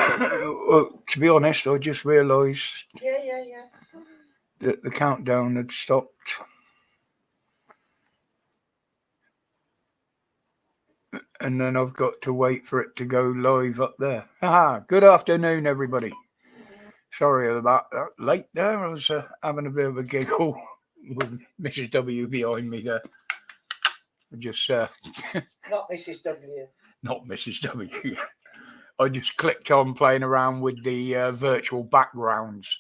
Well, to be honest, I just realised Yeah. that the countdown had stopped. And then I've got to wait for it to go live up there. Good afternoon, everybody. Sorry about that. Late there. I was having a bit of a giggle with Mrs. W behind me there. Just Not Mrs. W. Not Mrs. W. I just clicked on playing around with the virtual backgrounds.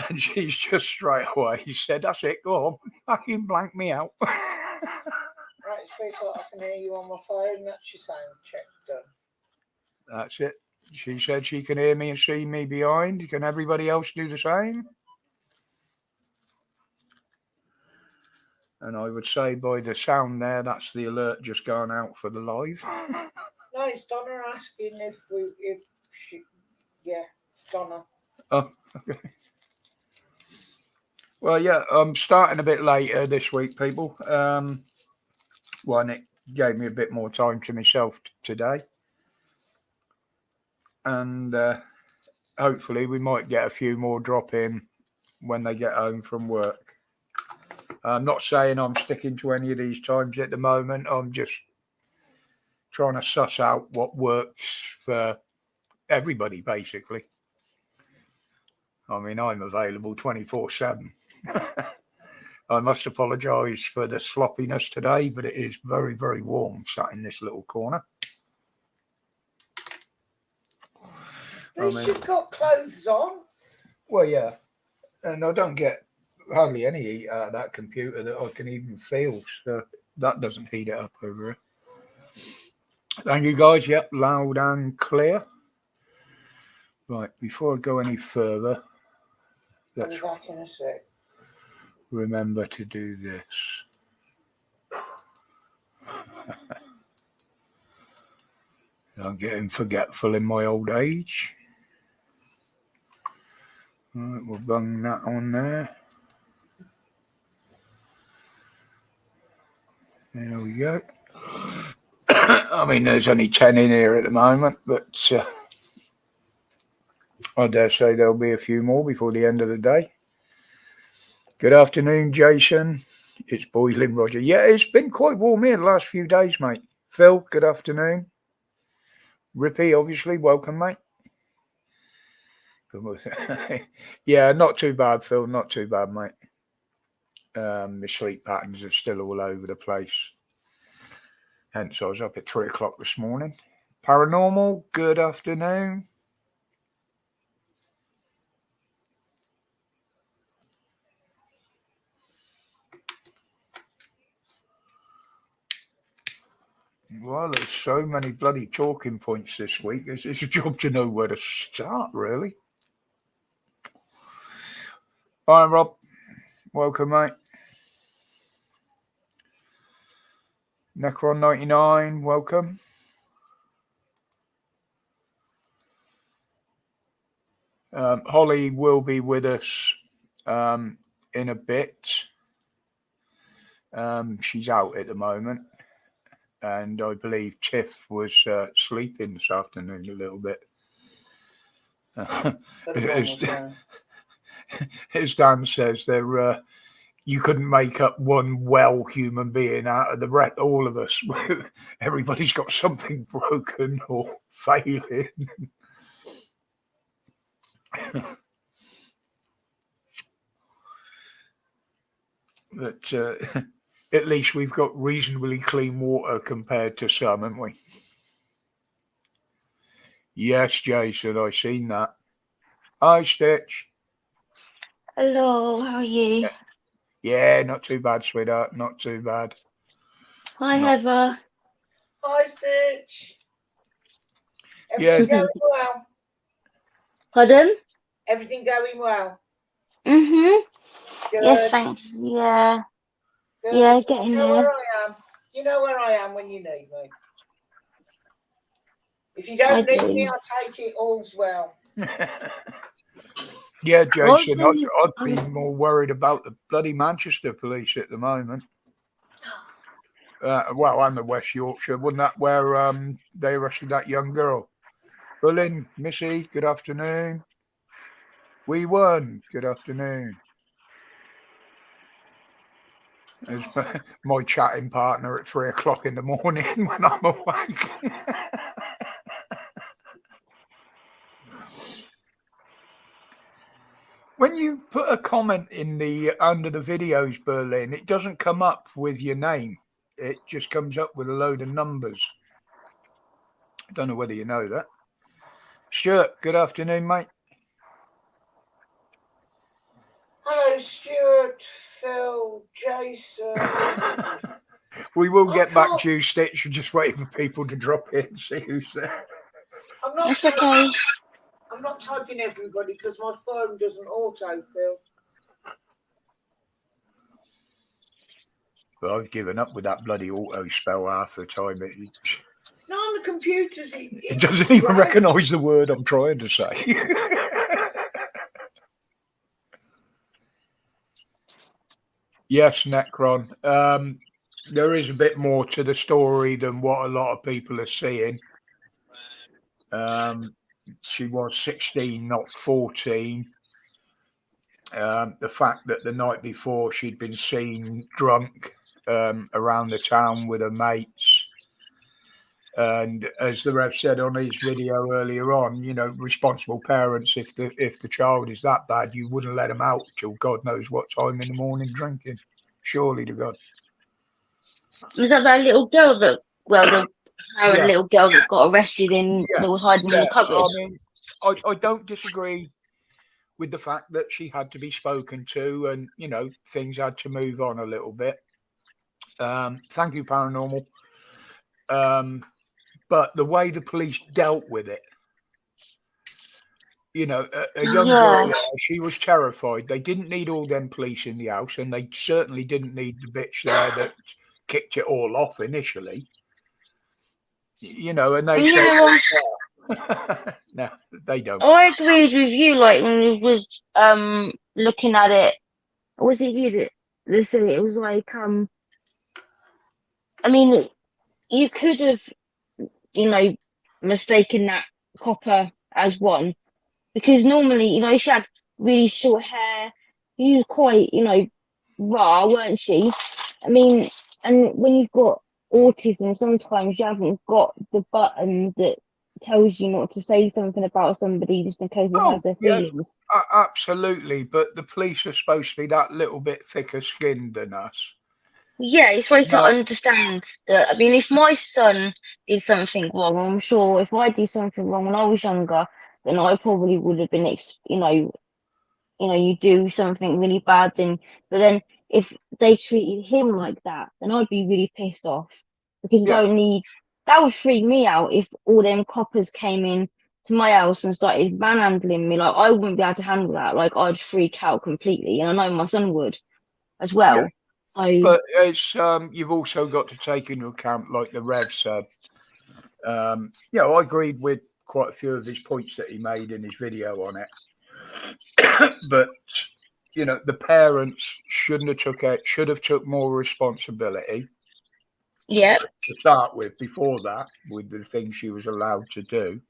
And she's just straight away said, "That's it, go on, fucking blank me out." Right, sweetheart, I can hear you on my phone. That's your sound check done. That's it. She said she can hear me and see me behind. Can everybody else do the same? And I would say by the sound there, that's the alert just gone out for the live. No, it's Donna asking if she, yeah, it's Donna. Oh, okay. Well, yeah, I'm starting a bit later this week, people. One, it gave me a bit more time to myself today. And hopefully we might get a few more drop in when they get home from work. I'm not saying I'm sticking to any of these times at the moment. I'm just trying to suss out what works for everybody, basically. I mean, I'm available 24/7. I must apologise for the sloppiness today, but it is very, very warm sat in this little corner. At least you've got clothes on. Well, yeah. And I don't get hardly any heat out of that computer that I can even feel. So that doesn't heat it up over here. Thank you, guys. Yep, loud and clear. Right, before I go any further, I'll be back in a sec. Remember to do this. I'm getting forgetful in my old age. Right, we'll bung that on there. There we go. I mean, there's only 10 in here at the moment, but I dare say there'll be a few more before the end of the day. Good afternoon, Jason. It's boiling, Roger. Yeah, it's been quite warm here the last few days, mate. Phil, good afternoon. Rippy, obviously, welcome, mate. Yeah, not too bad, Phil. Not too bad, mate. My sleep patterns are still all over the place. Hence, I was up at 3 o'clock this morning. Paranormal, good afternoon. Well, there's so many bloody talking points this week. It's a job to know where to start, really. Hi, Rob. Welcome, mate. Necron 99, welcome. Holly will be with us in a bit. She's out at the moment. And I believe Tiff was sleeping this afternoon a little bit. As Dan says, you couldn't make up one well human being out of the rest. All of us, everybody's got something broken or failing. But at least we've got reasonably clean water compared to some, haven't we? Yes, Jason, I've seen that. Hi, Stitch. Hello, how are you? Yeah, not too bad, sweetheart. Not too bad. Hi, Heather. Hi, Stitch. Everything going well? Pardon? Everything going well? Mm-hmm. Good. Yes, thanks. Yeah. Good. Yeah, getting there. there. Where I am. You know where I am when you need me. If you don't need me, I take it all's well. Yeah, Jason, I'd be more worried about the bloody Manchester police at the moment. Well, and the West Yorkshire. Wasn't that where they arrested that young girl? Berlin, Missy, good afternoon. We won. Good afternoon. As my chatting partner at 3 o'clock in the morning when I'm awake. When you put a comment in the under the videos, Berlin, it doesn't come up with your name. It just comes up with a load of numbers. I don't know whether you know that. Stuart, good afternoon, mate. Hello, Stuart, Phil, Jason. We will get back to you, Stitch. We're just waiting for people to drop in and see who's there. That's okay. I'm not typing everybody because my phone doesn't autofill. But I've given up with that bloody auto spell half the time. No, on the computers, It doesn't even recognise the word I'm trying to say. Yes, Necron. There is a bit more to the story than what a lot of people are seeing. She was 16, not 14. The fact that the night before she'd been seen drunk around the town with her mates. And as the Rev said on his video earlier on, you know, responsible parents, if the child is that bad, you wouldn't let them out till God knows what time in the morning drinking. Surely to God. Was that little girl that, the parent little girl that got arrested that was hiding in the cupboard? I mean, I don't disagree with the fact that she had to be spoken to and, you know, things had to move on a little bit. Thank you, Paranormal. But the way the police dealt with it, you know, a young girl, she was terrified. They didn't need all them police in the house, and they certainly didn't need the bitch there that kicked it all off initially. You know, and they said, no, they don't. I agreed with you, like when you was looking at it. Was it you that said it? It was like I mean, you could have, you know, mistaken that copper as one, because normally, you know, she had really short hair. She was quite, you know, raw, weren't she? I mean, and when you've got autism, sometimes you haven't got the button that tells you not to say something about somebody just in case it has their feelings. Absolutely, but the police are supposed to be that little bit thicker skinned than us. Yeah, you're supposed to understand that. I mean, if my son did something wrong, I'm sure if I did something wrong when I was younger, then I probably would have been, you do something really bad, but then if they treated him like that, then I'd be really pissed off, because that would freak me out if all them coppers came in to my house and started manhandling me. Like, I wouldn't be able to handle that. Like, I'd freak out completely, and I know my son would as well. Yeah. So, but it's you've also got to take into account, like the Rev said. Yeah, I agreed with quite a few of his points that he made in his video on it. But you know, the parents should have took more responsibility. Yeah. To start with, before that, with the things she was allowed to do,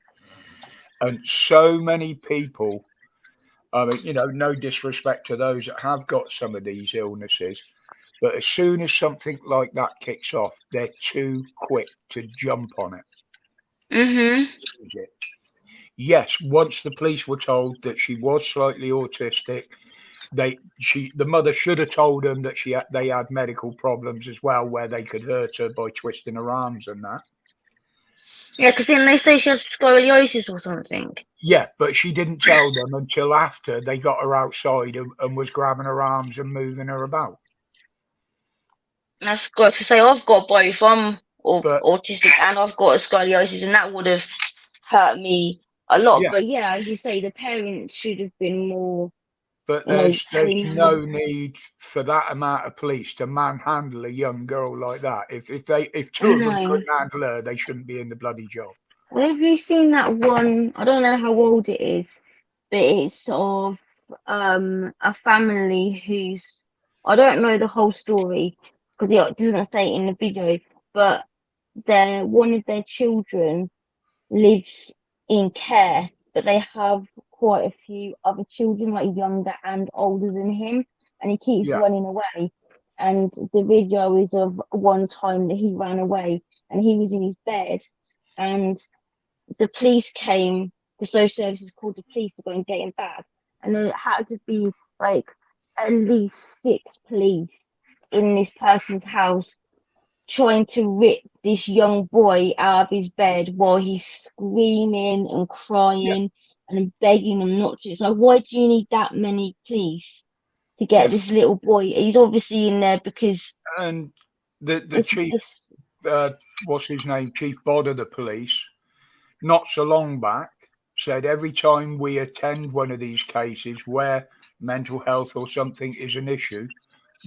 and so many people. I mean, you know, no disrespect to those that have got some of these illnesses, but as soon as something like that kicks off, they're too quick to jump on it. Mm-hmm. Yes, once the police were told that she was slightly autistic, the mother should have told them that they had medical problems as well, where they could hurt her by twisting her arms and that. Yeah, because then they say she has scoliosis or something. Yeah, but she didn't tell them until after they got her outside and was grabbing her arms and moving her about. That's got to say, I've got both. I'm autistic and I've got scoliosis, and that would have hurt me a lot. Yeah. But yeah, as you say, the parents should have been more. But there's no need for that amount of police to manhandle a young girl like that. If two of them couldn't handle her, they shouldn't be in the bloody job. Well, have you seen that one? I don't know how old it is, but it's of a family who's, I don't know the whole story because it doesn't say it in the video, but one of their children lives in care, but they have quite a few other children, like younger and older than him, and he keeps Yeah. running away. And the video is of one time that he ran away and he was in his bed, and the police came, the social services called the police to go and get him back. And there had to be like at least 6 police in this person's house trying to rip this young boy out of his bed while he's screaming and crying and begging them not to. So why do you need that many police to get this little boy? He's obviously in there because And the chief, what's his name, Chief Bod of the police, not so long back, said every time we attend one of these cases where mental health or something is an issue,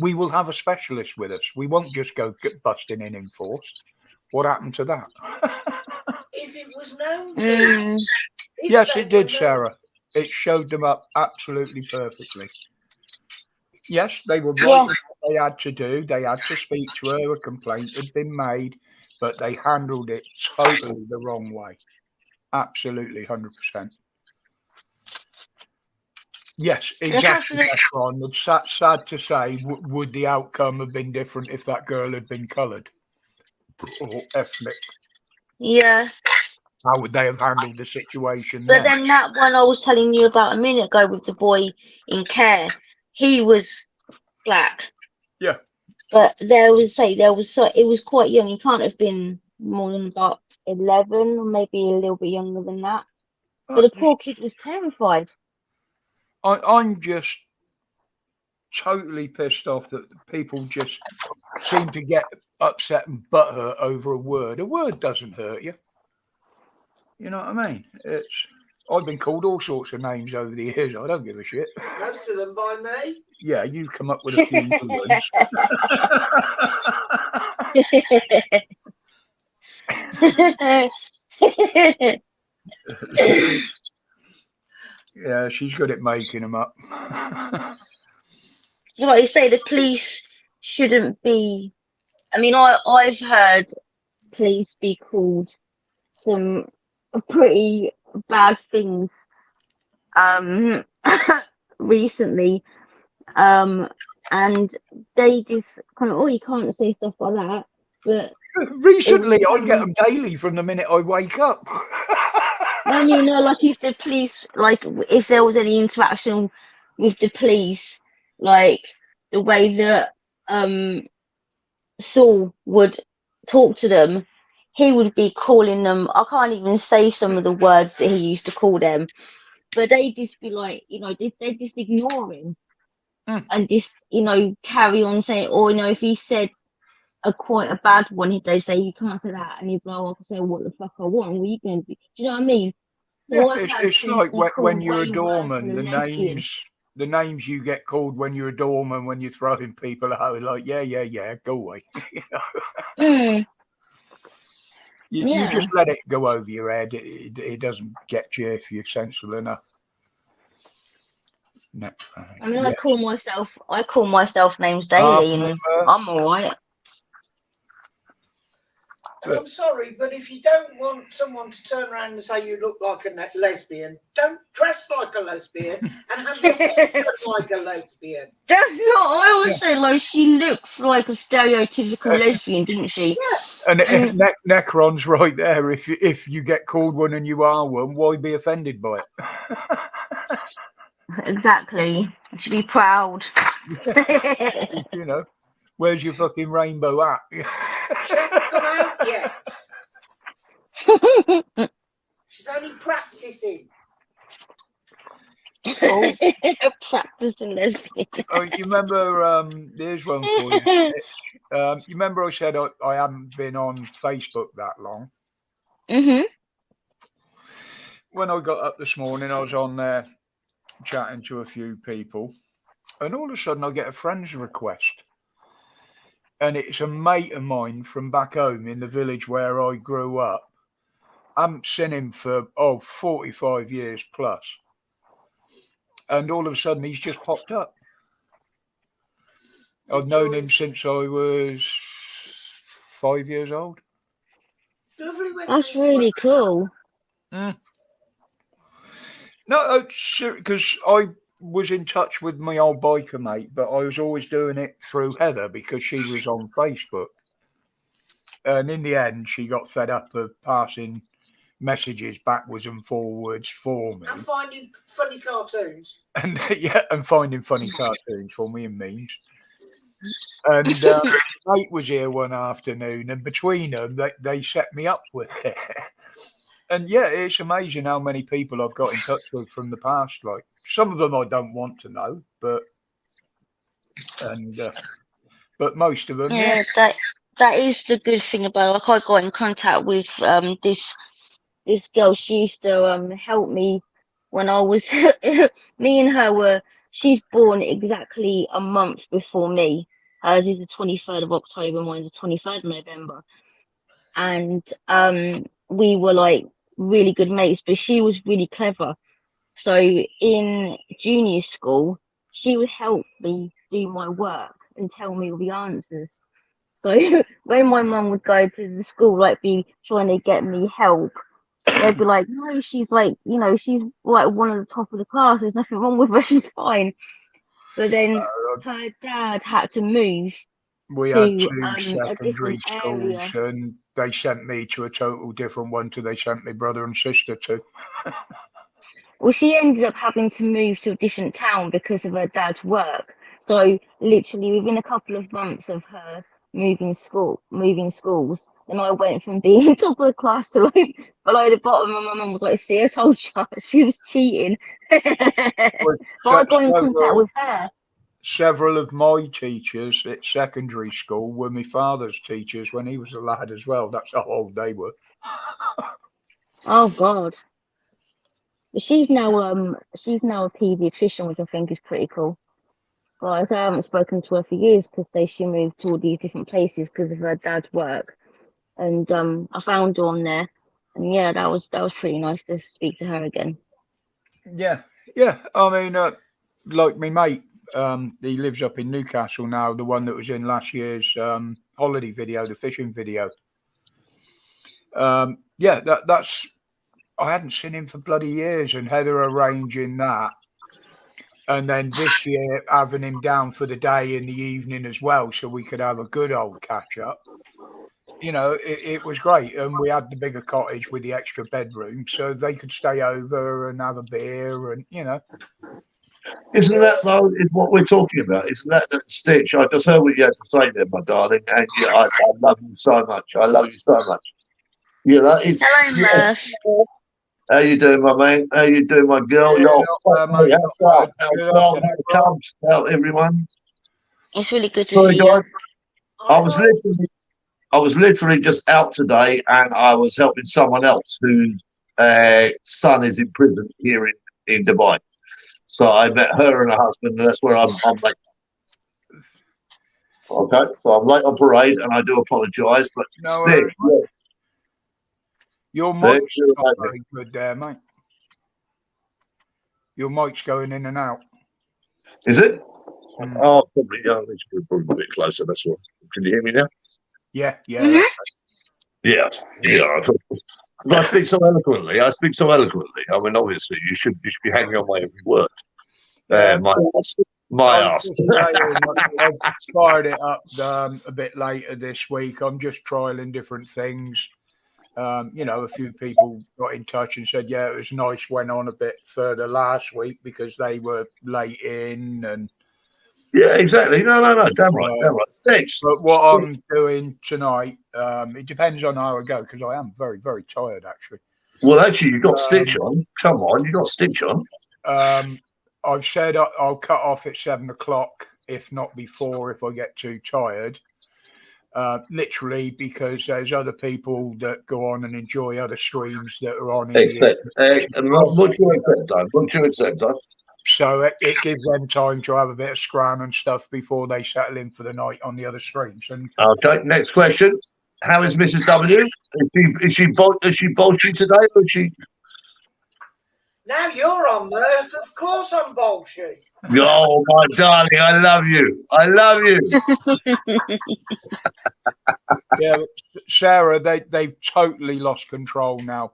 we will have a specialist with us. We won't just go busting in force. What happened to that? If it was known to, yes, it did, Sarah. It showed them up absolutely perfectly. Yes, they were right with what they had to do. They had to speak to her. A complaint had been made, but they handled it totally the wrong way. Absolutely, 100%. Yes, exactly. It's sad to say. Would the outcome have been different if that girl had been coloured or ethnic? Yeah. How would they have handled the situation? But then that one I was telling you about a minute ago with the boy in care, he was black. Yeah. But it was quite young. He can't have been more than about 11, or maybe a little bit younger than that. But the poor kid was terrified. I'm just totally pissed off that people just seem to get upset and butthurt over a word. A word doesn't hurt you. You know what I mean? I've been called all sorts of names over the years. I don't give a shit. Most of them by me. Yeah, you come up with a few new ones. Yeah, she's good at making them up. Like you say, the police shouldn't be. I mean, I've heard police be called some pretty bad things recently, and they just kind of, you can't say stuff like that. But recently, I get them daily from the minute I wake up. I mean, like if the police, like if there was any interaction with the police, like the way that Saul would talk to them, he would be calling them, I can't even say some of the words that he used to call them, but they'd just be like, they just ignore him and just, carry on saying, or, if he said quite a bad one, they say, you can't say that, and he'd be like, I can say what the fuck I want, what are you going to do? Do you know what I mean? So yeah, it's like when you're a doorman, the names you get called when you're a doorman, when you're throwing people out, like, yeah, go away. You just let it go over your head. It doesn't get you if you're sensible enough. No, I mean, I call myself names daily, and I'm all right. I'm sorry, but if you don't want someone to turn around and say you look like a lesbian, don't dress like a lesbian and have your hair like a lesbian. That's not. I always say, like, she looks like a stereotypical lesbian, didn't she? Yeah. And Necron's right there. If you get called one and you are one, why be offended by it? Exactly. You should be proud. Where's your fucking rainbow hat? She hasn't come out yet. She's only practicing. Oh. Practicing lesbian. Oh, you remember? There's one for you. You remember I said I haven't been on Facebook that long. Mhm. When I got up this morning, I was on there chatting to a few people, and all of a sudden I get a friend's request. And it's a mate of mine from back home in the village where I grew up. I haven't seen him for 45 years plus. And all of a sudden he's just popped up. I've known him since I was 5 years old. That's really cool. No, because I was in touch with my old biker mate, but I was always doing it through Heather because she was on Facebook. And in the end, she got fed up of passing messages backwards and forwards for me. And finding funny cartoons. And and finding funny cartoons for me and memes. And mate was here one afternoon, and between them, they set me up with it. And yeah, it's amazing how many people I've got in touch with from the past. Like some of them I don't want to know, but most of them, Yeah, that is the good thing about it. Like I got in contact with this girl. She used to help me when I was me and her were. She's born exactly a month before me. Hers is the 23rd of October, mine's the 23rd of November. And we were like really good mates, but she was really clever. So in junior school, she would help me do my work and tell me all the answers. So when my mum would go to the school, like be trying to get me help, they'd be like, no, she's like, she's like one of the top of the class. There's nothing wrong with her. She's fine. But then her dad had to move. We to had two a secondary different schools, area. and they sent me to a total different one to they sent me brother and sister to. Well, she ended up having to move to a different town because of her dad's work. So literally within a couple of months of her moving schools, then I went from being top of the class to like below the bottom, and my mum was like, see, I told you she was cheating. But I got in contact with her. Several of my teachers at secondary school were my father's teachers when he was a lad as well. That's how old they were. Oh God. But she's now a paediatrician, which I think is pretty cool. Guys, I haven't spoken to her for years because she moved to all these different places because of her dad's work. And I found her on there, and yeah, that was pretty nice to speak to her again. Yeah. I mean, like my mate, he lives up in Newcastle now. The one that was in last year's holiday video, the fishing video. That's. I hadn't seen him for bloody years, and Heather arranging that, and then this year having him down for the day in the evening as well, so we could have a good old catch up. It was great, and we had the bigger cottage with the extra bedroom, so they could stay over and have a beer, and Isn't that though? Is what we're talking about? Isn't that Stitch? I just heard what you had to say there, my darling, and I love you so much. I love you so much. It's. Hello, Murph. How you doing, my man? How you doing, my girl? How everyone? It's really good to see you. I was literally just out today, and I was helping someone else whose son is in prison here in Dubai. So I met her and her husband, and that's where I'm late. Okay, so I'm late on parade, and I do apologise, but still, your mic's not very good there, mate. Your mic's going in and out. Is it? Oh, probably. Yeah, it's probably a bit closer. That's what. Can you hear me now? Yeah. Yeah. I speak so eloquently. I mean, obviously, you should be hanging on my every word. My ass. I've fired it up a bit later this week. I'm just trialing different things. A few people got in touch and said, yeah, it was nice, went on a bit further last week because they were late in and yeah, exactly. No, damn right. Thanks. But what I'm doing tonight, it depends on how I go because I am very, very tired actually. Well, actually, you got Stitch on. Come on, you got Stitch on. I've said I'll cut off at 7 o'clock, if not before, if I get too tired. Literally because there's other people that go on and enjoy other streams that are on. What you accept? So it gives them time to have a bit of scran and stuff before they settle in for the night on the other streams. And okay, next question: how is Mrs. W? Is she bolshy today? Or is she? Now you're on, Murph. Of course I'm bolshy. Oh, my darling, I love you. Yeah, Sarah, they've totally lost control now.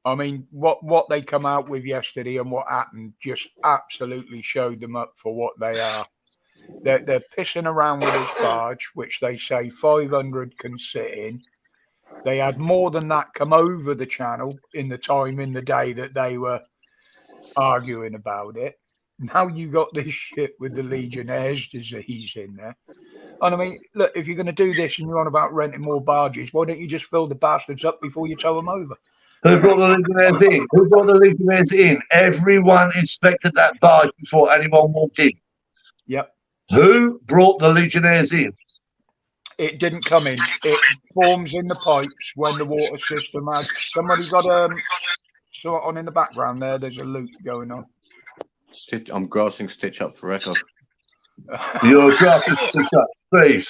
I mean, what they come out with yesterday and what happened just absolutely showed them up for what they are. They're pissing around with this barge, which they say 500 can sit in. They had more than that come over the channel in the time in the day that they were arguing about it. Now you got this shit with the Legionnaire's disease in there. And I mean, look, if you're going to do this and you're on about renting more barges, why don't you just fill the bastards up before you tow them over? Who brought the Legionnaires in? Who brought the Legionnaires in? Everyone inspected that barge before anyone walked in. Yep. Who brought the Legionnaires in? It didn't come in. It forms in the pipes when the water system has. Somebody got sort on in the background there. There's a loop going on. I'm grassing Stitch up for record. You're grassing Stitch up. Steve.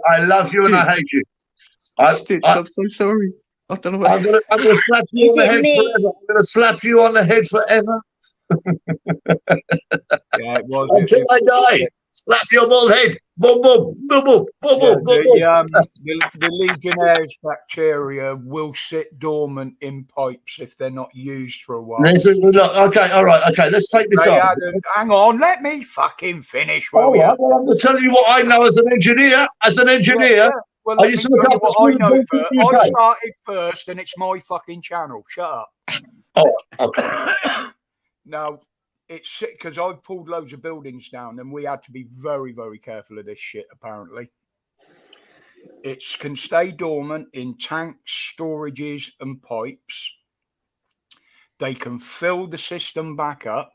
I love you and I hate you. Stitch, I'm so sorry. I don't know what I'm gonna slap you on the head forever. I'm gonna slap you on the head forever. Yeah, it was. Until I die. Slap your bald head. Boom, boom, boom, boom, boom, boom, boom. The Legionnaire's bacteria will sit dormant in pipes if they're not used for a while. Okay, all right, okay. Let's take this on. Hang on, let me fucking finish. All right, well, I'm just telling you what I know as an engineer. Yeah. Well, I used to look at what I know first. I Okay. started first, and it's my fucking channel. Shut up. Oh, okay. Now, it's because I've pulled loads of buildings down, and we had to be very, very careful of this shit, apparently. It can stay dormant in tanks, storages, and pipes. They can fill the system back up,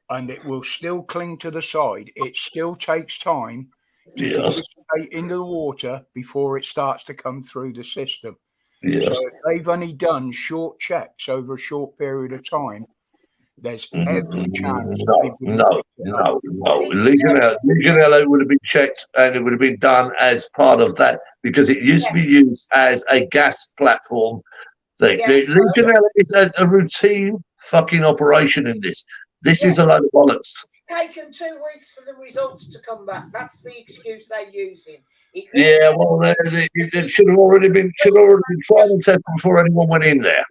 and it will still cling to the side. It still takes time to participate into the water before it starts to come through the system. Yes. So if they've only done short checks over a short period of time, there's every chance. No. Legionella would have been checked and it would have been done as part of that because it used to be used as a gas platform thing. Yeah. Legionella is a routine fucking operation in this. This is a load of bollocks. It's taken 2 weeks for the results to come back. That's the excuse they're using. Yeah, well, they should have already been tried and tested before anyone went in there.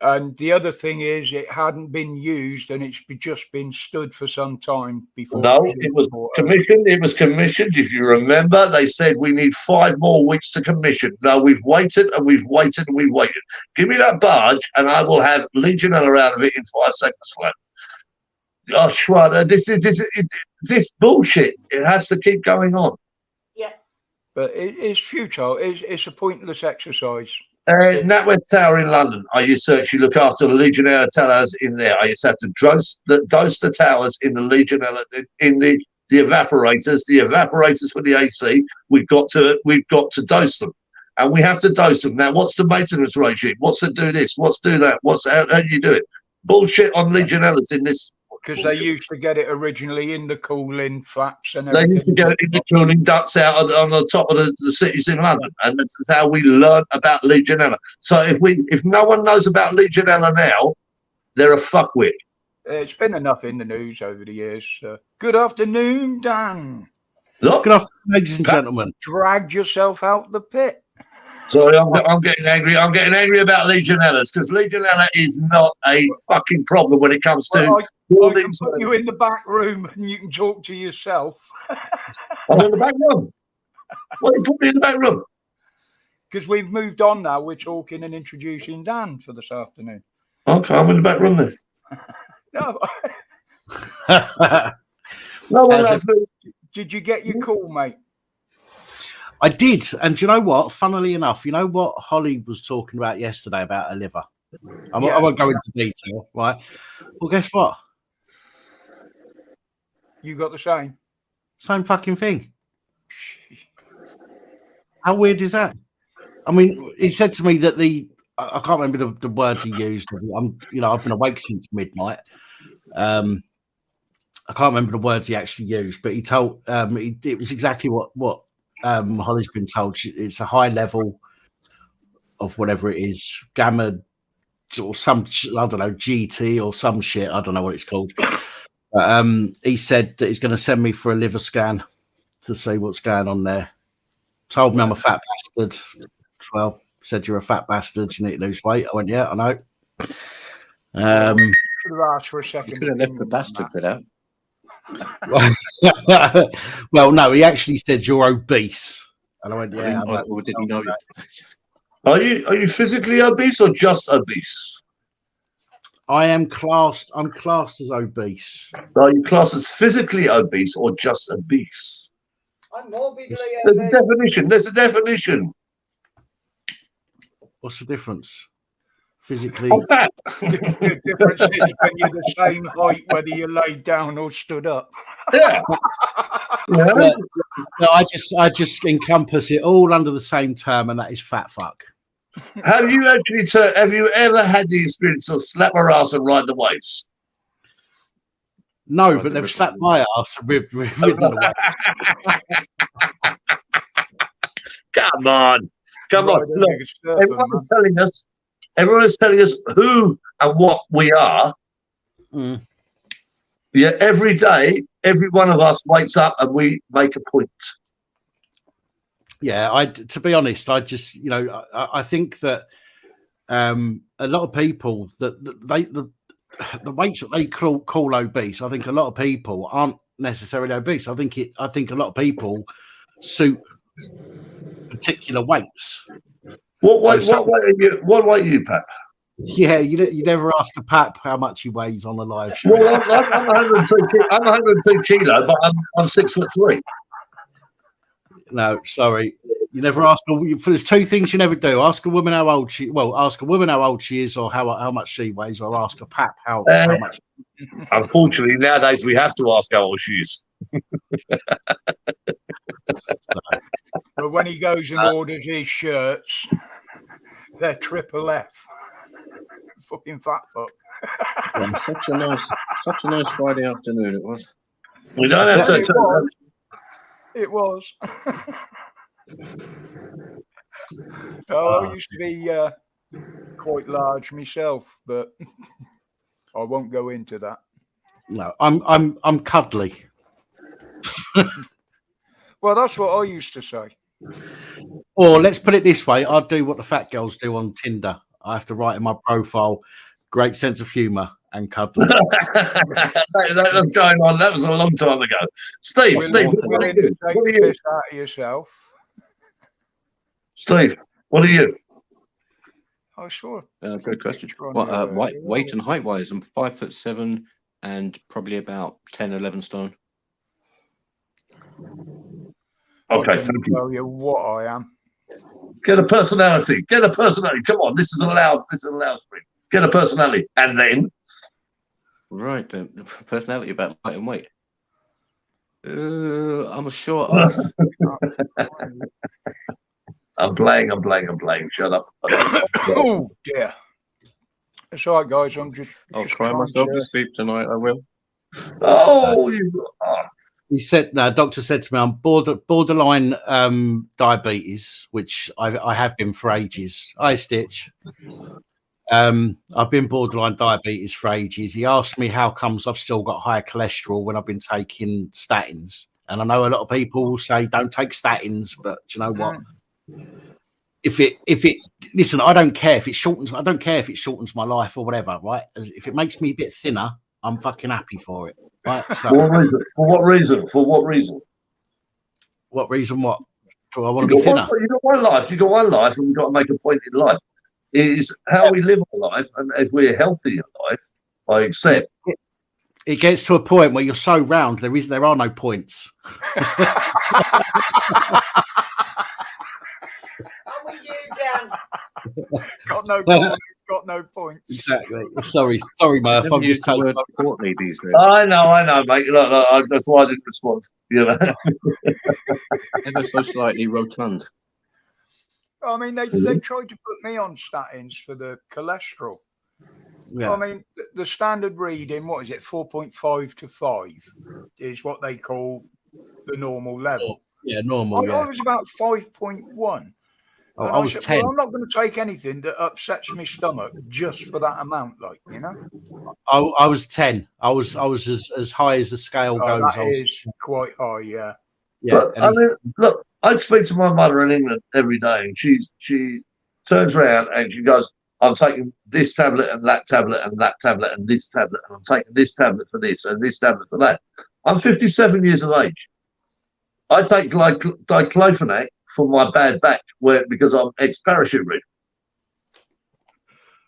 And the other thing is, it hadn't been used, and it's just been stood for some time before. No, it was commissioned. It was commissioned. If you remember, they said we need 5 more weeks to commission. No, we've waited and we've waited and we've waited. Give me that barge, and I will have Legionella out of it in 5 seconds flat. Oh, Schwad, this bullshit. It has to keep going on. Yeah, but it's futile. It's a pointless exercise. NatWest Tower in London. I used to actually look after the Legionella towers in there. I used to have to dose the towers in the Legionella in the evaporators. The evaporators for the AC. We've got to dose them, and we have to dose them. Now, what's the maintenance regime? What's to do this? What's to do that? How do you do it? Bullshit on Legionellas in this. Because they used to get it originally in the cooling flaps and everything. They used to get it in the cooling ducts out on the top of the cities in London, and this is how we learn about Legionella. So if no one knows about Legionella now, they're a fuckwit. It's been enough in the news over the years. Good afternoon, Dan. Look, good afternoon, ladies and gentlemen. Dragged yourself out the pit. Sorry, I'm getting angry. I'm getting angry about Legionellas because Legionella is not a fucking problem when it comes to. I can put you in the back room and you can talk to yourself. I'm in the back room. Why do you put me in the back room? Because we've moved on now. We're talking and introducing Dan for this afternoon. Okay, I'm in the back room then. No. Did you get your call, mate? I did, and do you know what? Funnily enough, you know what Holly was talking about yesterday about her liver? I won't go into detail, right? Well, guess what? You got the same? Same fucking thing. How weird is that? I mean, he said to me that I can't remember the words he used. I've been awake since midnight. I can't remember the words he actually used, but he told it was exactly what Holly's been told. It's a high level of whatever it is, gamma or some, I don't know, GT or some shit. I don't know what it's called. He said that he's going to send me for a liver scan to see what's going on there. Told me I'm a fat bastard. Well, Said you're a fat bastard. You need to lose weight. I went, yeah, I know. Should have asked for a You second. could have left the bastard bit out. Well, no, he actually said you're obese, and I went, yeah. Or did he know? Are you physically obese or just obese? I'm classed as obese. Are you classed as physically obese or just obese? I'm morbidly There's a obese. definition. There's a definition. What's the difference? Physically, Of fat. The difference is when you're the same height, whether you laid down or stood up. Yeah. Yeah. no, I just encompass it all under the same term, and that is fat fuck. Have you ever had the experience of slap her ass and ride the waves? No, Right, but the they've slapped my ass and ridden the way. Come on. Come on. Right, Look, you could surf 'em, everyone is telling us who and what we are. Mm. Yeah, every day, every one of us wakes up and we make a point. Yeah, to be honest, I just, I think that a lot of people that the weights that they call obese, I think a lot of people aren't necessarily obese. I think a lot of people suit particular weights. What weight are you, Pat? Yeah, you never ask a pap how much he weighs on a live show. Well, I'm 102 kilo, but I'm 6'3". No, sorry. You never ask there's two things you never do. Ask a woman how old she is or how much she weighs, or ask a pap how much. Unfortunately, nowadays we have to ask how old she is. But when he goes and orders his shirts, they're triple F. Fucking fat fuck. Yeah, such a nice Friday afternoon it was. We don't have to. It was. I used to be quite large myself, but I won't go into that. No, I'm cuddly. Well, that's what I used to say. Or let's put it this way: I'll do what the fat girls do on Tinder. I have to write in my profile, great sense of humour and cuddly. that was going on. That was a long time ago. Steve, what are you? Take the piss out of yourself. Steve, what are you? Oh, sure. Good question. What weight and height wise? I'm 5'7" and probably about 10, 11 stone. Okay, I thank can you. tell you what I am. Get a personality. Get a personality. Come on, this is allowed. This is allowed. Get a personality, and then. Right, the personality about height and weight. I'm a short ass. I'm playing. Shut up. Oh dear. It's all right, guys. I'm just. I'll just cry trying myself to- to sleep tonight. I will. Oh, He said, "No, doctor said to me, I'm borderline diabetes, which I have been for ages. Hi, Stitch. I've been borderline diabetes for ages. He asked me how comes I've still got high cholesterol when I've been taking statins. And I know a lot of people will say don't take statins, but do you know what? If it listen, I don't care if it shortens. I don't care if it shortens my life or whatever. Right? If it makes me a bit thinner, I'm fucking happy for it. Right? So, For what reason? what reason? What? Do I want to be thinner? You've got one life. You've got one life, and we've got to make a point in life. It is how we live our life, and if we're healthy in life, I accept. It gets to a point where you're so round, there are no points. I'm with you, Dan. Got no points. Got no points. Exactly. Sorry, Murph. Never I'm use just the telling word Courtney these days. I know, mate. Look, that's why I didn't respond. You know. Ever so slightly rotund. I mean, they tried to put me on statins for the cholesterol. Yeah. I mean, the standard reading, what is it, 4.5 to 5 is what they call the normal level. Yeah, normal. I was about 5.1. Oh, And I was said, 10. well, I'm not going to take anything that upsets my stomach just for that amount, like, you know. I was 10. I was as high as the scale goes. That is quite high, yeah. Yeah. But, I mean, look, I speak to my mother in England every day, and she turns around and she goes, I'm taking this tablet and that tablet and that tablet and this tablet, and I'm taking this tablet for this and this tablet for that. I'm 57 years of age. I take diclofenac for my bad back because I'm ex-parachute rig.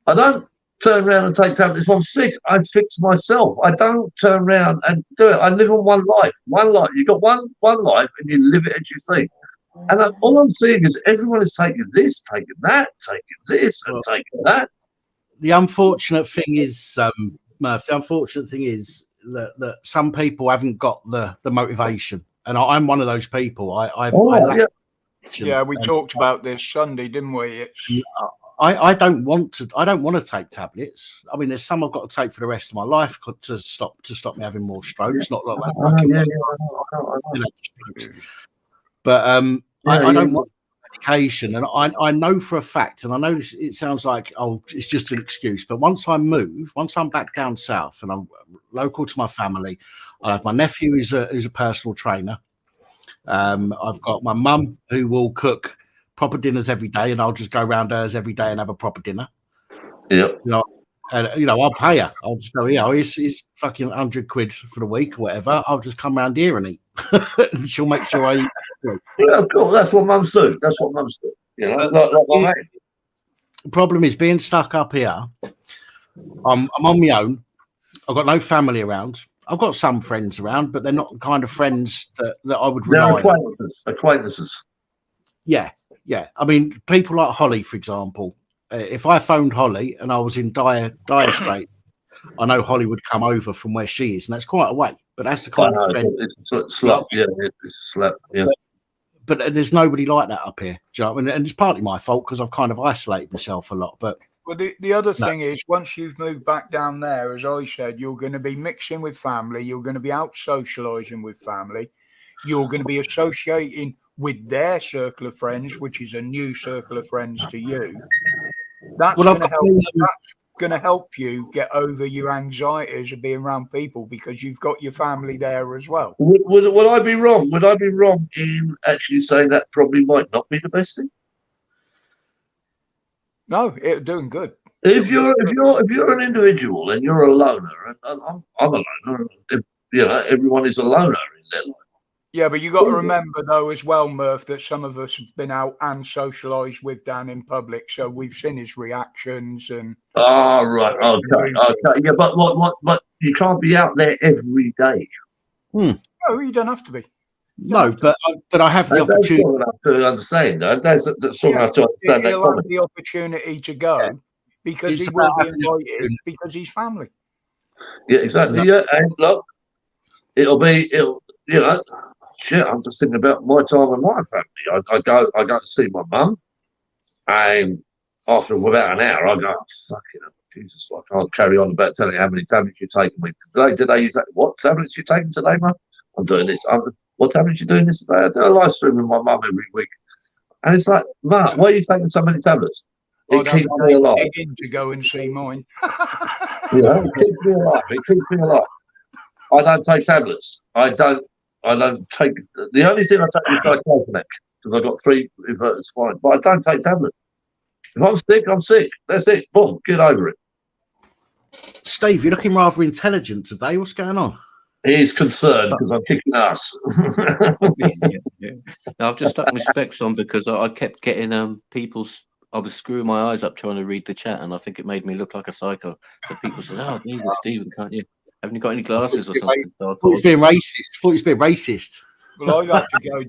I don't turn around and take tablets. If I'm sick, I fix myself. I don't turn around and do it. I live on one life. One life. You've got one life and you live it as you think. And all I'm seeing is everyone is taking this, taking that, taking this, and taking that. The unfortunate thing is, Murph, the unfortunate thing is that some people haven't got the motivation. And I'm one of those people. Yeah, we talked about this Sunday, didn't we? I don't want to take tablets. I mean, there's some I've got to take for the rest of my life to stop me having more strokes. Not like but I don't want medication, and I know for a fact, and I know it sounds like it's just an excuse, but once I'm back down south and I'm local to my family, I have my nephew who's a personal trainer. I've got my mum who will cook proper dinners every day, and I'll just go around hers every day and have a proper dinner. Yep. I'll pay her. I'll just go, it's fucking 100 quid for the week or whatever. I'll just come around here and eat. And she'll make sure I eat. Yeah, of course. That's what mums do. The problem is being stuck up here. I'm on my own. I've got no family around. I've got some friends around, but they're not the kind of friends that I would rely on. Acquaintances. Yeah. I mean, people like Holly, for example. If I phoned Holly and I was in dire straits, I know Holly would come over from where she is, and that's quite a way. But that's the kind of friend. It's a slap. Yeah, it's a slap. Yeah. But there's nobody like that up here. Do you know what I mean? And it's partly my fault because I've kind of isolated myself a lot. But the other thing is, once you've moved back down there, as I said, you're going to be mixing with family. You're going to be out socialising with family. You're going to be associating with their circle of friends, which is a new circle of friends to you. That's going to help you get over your anxieties of being around people because you've got your family there as well. Would I be wrong? Would I be wrong in actually saying that probably might not be the best thing? No, it's doing good. If you're an individual and you're a loner, and I'm a loner, everyone is a loner in their life. Yeah, but you got to remember though as well, Murph, that some of us have been out and socialised with Dan in public, so we've seen his reactions and. Oh right, okay, yeah, but you can't be out there every day. No, you don't have to be. No, but I have the opportunity to understand that. That's sort of to understand that. He'll have the opportunity to go because he will be invited because he's family. Yeah, exactly. Yeah, and look, it'll shit. I'm just thinking about my time and my family. I go to see my mum, and after about an hour, I go, fucking hell, Jesus, I can't carry on about telling you how many tablets you're taking with today. You take what tablets you taking today, Mum? I'm doing this. What tablets you doing this today? I do a live stream with my mum every week, and it's like, Mum, why are you taking so many tablets? It keeps me alive. To go and see mine. It keeps me alive. It keeps me alive. I don't take tablets. I don't take. The only thing I take is diclofenac because I've got 3 inverted spine. But I don't take tablets. If I'm sick, I'm sick. That's it. Boom, get over it. Steve, you're looking rather intelligent today. What's going on? He's concerned because I'm kicking ass. Yeah. No, I've just stuck my specs on because I kept getting I was screwing my eyes up trying to read the chat, and I think it made me look like a psycho. So people said, "Oh, Jesus, Stephen, can't you? Haven't you got any glasses or something?" So I thought he was being racist. Well, I had to go.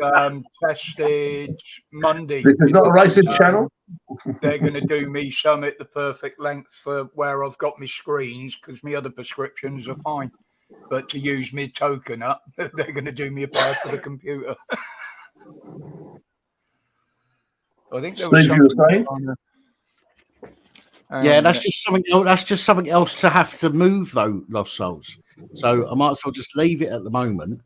I was tested Monday. This is not a racist channel. They're going to do me some at the perfect length for where I've got my screens because my other prescriptions are fine. But to use my token up, they're going to do me a pair for the computer. I think there was something yeah, that's just something else. That's just something else to have to move, though, Lost Souls. So I might as well just leave it at the moment,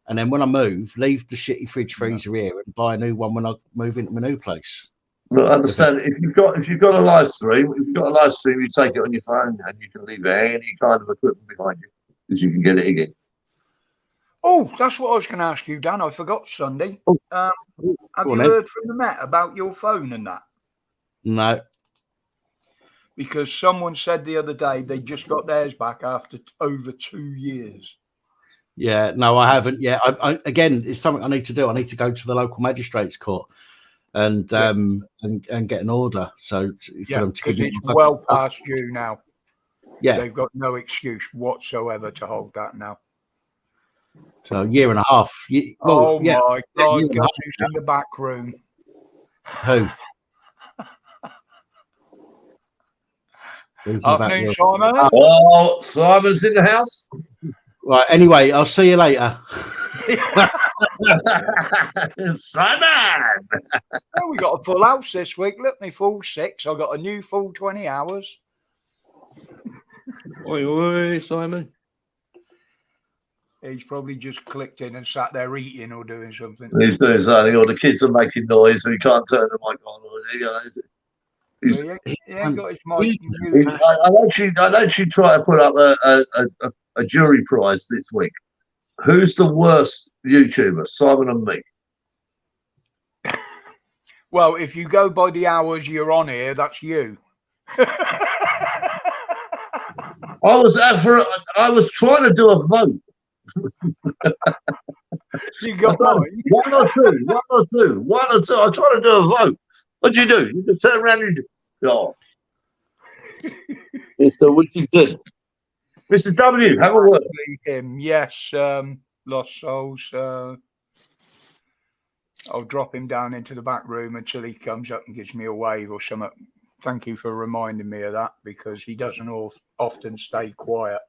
and then when I move, leave the shitty fridge freezer here and buy a new one when I move into my new place. Look, understand if you've got a live stream, you take it on your phone and you can leave any kind of equipment behind you because you can get it again. Oh, that's what I was going to ask you, Dan. I forgot Sunday. Have you heard from the Met about your phone and that? No. Because someone said the other day they just got theirs back after over 2 years. Yeah, no, I haven't. Yeah, again, it's something I need to do. I need to go to the local magistrates court and and get an order. So for them to because give it's me well past due now. Yeah, They've got no excuse whatsoever to hold that now. so a year and a half. Oh my God! year and a Guess half who's now. in the back room? Who? Who's in the back Afternoon, room? Simon. Oh, Simon's in the house. Right. Anyway, I'll see you later. Simon. Oh, we got a full house this week. Look, me full 6. I got a new full 20 hours. Oi, oi, Simon. He's probably just clicked in and sat there eating or doing something. He's doing something, or the kids are making noise, so he can't turn the mic on. Well, he ain't got his mic muted. I'd actually try to put up a jury prize this week. Who's the worst YouTuber, Simon and me? Well, if you go by the hours you're on here, that's you. I was trying to do a vote. You got mine. One or two. I tried to do a vote. What do? You just turn around and oh. Mr. Whittington. Mr. W, have a word. Yes, Lost Souls. I'll drop him down into the back room until he comes up and gives me a wave or something. Thank you for reminding me of that, because he doesn't often stay quiet.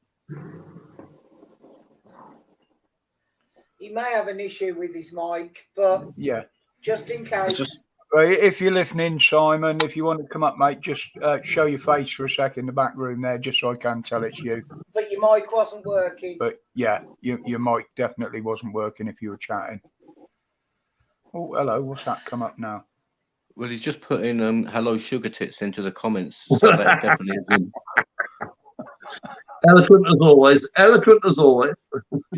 He may have an issue with his mic, but yeah, just in case. If you're listening, Simon, if you want to come up, mate, just show your face for a sec in the back room there, just so I can tell it's you. But your mic wasn't working. But yeah, your mic definitely wasn't working if you were chatting. Oh, hello. What's that come up now? Well, he's just put in hello sugar tits into the comments, so that definitely is him. Eloquent as always.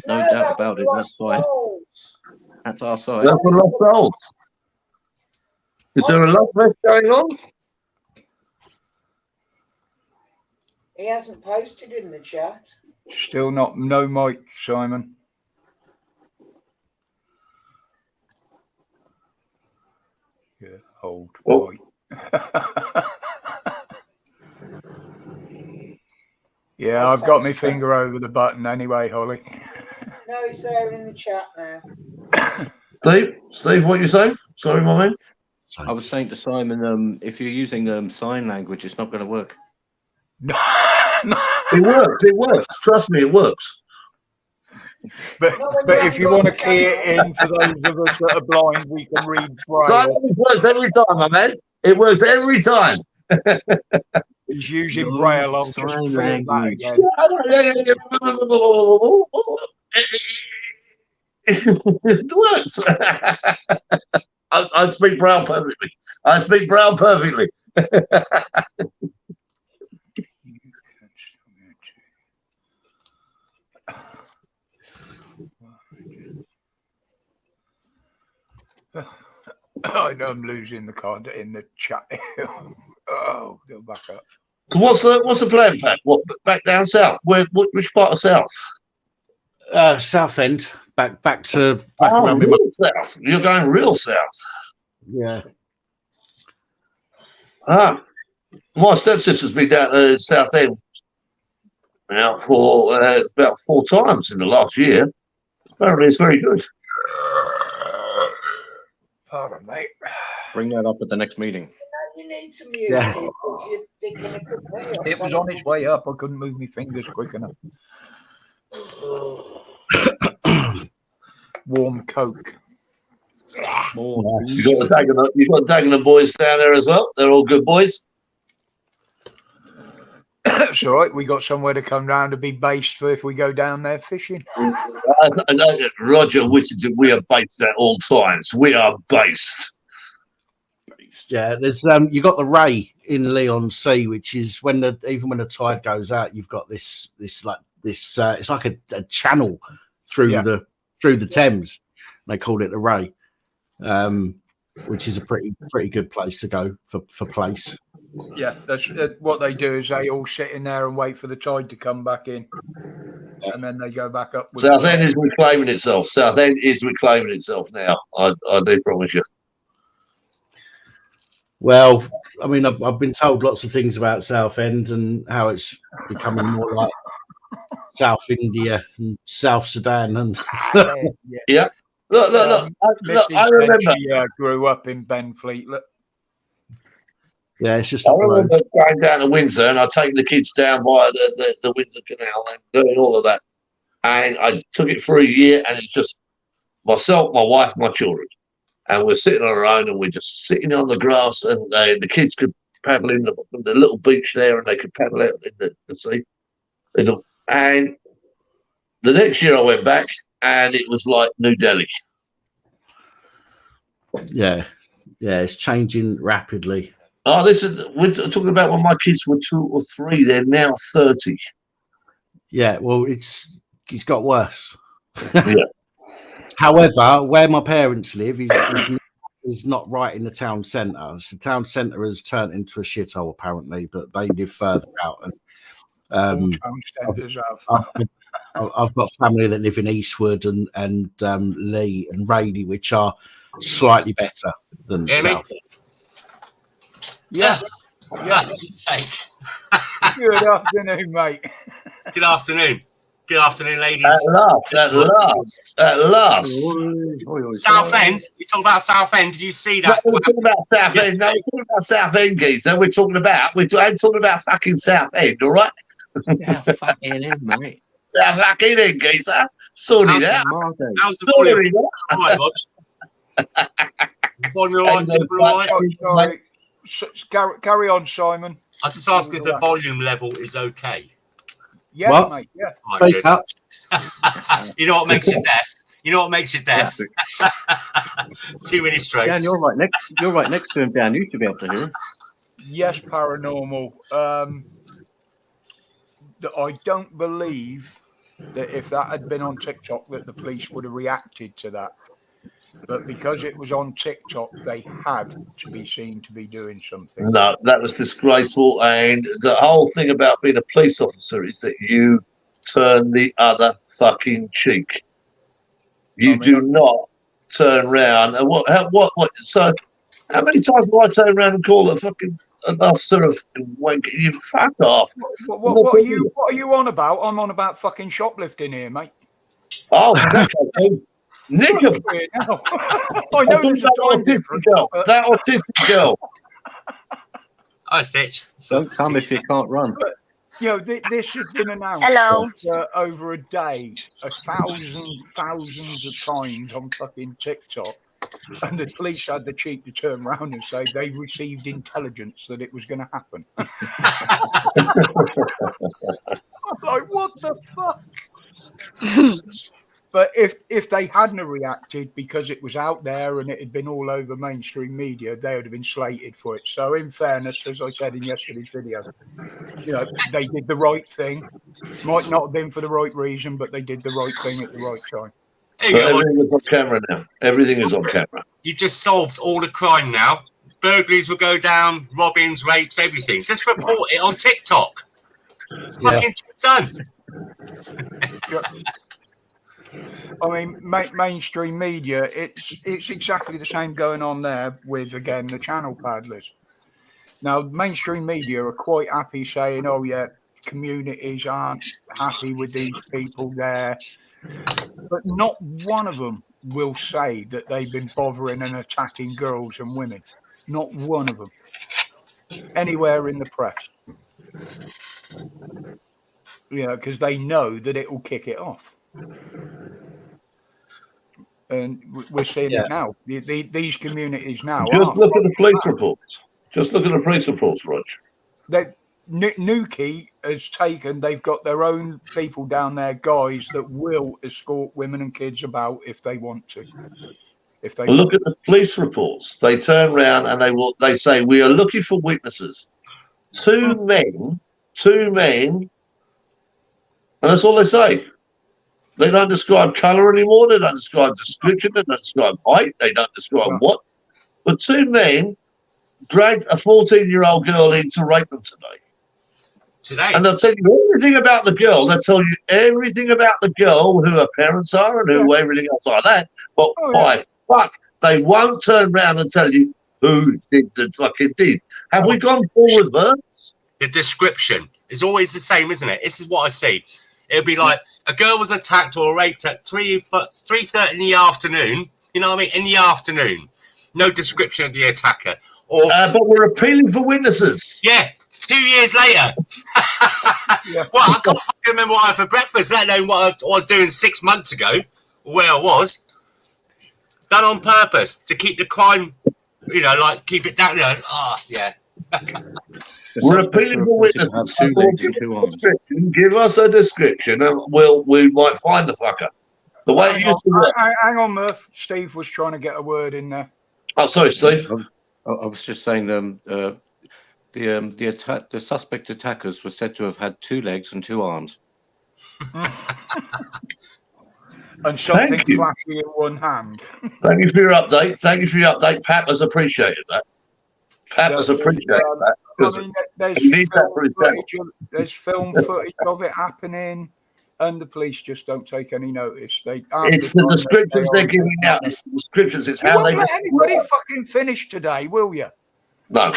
No doubt about it. That's fine. That's our side. That's the Lost Souls. Is there a love fest going on? He hasn't posted in the chat. Still no mic, Simon. Yeah, old boy. Yeah, I've got my finger over the button anyway, Holly. No, it's there in the chat now. Steve, what you saying? Sorry, my man. I was saying to Simon, if you're using sign language, it's not going to work. No. It works. Trust me, it works. But if you want to key it in for those of us that are blind, we can read Braille. Sign language works every time, my man. It works every time. He's using Braille. I'll just feel that again. It works. I speak Braille perfectly. I know I'm losing the card in the chat. Oh, go back up. So what's the plan, Pat? What, back down south? Which part of south? South end. Back around real south. You're going real south. Yeah. My stepsister's been down the South End now for about 4 times in the last year. Apparently, it's very good. Pardon, mate. Bring that up at the next meeting. You need to mute Yeah. it if you're digging a good way or It was on its way up. I couldn't move my fingers quick enough. Warm Coke. You got the Dagenham boys down there as well. They're all good boys. That's all right. We got somewhere to come round to be based for if we go down there fishing. Roger Whittington, we are based at all times. We are based. Yeah, there's you got the Ray in Leon Sea, which is even when the tide goes out, you've got this it's like a channel through the Thames. They called it the Ray. which is a pretty good place to go for place. Yeah, that's what they do. Is they all sit in there and wait for the tide to come back in, and then they go back up. With Southend is reclaiming itself. Southend is reclaiming itself now. I do promise you. Well, I mean, I've been told lots of things about Southend and how it's becoming more like South India and South Sudan and Yeah. Look. I remember. She grew up in Benfleet. Look. Yeah, it's just. I remember going down to Windsor and I'd take the kids down by the Windsor Canal and doing all of that. And I took it for a year, and it's just myself, my wife, my children. And we're sitting on our own, and we're just sitting on the grass, and the kids could paddle in the little beach there, and they could paddle out in the sea. And the next year I went back, and it was like New Delhi. Yeah, it's changing rapidly. Oh, we're talking about when my kids were 2 or 3. They're now 30. Yeah, well, it's got worse. Yeah. However, where my parents live is not right in the town centre. So the town centre has turned into a shithole apparently, but they live further out. And I've got family that live in Eastwood and Lee and Raleigh, which are slightly better than South. Yeah. Good afternoon, mate. Good afternoon. Good afternoon, ladies. At last. Southend. You talk about Southend. Did you see that? We're talking about Southend. No, we're talking about Southend, geezer. We're talking about fucking Southend, all right? Yeah, fucking in, mate. Fucking in, geezer. Sorted out. How's the volume? All right, Rob. Volume all right? Carry on, Simon. I just asked if the volume level is okay. Yeah, what? Mate. Yeah. You know what makes you deaf? You know what makes you deaf? Too many strokes. Dan, you're right next to him, Dan. You should be able to hear him. Yes, paranormal. I don't believe that if that had been on TikTok that the police would have reacted to that. But because it was on TikTok, they had to be seen to be doing something. No, that was disgraceful. And the whole thing about being a police officer is that you turn the other fucking cheek. You do not turn around. And what? So, how many times do I turn around and call a fucking an officer of wank? You fuck off. What are you on about? I'm on about fucking shoplifting here, mate. Oh, Nick, I know there's that autistic girl. Oh, Stitch. Don't come if you can't run. But, you know, this has been announced over a day, thousands of times on fucking TikTok, and the police had the cheek to turn around and say they received intelligence that it was going to happen. I'm like, what the fuck? But if they hadn't reacted because it was out there and it had been all over mainstream media, they would have been slated for it. So in fairness, as I said in yesterday's video, you know, they did the right thing. Might not have been for the right reason, but they did the right thing at the right time. Everything is on camera now. Everything is on camera. You've just solved all the crime now. Burglaries will go down, robbings, rapes, everything. Just report it on TikTok. Fucking done. I mean, mainstream media, it's exactly the same going on there with, again, the channel paddlers. Now, mainstream media are quite happy saying, oh, yeah, communities aren't happy with these people there. But not one of them will say that they've been bothering and attacking girls and women. Not one of them. Anywhere in the press. You know, because they know that it will kick it off. And we're seeing it now. These communities now. Just look at the police reports. Just look at the police reports, Rog. Newquay has taken. They've got their own people down there, guys that will escort women and kids about if they want to. If they look at the police reports, they turn around and they say we are looking for witnesses. Two men, and that's all they say. They don't describe colour anymore. They don't describe description. They don't describe height. They don't describe what. but 2 men dragged a 14-year-old girl in to rape them today. And they'll tell you everything about the girl. They'll tell you everything about the girl, who her parents are and who everything else like that. But by fuck, they won't turn around and tell you who did the fucking deed. Have we gone full reverse? The description is always the same, isn't it? This is what I see. It'll be like a girl was attacked or raped at 3:30 in the afternoon. You know what I mean? In the afternoon. No description of the attacker. Or but we're appealing for witnesses. Yeah, 2 years later. Well, I can't fucking remember what I had for breakfast, let alone what I was doing 6 months ago, or where I was. Done on purpose to keep the crime, you know, like keep it down. You know, We're appealing for witnesses. Give us a description, and we might find the fucker. The way it used to work. Hang on, Murph. Steve was trying to get a word in there. Oh, sorry, Steve. I was just saying the suspect attackers were said to have had 2 legs and 2 arms. And something flashy in one hand. Thank you for your update. Pat has appreciated that. There's film footage of it happening, and the police just don't take any notice. It's the descriptions they're giving out. It's the descriptions. It's how they. Let anybody fucking finish today, will you? No.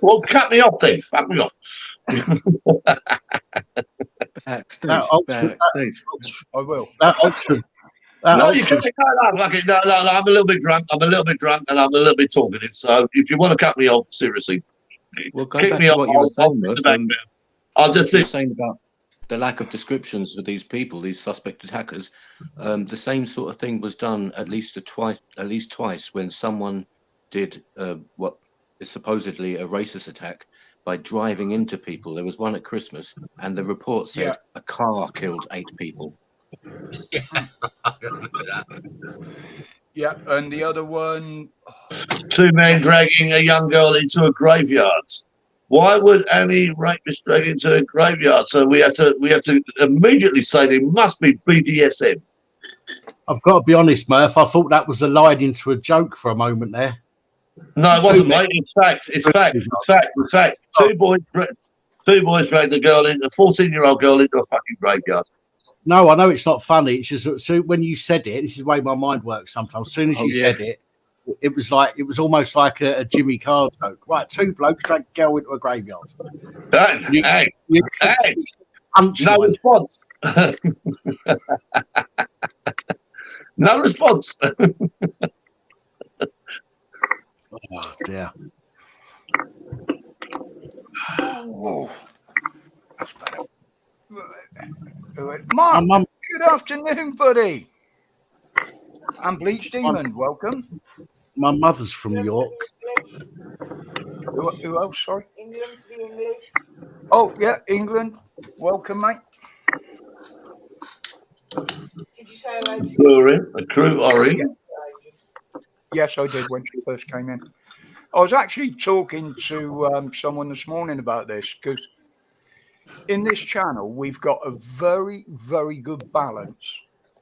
Well, cut me off then. Cut me off. I will. No, you can't. No, I'm a little bit drunk. And I'm a little bit talkative. So if you want to cut me off, seriously, kick me off. What you were saying, I'll just do. Saying about the lack of descriptions for these people, these suspect attackers. The same sort of thing was done at least twice when someone did what is supposedly a racist attack by driving into people. There was one at Christmas, and the report said a car killed 8 people. Yeah, and the other one, 2 men dragging a young girl into a graveyard. Why would any rapist drag into a graveyard? So we have to immediately say there must be BDSM. I've got to be honest, Murph. I thought that was a line into a joke for a moment there. No, it wasn't, mate. It's fact. It's fact. 2 boys dragged a 14-year-old girl into a fucking graveyard. No, I know it's not funny. It's just so when you said it, this is the way my mind works sometimes. As soon as you said it, it was almost like a Jimmy Carr joke. Right, 2 blokes dragged a girl into a graveyard. Hey. No response. No response. Oh dear. Mark, good afternoon, buddy. I'm Bleach Demon. Welcome. My mother's from York. Who else? Sorry. England for the English. Oh yeah, England. Welcome, mate. Did you say hello to The crew are in. Yes, I did when she first came in. I was actually talking to someone this morning about this because in this channel we've got a very, very good balance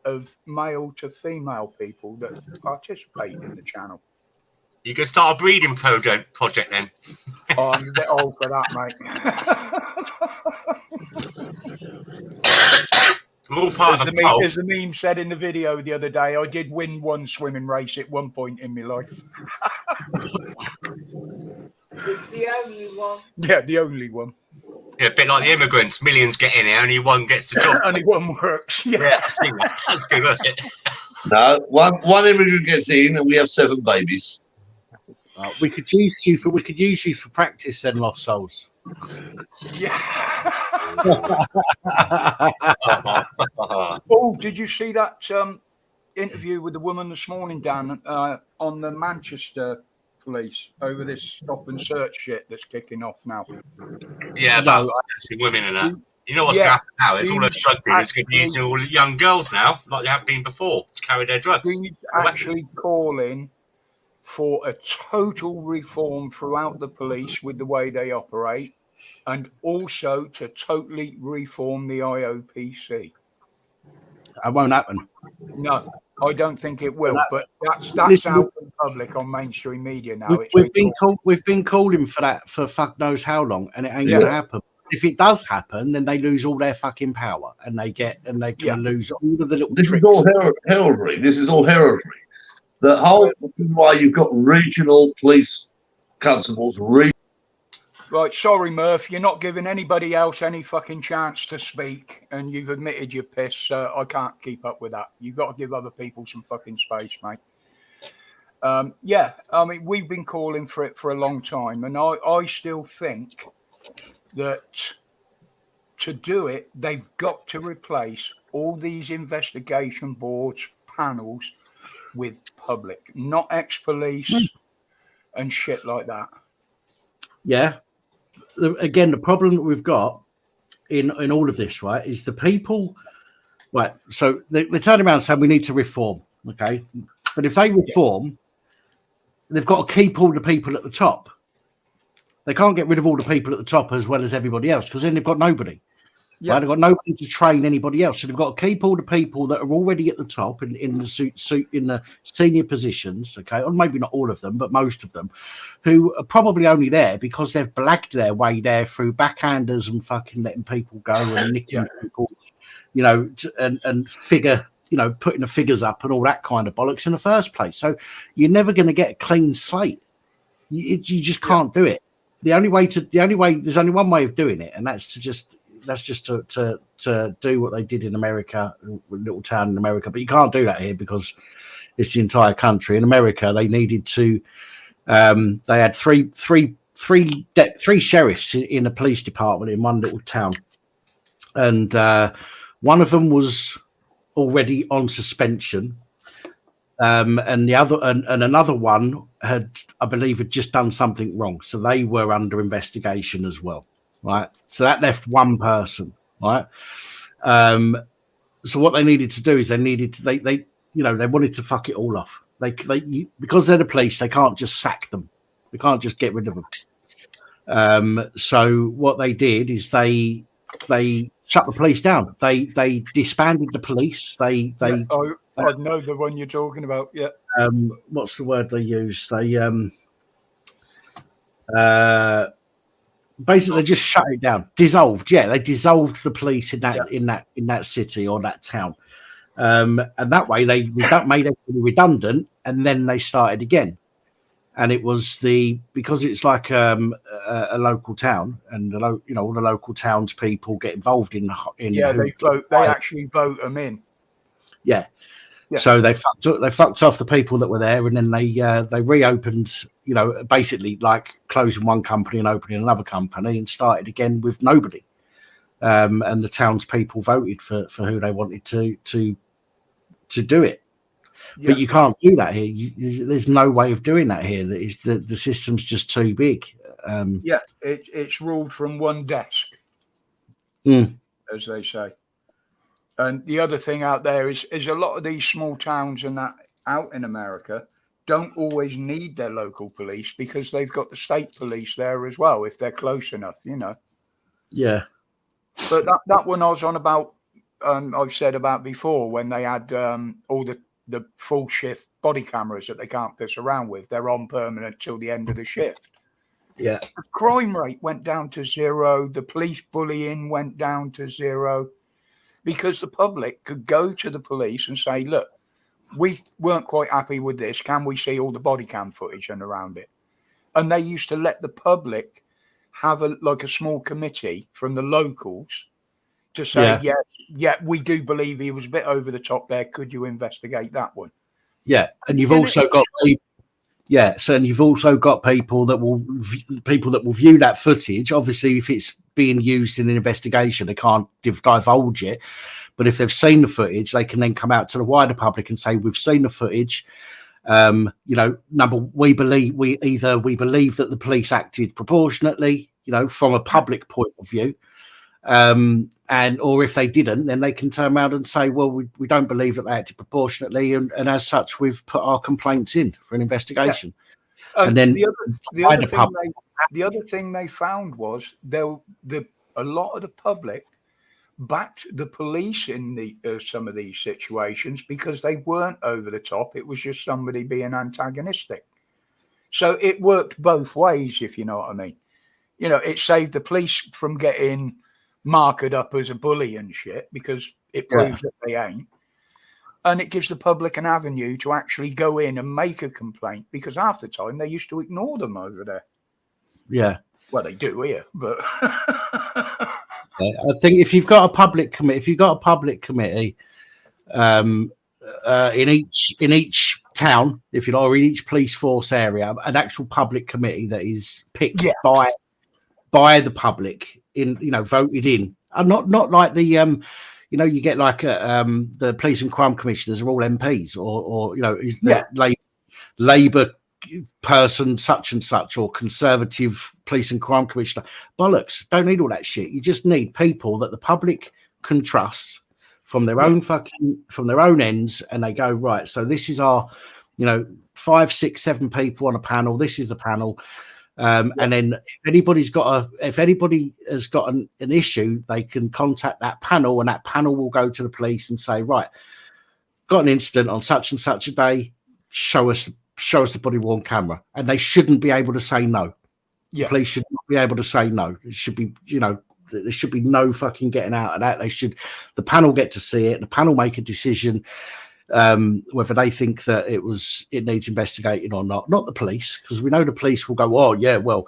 of male to female people that participate in the channel. You can start a breeding project then. Oh, I'm a bit old for that, mate. All part of the as the meme said in the video the other day, I did win one swimming race at one point in my life. It's the only one. Yeah, the only one. Yeah, a bit like the immigrants. Millions get in here, only one gets the job. Only one works. Yeah, I see that. That's good, isn't it? No, one immigrant gets in, and we have 7 babies. We could use you for practice then, Lost Souls. Yeah. Oh, did you see that interview with the woman this morning, Dan, on the Manchester police over this stop and search shit that's kicking off now? Yeah, about women and that. You know what's going to happen now? It's all those drug dealers going to be using all the young girls now, like they have been before, to carry their drugs. He's actually calling for a total reform throughout the police with the way they operate, and also to totally reform the IOPC. That won't happen. No, I don't think it will, but that's Listen, out in public on mainstream media now. We've been calling for that for fuck knows how long, and it ain't Yeah. gonna happen. If it does happen, then they lose all their fucking power, and they're gonna lose all of the little This tricks. is all heraldry. This is all heraldry. The whole fucking why you've got regional police constables. Right, sorry, Murph, you're not giving anybody else any fucking chance to speak, and you've admitted you're pissed. I can't keep up with that. You've got to give other people some fucking space, mate. Yeah, I mean, we've been calling for it for a long time, and I still think that to do it, they've got to replace all these investigation boards, panels with public, not ex-police and shit like that. Yeah. Again, the problem that we've got in all of this, right, is the people, right? So they're turning around saying we need to reform, okay? But if they reform, they've got to keep all the people at the top. They can't get rid of all the people at the top as well as everybody else, because then they've got nobody. Yeah. Right? They've got nobody to train anybody else. So they've got to keep all the people that are already at the top in the senior positions, okay, or maybe not all of them, but most of them, who are probably only there because they've blagged their way there through backhanders and fucking letting people go and nicking people, you know, and figure, you know, putting the figures up and all that kind of bollocks in the first place. So you're never going to get a clean slate. You just can't do it. There's only one way of doing it, and that's just to do what they did in America, a little town in America. But you can't do that here because it's the entire country. In America, they needed to. They had three sheriffs in a police department in one little town, and one of them was already on suspension, and the other and another one had just done something wrong, so they were under investigation as well. Right, so that left one person, right? So what they needed to do is they wanted to fuck it all off. Because they're the police, they can't just sack them. They can't just get rid of them. So what they did is they shut the police down. They disbanded the police. I know the one you're talking about. Yeah. What's the word they use? Basically just shut it down, dissolved. Yeah, they dissolved the police in that city or that town, and that way they made everything redundant, and then they started again. And it was because it's like a local town, and all the local townspeople get involved in they vote. They actually vote them in. Yeah. Yeah. So they fucked off the people that were there, and then they reopened, basically like closing one company and opening another company, and started again with nobody. And the townspeople voted for who they wanted to do it. Yeah. But you can't do that here. There's no way of doing that here. The system's just too big. It's ruled from one desk, as they say. And the other thing out there is a lot of these small towns and that out in America don't always need their local police because they've got the state police there as well if they're close enough, Yeah. But that one I was on about, I've said about before, when they had all the full shift body cameras that they can't piss around with. They're on permanent till the end of the shift. Yeah. The crime rate went down to zero. The police bullying went down to zero. Because the public could go to the police and say, look, we weren't quite happy with this. Can we see all the body cam footage and around it? And they used to let the public have a small committee from the locals to say, yeah, we do believe he was a bit over the top there. Could you investigate that one? Yeah. And you've also got people. Yeah, so and you've also got people that will view that footage. Obviously, if it's being used in an investigation, they can't divulge it. But if they've seen the footage, they can then come out to the wider public and say, "We've seen the footage. We believe that the police acted proportionately, from a public point of view, or if they didn't, then they can turn around and say, well, we don't believe that they acted proportionately, and as such, we've put our complaints in for an investigation." Yeah. And then the other thing they found was a lot of the public backed the police in some of these situations because they weren't over the top. It was just somebody being antagonistic. So it worked both ways, if you know what I mean. You know, it saved the police from getting marked up as a bully and shit because it proves that they ain't. And it gives the public an avenue to actually go in and make a complaint, because half the time they used to ignore them over there. Yeah. Well, they do here, but I think if you've got a public committee, in each town, if you like, or in each police force area, an actual public committee that is picked by the public, voted in, and not like the you get like the police and crime commissioners are all MPs, or is that Labour person such and such, or Conservative police and crime commissioner. Bollocks, don't need all that shit. You just need people that the public can trust from their own from their own ends, and they go, right, so this is our 5, 6, 7 people on a panel, this is the panel, and then if anybody has got an issue, they can contact that panel, and that panel will go to the police and say, right, got an incident on such and such a day, show us the body worn camera. And they shouldn't be able to say no. The police should not be able to say no. It should be, there should be no fucking getting out of that. The panel get to see it, the panel make a decision whether they think that it needs investigating or not the police, because we know the police will go, oh yeah, well,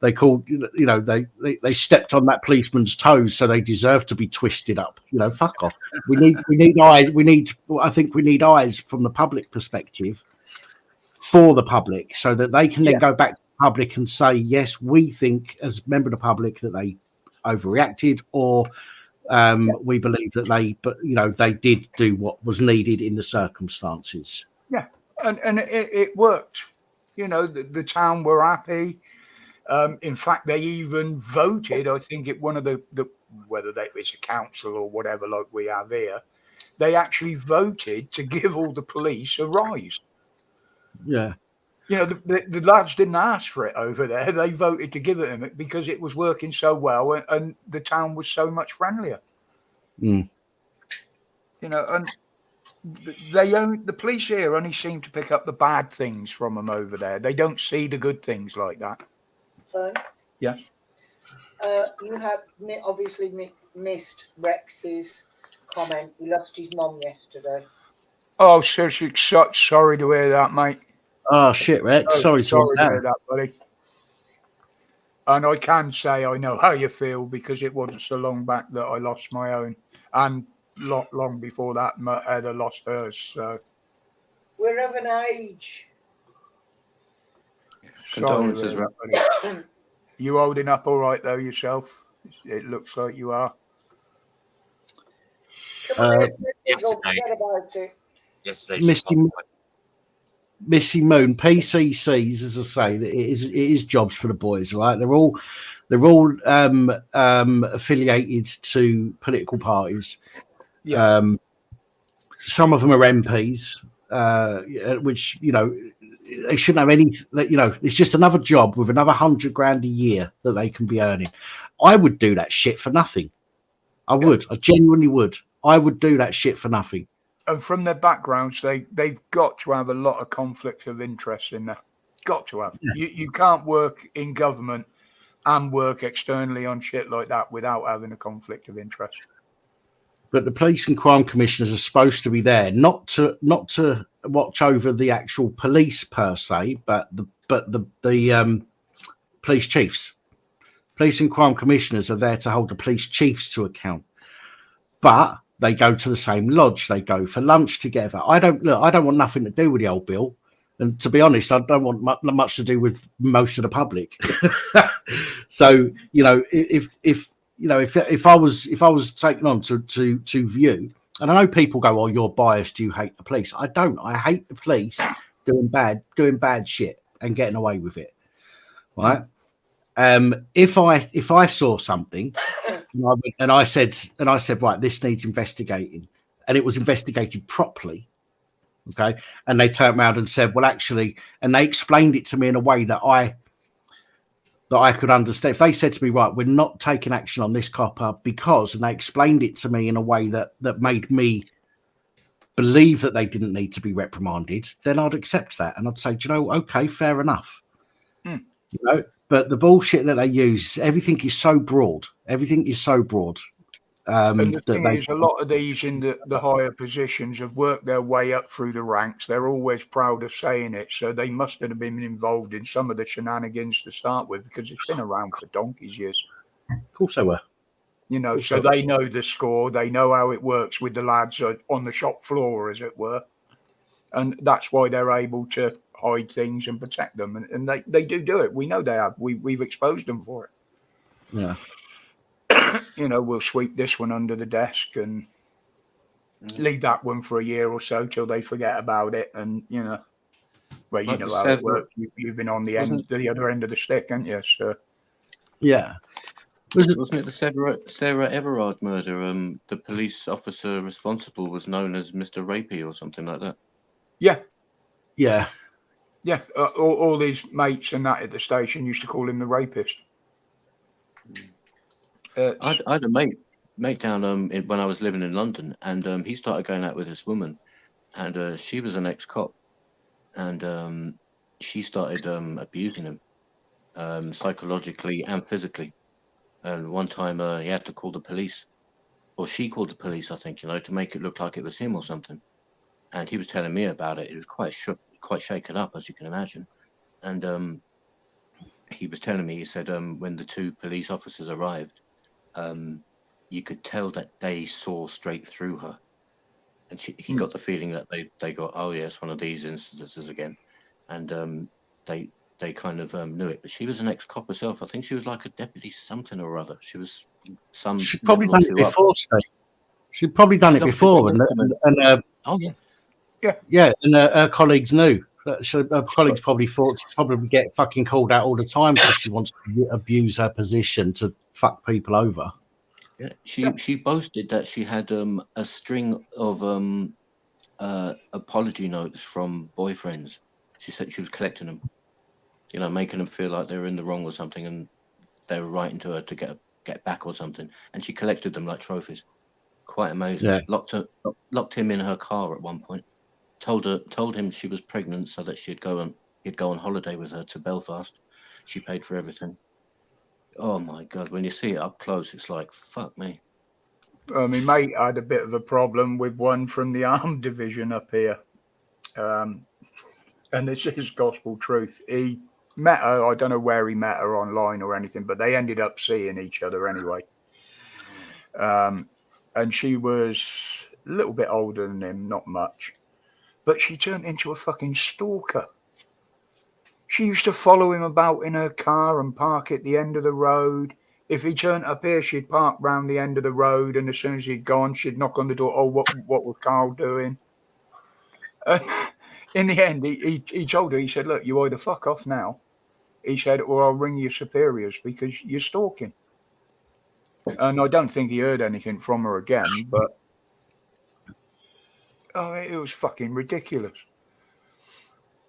they called, they stepped on that policeman's toes, so they deserve to be twisted up. Fuck off. We need eyes. I think we need eyes from the public perspective for the public, so that they can then go back to the public and say, yes, we think as a member of the public that they overreacted, or we believe that they did do what was needed in the circumstances. Yeah, and it worked. The town were happy. In fact, they even voted. I think one of the whether it's a council or whatever like we have here, they actually voted to give all the police a rise. Yeah. The lads didn't ask for it over there. They voted to give it them because it was working so well, and the town was so much friendlier. Mm. And the police here only seem to pick up the bad things from them over there. They don't see the good things like that. So, yeah. You have obviously missed Rex's comment. He lost his mom yesterday. Oh, sorry to hear that, mate. Oh shit, Rex. Sorry to hear that, buddy. And I can say I know how you feel, because it wasn't so long back that I lost my own, and long before that, Heather lost hers. So we're of an age. Condolences, buddy. You holding up all right though yourself? It looks like you are. Yesterday. Missy Moon, PCCs, as I say, it is jobs for the boys, right? They're all affiliated to political parties. Yeah. Some of them are MPs, which they shouldn't have any. It's just another job with another $100,000 a year that they can be earning. I would do that shit for nothing. I would. I genuinely would. I would do that shit for nothing. And from their backgrounds, they've got to have a lot of conflicts of interest in there. Got to have. Yeah. You can't work in government and work externally on shit like that without having a conflict of interest. But the police and crime commissioners are supposed to be there not to watch over the actual police per se, but the police chiefs. Police and crime commissioners are there to hold the police chiefs to account. But they go to the same lodge. They go for lunch together. I don't want nothing to do with the old Bill. And to be honest, I don't want much to do with most of the public. So, if I was taken on to view, and I know people go, "Oh, you're biased. You hate the police." I don't. I hate the police doing bad shit and getting away with it. Right? If I saw something and I said, right, this needs investigating, and it was investigated properly, okay, and they turned around and said, well, actually, and they explained it to me in a way that that I could understand. If they said to me, right, we're not taking action on this copper because, and they explained it to me in a way that made me believe that they didn't need to be reprimanded, then I'd accept that. And I'd say, do you know, okay, fair enough. You know, but the bullshit that they use, everything is so broad. Everything is so broad. And the thing is, a lot of these in the higher positions have worked their way up through the ranks. They're always proud of saying it. So they must have been involved in some of the shenanigans to start with, because it's been around for donkey's years. Of course they were. You know, so they know the score. They know how it works with the lads on the shop floor, as it were. And that's why they're able to hide things and protect them. And they do it. We know they have. We've exposed them for it. Yeah. You know, we'll sweep this one under the desk and leave that one for a year or so till they forget about it. And, you know, well, you know how it works. You've been on the other end of the stick, haven't you? So, yeah. Wasn't it the Sarah Everard murder? The police officer responsible was known as Mr. Rapey or something like that. Yeah. Yeah. Yeah. All his mates and that at the station used to call him the rapist. I had a mate down when I was living in London, and he started going out with this woman, and she was an ex-cop, and she started abusing him psychologically and physically. And one time he had to call the police, or she called the police, I think, you know, to make it look like it was him or something. And he was telling me about it. He was quite shaken up, as you can imagine. And he was telling me, he said, when the two police officers arrived, you could tell that they saw straight through her. And he got the feeling that they got, oh, yes, one of these instances again. And they kind of knew it. But she was an ex-cop herself. I think she was like a deputy something or other. She was some. She'd probably done it before, Steve. She'd probably done it before. Oh, yeah. Yeah, and her colleagues knew. So her colleagues probably thought she'd probably get fucking called out all the time because she wants to abuse her position to fuck people over. Yeah, she boasted that she had a string of apology notes from boyfriends. She said she was collecting them, you know, making them feel like they were in the wrong or something, and they were writing to her to get back or something. And she collected them like trophies. Quite amazing. Yeah. Locked him in her car at one point. Told him she was pregnant so that he'd go on holiday with her to Belfast. She paid for everything. Oh my God! When you see it up close, it's like, fuck me. My mate had a bit of a problem with one from the armed division up here, and this is gospel truth. He met her. I don't know where he met her, online or anything, but they ended up seeing each other anyway. And she was a little bit older than him, not much, but she turned into a fucking stalker. She used to follow him about in her car and park at the end of the road. If he turned up here, she'd park round the end of the road, and as soon as he'd gone, she'd knock on the door. Oh, what was Carl doing? And in the end, he told her, he said, look, you either fuck off now, he said, or I'll ring your superiors because you're stalking. And I don't think he heard anything from her again, but it was fucking ridiculous.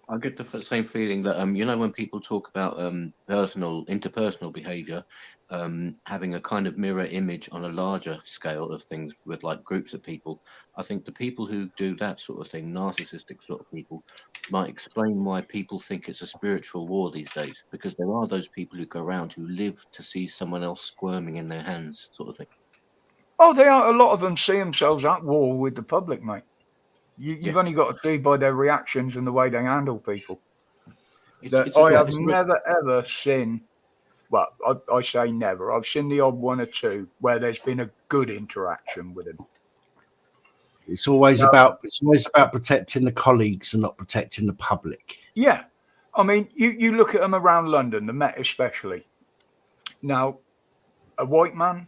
I get the same feeling that you know, when people talk about interpersonal behavior, having a kind of mirror image on a larger scale of things with like groups of people, I think the people who do that sort of thing, narcissistic sort of people, might explain why people think it's a spiritual war these days, because there are those people who go around who live to see someone else squirming in their hands, sort of thing. Oh, they are. A lot of them see themselves at war with the public, mate. You've only got to see by their reactions and the way they handle people. I have never, ever seen, well, I say never, I've seen the odd one or two where there's been a good interaction with them. It's always about protecting the colleagues and not protecting the public. Yeah. I mean, you look at them around London, the Met especially. Now, a white man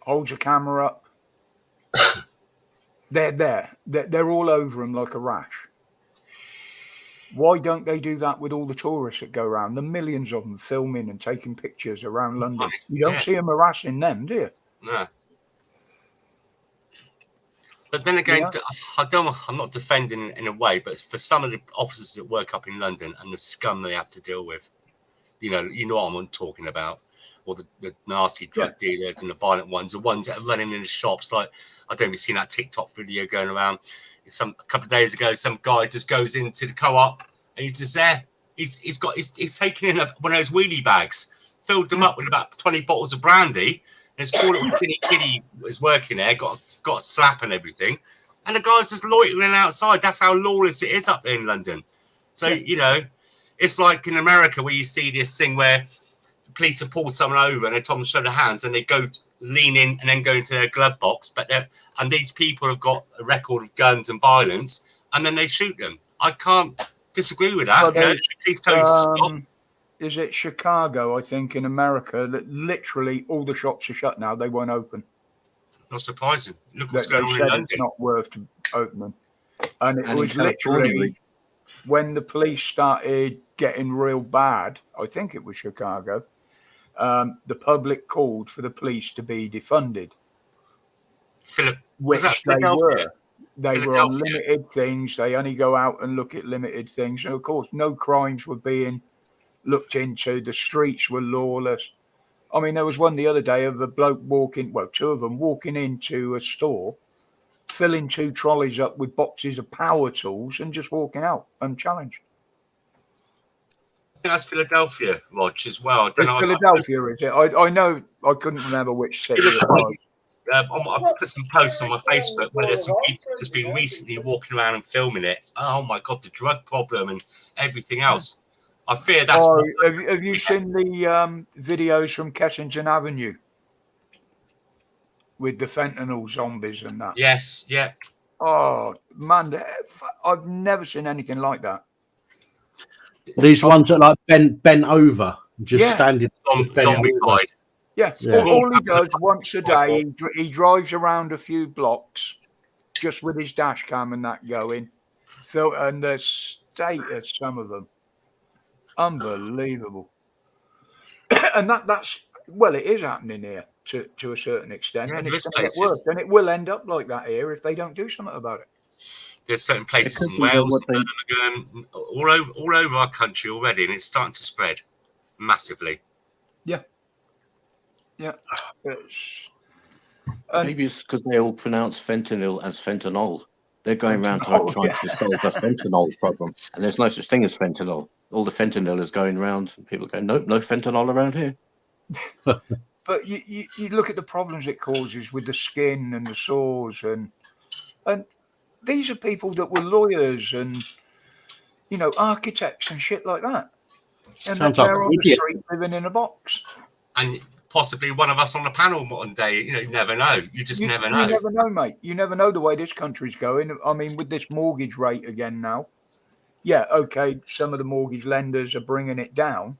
holds a camera up. They're there. They're all over them like a rash. Why don't they do that with all the tourists that go around? The millions of them filming and taking pictures around London. You don't see them harassing them, do you? No. But then again, I'm not defending in a way, but for some of the officers that work up in London and the scum they have to deal with, you know what I'm talking about, or the nasty drug dealers and the violent ones, the ones that are running in the shops. Like, I don't know if you've seen that TikTok video going around. A couple of days ago, some guy just goes into the co-op and he's just there. He's taking in one of those wheelie bags, filled them up with about 20 bottles of brandy. And his poor little kitty was working there, got a slap and everything. And the guy's just loitering outside. That's how lawless it is up there in London. So, you know, it's like in America where you see this thing where police have pulled someone over and they tell them to show their hands and they go lean in and then go into their glove box. And these people have got a record of guns and violence and then they shoot them. I can't disagree with that. Well, please tell you to stop. Is it Chicago, I think, in America, that literally all the shops are shut now? They won't open. Not surprising. Look what's going on in Said London. it's not worth opening. And it And was in California, literally when the police started getting real bad, I think it was Chicago, the public called for the police to be defunded. Which they were. They were on limited things. They only go out and look at limited things. And of course, no crimes were being looked into. The streets were lawless. I mean, there was one the other day of a bloke two of them walking into a store, filling 2 trolleys up with boxes of power tools and just walking out unchallenged. I think that's Philadelphia, Rog, as well. Philadelphia, is it? I know, I couldn't remember which city it was. I put some posts on my Facebook where there's some people just been recently walking around and filming it. Oh my God, the drug problem and everything else. I fear that's. Have you seen the videos from Kensington Avenue with the fentanyl zombies and that? Yes, yeah. Oh man, I've never seen anything like that. These ones that like bent over, just standing. Zombified. Yes, all he does once a day, he drives around a few blocks just with his dash cam and that going. And the state of some of them, unbelievable. And that's it is happening here to a certain extent, and it's going to get worse. And it will end up like that here if they don't do something about it. There's certain places in Wales, all over our country already, and it's starting to spread massively. Yeah. Maybe it's because they all pronounce fentanyl as fentanyl. They're going around trying to solve the fentanyl problem, and there's no such thing as fentanyl. All the fentanyl is going around, and people go, nope, no fentanyl around here. But you look at the problems it causes with the skin and the sores, and these are people that were lawyers and architects and shit like that, and they're on the street living in a box. And possibly one of us on the panel one day, you never know. You just never know. You never know, mate. You never know the way this country's going. I mean, with this mortgage rate again now, some of the mortgage lenders are bringing it down,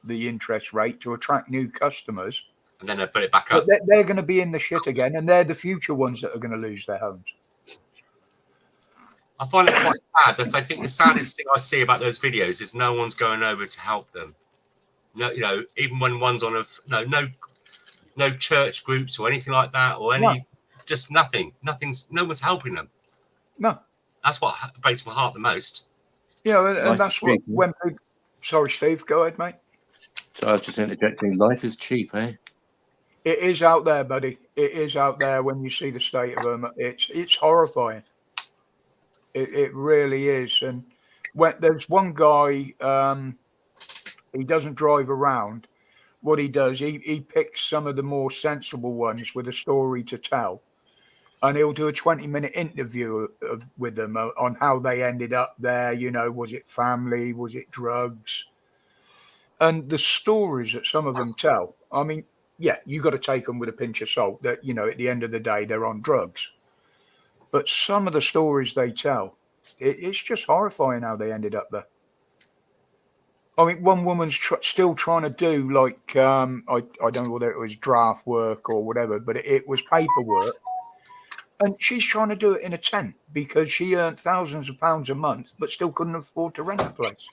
the interest rate, to attract new customers. And then they put it back up. But they're going to be in the shit again, and they're the future ones that are going to lose their homes. I find it quite sad. I think the saddest thing I see about those videos is no one's going over to help them. No, even when one's on no church groups or anything like that, or just nothing. No one's helping them. No, that's what breaks my heart the most. And that's what when people. Sorry, Steve. Go ahead, mate. So I was just interjecting. Life is cheap, eh? It is out there, buddy. It is out there. When you see the state of them, it's horrifying. It really is. And when there's one guy. He doesn't drive around. What he does, he picks some of the more sensible ones with a story to tell. And he'll do a 20-minute interview with them on how they ended up there. Was it family? Was it drugs? And the stories that some of them tell, I mean, you got to take them with a pinch of salt that, at the end of the day, they're on drugs. But some of the stories they tell, it's just horrifying how they ended up there. I mean, one woman's still trying to do I don't know whether it was draft work or whatever, but it was paperwork. And she's trying to do it in a tent because she earned thousands of pounds a month, but still couldn't afford to rent a place.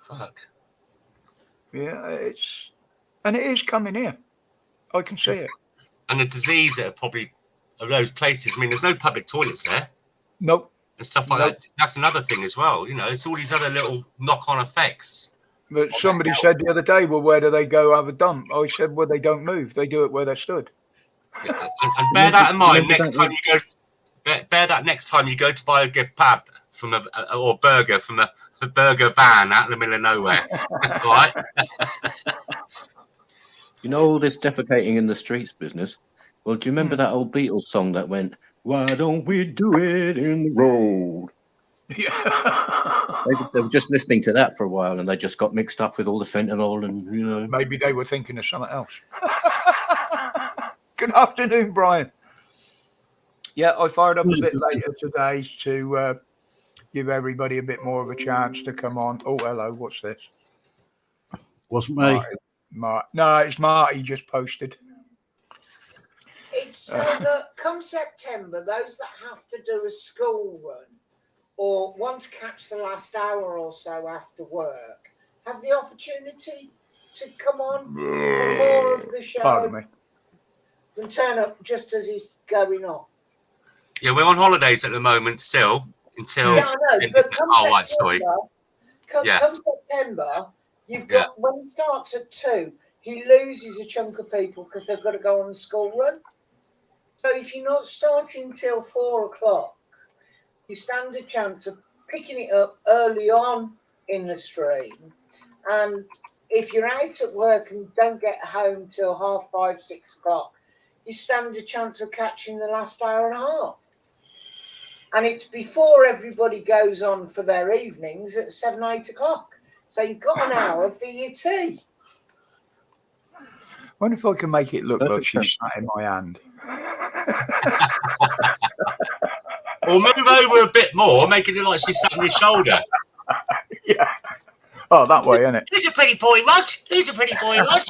Fuck. Yeah, it is coming here. I can see it. And the disease that are probably of those places. I mean, there's no public toilets there. Nope. And stuff like that. That's another thing as well. It's all these other little knock-on effects. But somebody said the other day, well, where do they go have a dump? I said, well, they don't move. They do it where they're stood. Yeah, and bear that in mind Remember next that time you go. Bear that next time you go to buy a good pub from or burger from a burger van out in the middle of nowhere. Right? You know all this defecating in the streets business? Well, do you remember that old Beatles song that went, "Why don't we do it in the road?" Yeah. They were just listening to that for a while, and they just got mixed up with all the fentanyl, and Maybe they were thinking of something else. Good afternoon, Brian. Yeah, I fired up a bit later today to give everybody a bit more of a chance to come on. Oh, hello. What's this? Wasn't me. No, it's Marty just posted. It's so that come September, those that have to do a school run or want to catch the last hour or so after work have the opportunity to come on for more of the show. Pardon me. And turn up just as he's going on. Yeah, we're on holidays at the moment still until. Yeah, I know. But come right, sorry. Come September, you've got when he starts at 2, he loses a chunk of people because they've got to go on the school run. So if you're not starting till 4 o'clock, you stand a chance of picking it up early on in the stream. And if you're out at work and don't get home till 5:30, 6 o'clock, you stand a chance of catching the last hour and a half. And it's before everybody goes on for their evenings at 7, 8 o'clock. So you've got an hour for your tea. I wonder if I can make it look like she's sat in my hand. Or move over a bit more, making it like she's sat on your shoulder. Yeah. Oh, that way, isn't it? Who's a pretty boy, Rod? Who's a pretty boy, Rod?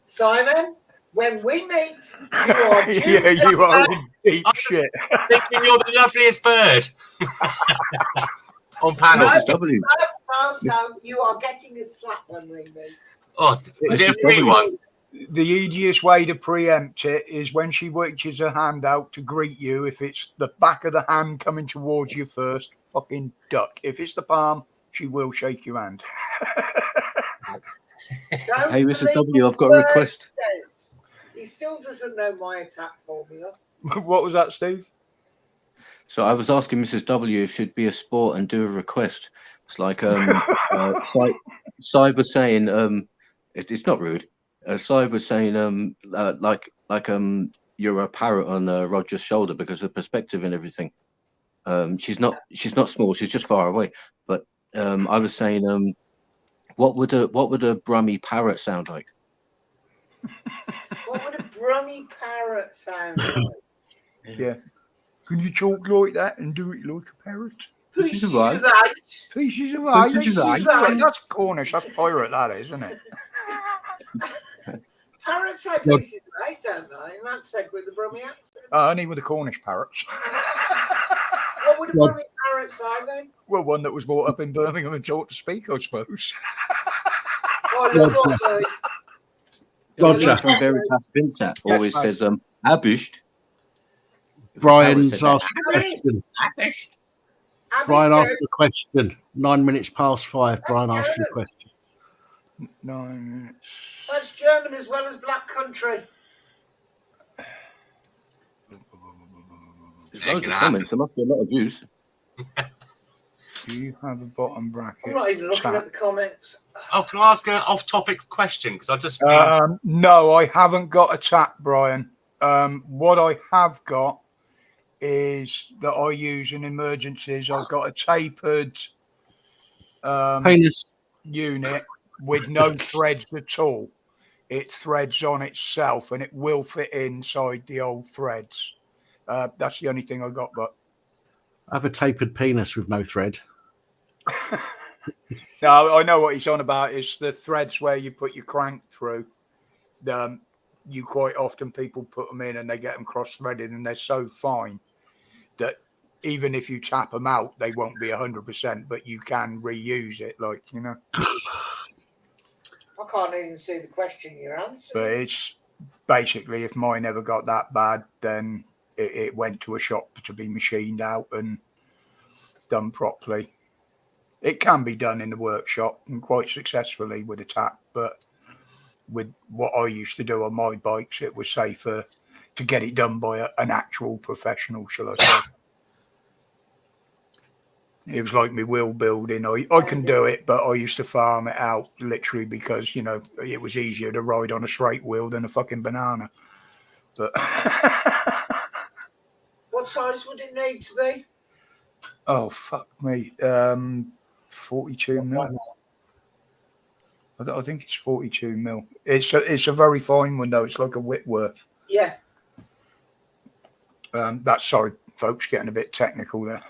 Simon, when we meet, you are yeah, you are in deep shit. Thinking you're the loveliest bird on panels. No, you are getting a slap when we meet. Oh, is it a free one? The easiest way to preempt it is when she reaches her hand out to greet you. If it's the back of the hand coming towards you first, fucking duck. If it's the palm, she will shake your hand. Hey, Mrs. W, I've got a request. He still doesn't know my attack formula. What was that, Steve? So I was asking Mrs. W if she'd be a sport and do a request. It's like Cy was saying, it's not rude. Cy was saying, you're a parrot on Roger's shoulder because of perspective and everything. She's not small. She's just far away. But I was saying, what would a Brummy parrot sound like? What would a Brummy parrot sound like? Yeah. Can you talk like that and do it like a parrot? Pieces of eight. Pieces of eight. Pieces of eight. That's Cornish. That's pirate, that is, isn't it? Parrots say pieces of eight, don't they? And that's said with the Brummy accent. Only with the Cornish parrots. What would a Brummy parrot say then? Well, one that was brought up in Birmingham and taught to speak, I suppose. Roger from Veritas Vincent always says, "Abished." Brian's asked a question. Brian asked a question. 9 minutes past 5. Brian asked you a question. 9 minutes. That's German as well as Black Country. There's loads of comments. There must be a lot of views. Do you have a bottom bracket? I'm not even looking at the comments. Oh, can I ask an off-topic question? Because I just no, I haven't got a tap, Brian. What I have got is that I use in emergencies. I've got a tapered penis unit with no threads at all. It threads on itself and it will fit inside the old threads. That's the only thing I got, but I have a tapered penis with no thread. No, I know what he's on about. It's the threads where you put your crank through. You quite often people put them in and they get them cross-threaded and they're so fine that even if you tap them out, they won't be 100%, but you can reuse it, like, you know. I can't even see the question you're answering. But it's basically, if mine ever got that bad, then it went to a shop to be machined out and done properly. It can be done in the workshop and quite successfully with a tap, but with what I used to do on my bikes, it was safer to get it done by an actual professional, shall I say. It was like my wheel building. I can do it, but I used to farm it out literally because, you know, it was easier to ride on a straight wheel than a fucking banana. But what size would it need to be? Oh, fuck me. 42 mil. I think it's 42 mil. It's a very fine one, though. It's like a Whitworth. Yeah. That's, sorry, folks, getting a bit technical there.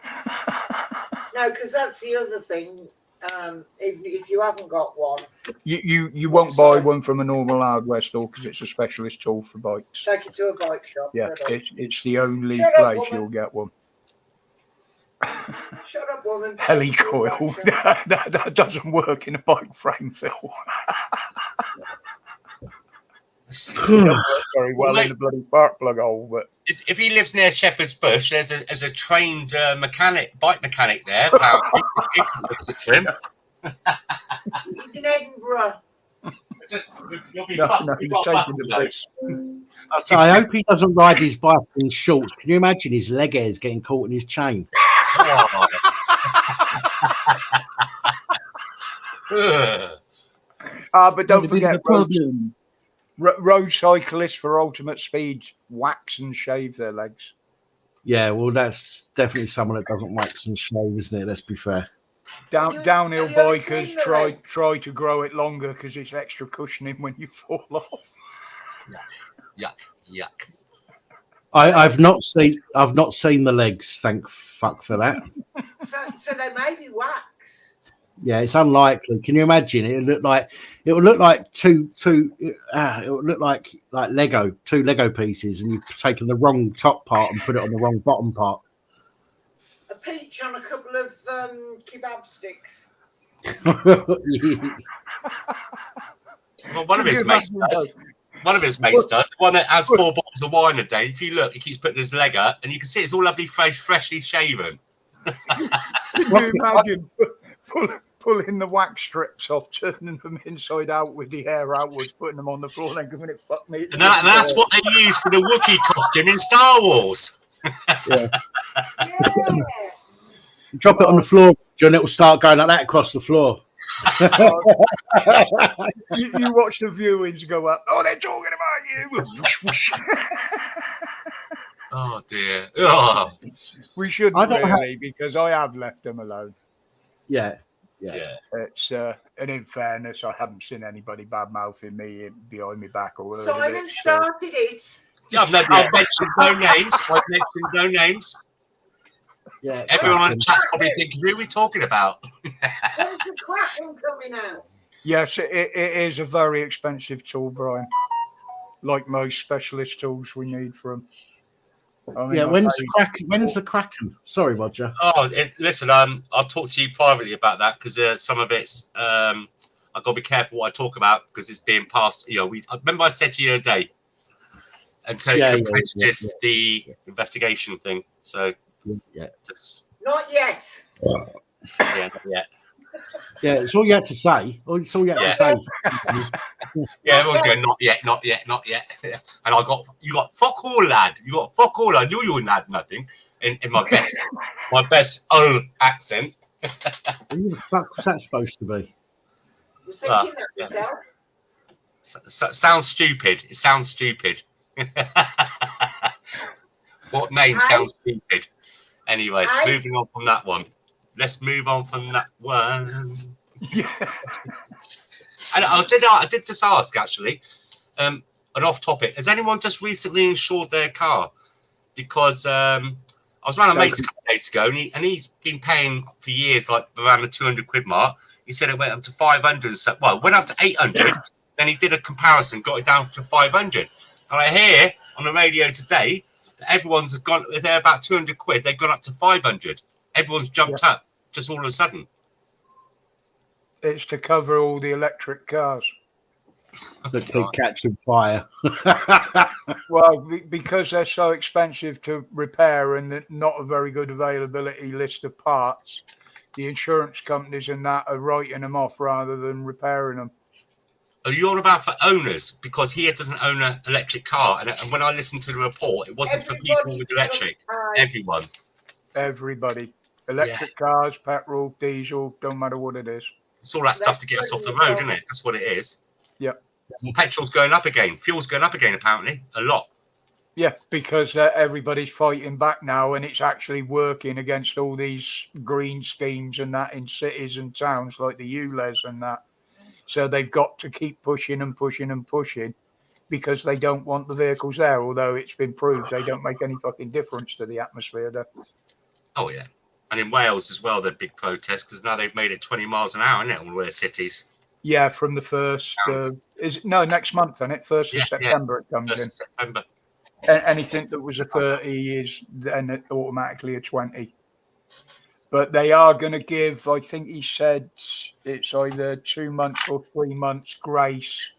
No, because that's the other thing. If you haven't got one, you won't buy one from a normal hardware store because it's a specialist tool for bikes. Take it to a bike shop. Yeah, it's the only Shut up, place you'll get one. Shut up, woman. Helicoil. that doesn't work in a bike frame, Phil. Very well in the bloody spark plug hole, but if he lives near Shepherd's Bush, there's a trained bike mechanic there. Apparently, he can fix it for him. He's in Edinburgh. You'll be no, fucked. he's taking the piss. I hope he doesn't ride his bike in shorts. Can you imagine his leg hairs getting caught in his chain? But don't forget, road cyclists for ultimate speed wax and shave their legs. Yeah, well, that's definitely someone that doesn't wax and shave, isn't it? Let's be fair. Downhill bikers try to grow it longer because it's extra cushioning when you fall off. Yuck. I've not seen the legs. Thank fuck for that. So they may be waxed. Yeah, it's unlikely. Can you imagine? It would look like Lego, two Lego pieces, and you've taken the wrong top part and put it on the wrong bottom part. A peach on a couple of kebab sticks. Well, one of his mates does. One that has 4 bottles of wine a day. If you look, he keeps putting his leg up, and you can see it's all lovely, freshly shaven. Can you imagine pulling the wax strips off, turning them inside out with the hair outwards, putting them on the floor, and then giving it fuck me? And that's what they use for the Wookiee costume in Star Wars. Yeah. Drop it on the floor, John. It will start going like that across the floor. You watch the viewings go up. Oh, they're talking about you. Oh dear. Oh. We shouldn't really, because I have left them alone. Yeah. It's and in fairness, I haven't seen anybody bad mouthing me behind my back or whatever. Simon started it. Yeah, I've mentioned no names. Yeah. Everyone on the chat's probably thinking, who are we talking about? When's the Kraken coming out? Yes, it is a very expensive tool, Brian. Like most specialist tools we need from. When's the Kraken? Sorry, Roger. Oh, listen, I'll talk to you privately about that because some of it's I've got to be careful what I talk about because it's being passed. You know, I remember I said to you the other day, and so just the investigation thing. So not yet. Not yet. Yeah, it's all you had to say. It's all you had to say. Yeah, everyone's going, not yet. And you got fuck all, lad. You got fuck all. I knew you wouldn't add nothing in my best own accent. Who the fuck was that supposed to be? You're thinking that yourself? Sounds stupid. It sounds stupid. What name sounds stupid? Anyway, moving on from that one. Let's move on from that one. Yeah. And I did just ask, actually, an off topic. Has anyone just recently insured their car? Because I was around a mate's a couple of days ago, and he's been paying for years, like around the 200 quid mark. He said it went up to 500. So, well, it went up to 800. Then he did a comparison, got it down to 500. And I hear on the radio today that everyone's gone, if they're about 200 quid, they've gone up to 500. Everyone's jumped up just all of a sudden. It's to cover all the electric cars that keep catching fire. Well, because they're so expensive to repair and not a very good availability list of parts, The insurance companies and that are writing them off rather than repairing them. Are you all about for owners? Because he doesn't own an electric car. And when I listened to the report, it wasn't for people with electric. Everyone. Everybody. Electric cars, petrol, diesel, don't matter what it is. It's all that stuff to get us off the road, isn't it? That's what it is. Yep. Well, petrol's going up again. Fuel's going up again, apparently. A lot. Yeah, because everybody's fighting back now, and it's actually working against all these green schemes and that in cities and towns like the ULEZ and that. So they've got to keep pushing and pushing and pushing because they don't want the vehicles there, although it's been proved they don't make any fucking difference to the atmosphere there. Oh, yeah. And in Wales as well, they're big protests because now they've made it 20 miles an hour, isn't it, all their cities? Yeah, from the first, next month, isn't it? 1st of September it comes 1st in. of September. Anything that was a 30 is then automatically a 20. But they are going to give, I think he said it's either 2 months or 3 months grace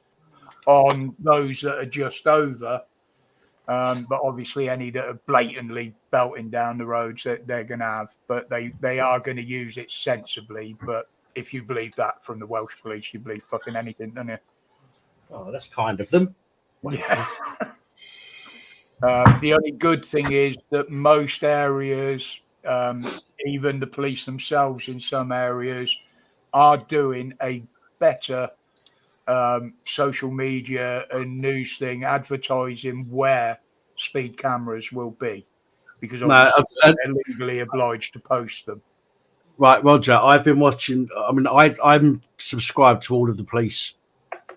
on those that are just over. But obviously any that are blatantly belting down the roads that they're going to have. But they are going to use it sensibly. But if you believe that from the Welsh police, you believe fucking anything, don't you? Oh, that's kind of them. Yeah. The only good thing is that most areas, even the police themselves in some areas, are doing a better social media and news thing, advertising where speed cameras will be, because obviously they're legally obliged to post them. Right, Roger, I've been watching. I mean, I'm subscribed to all of the police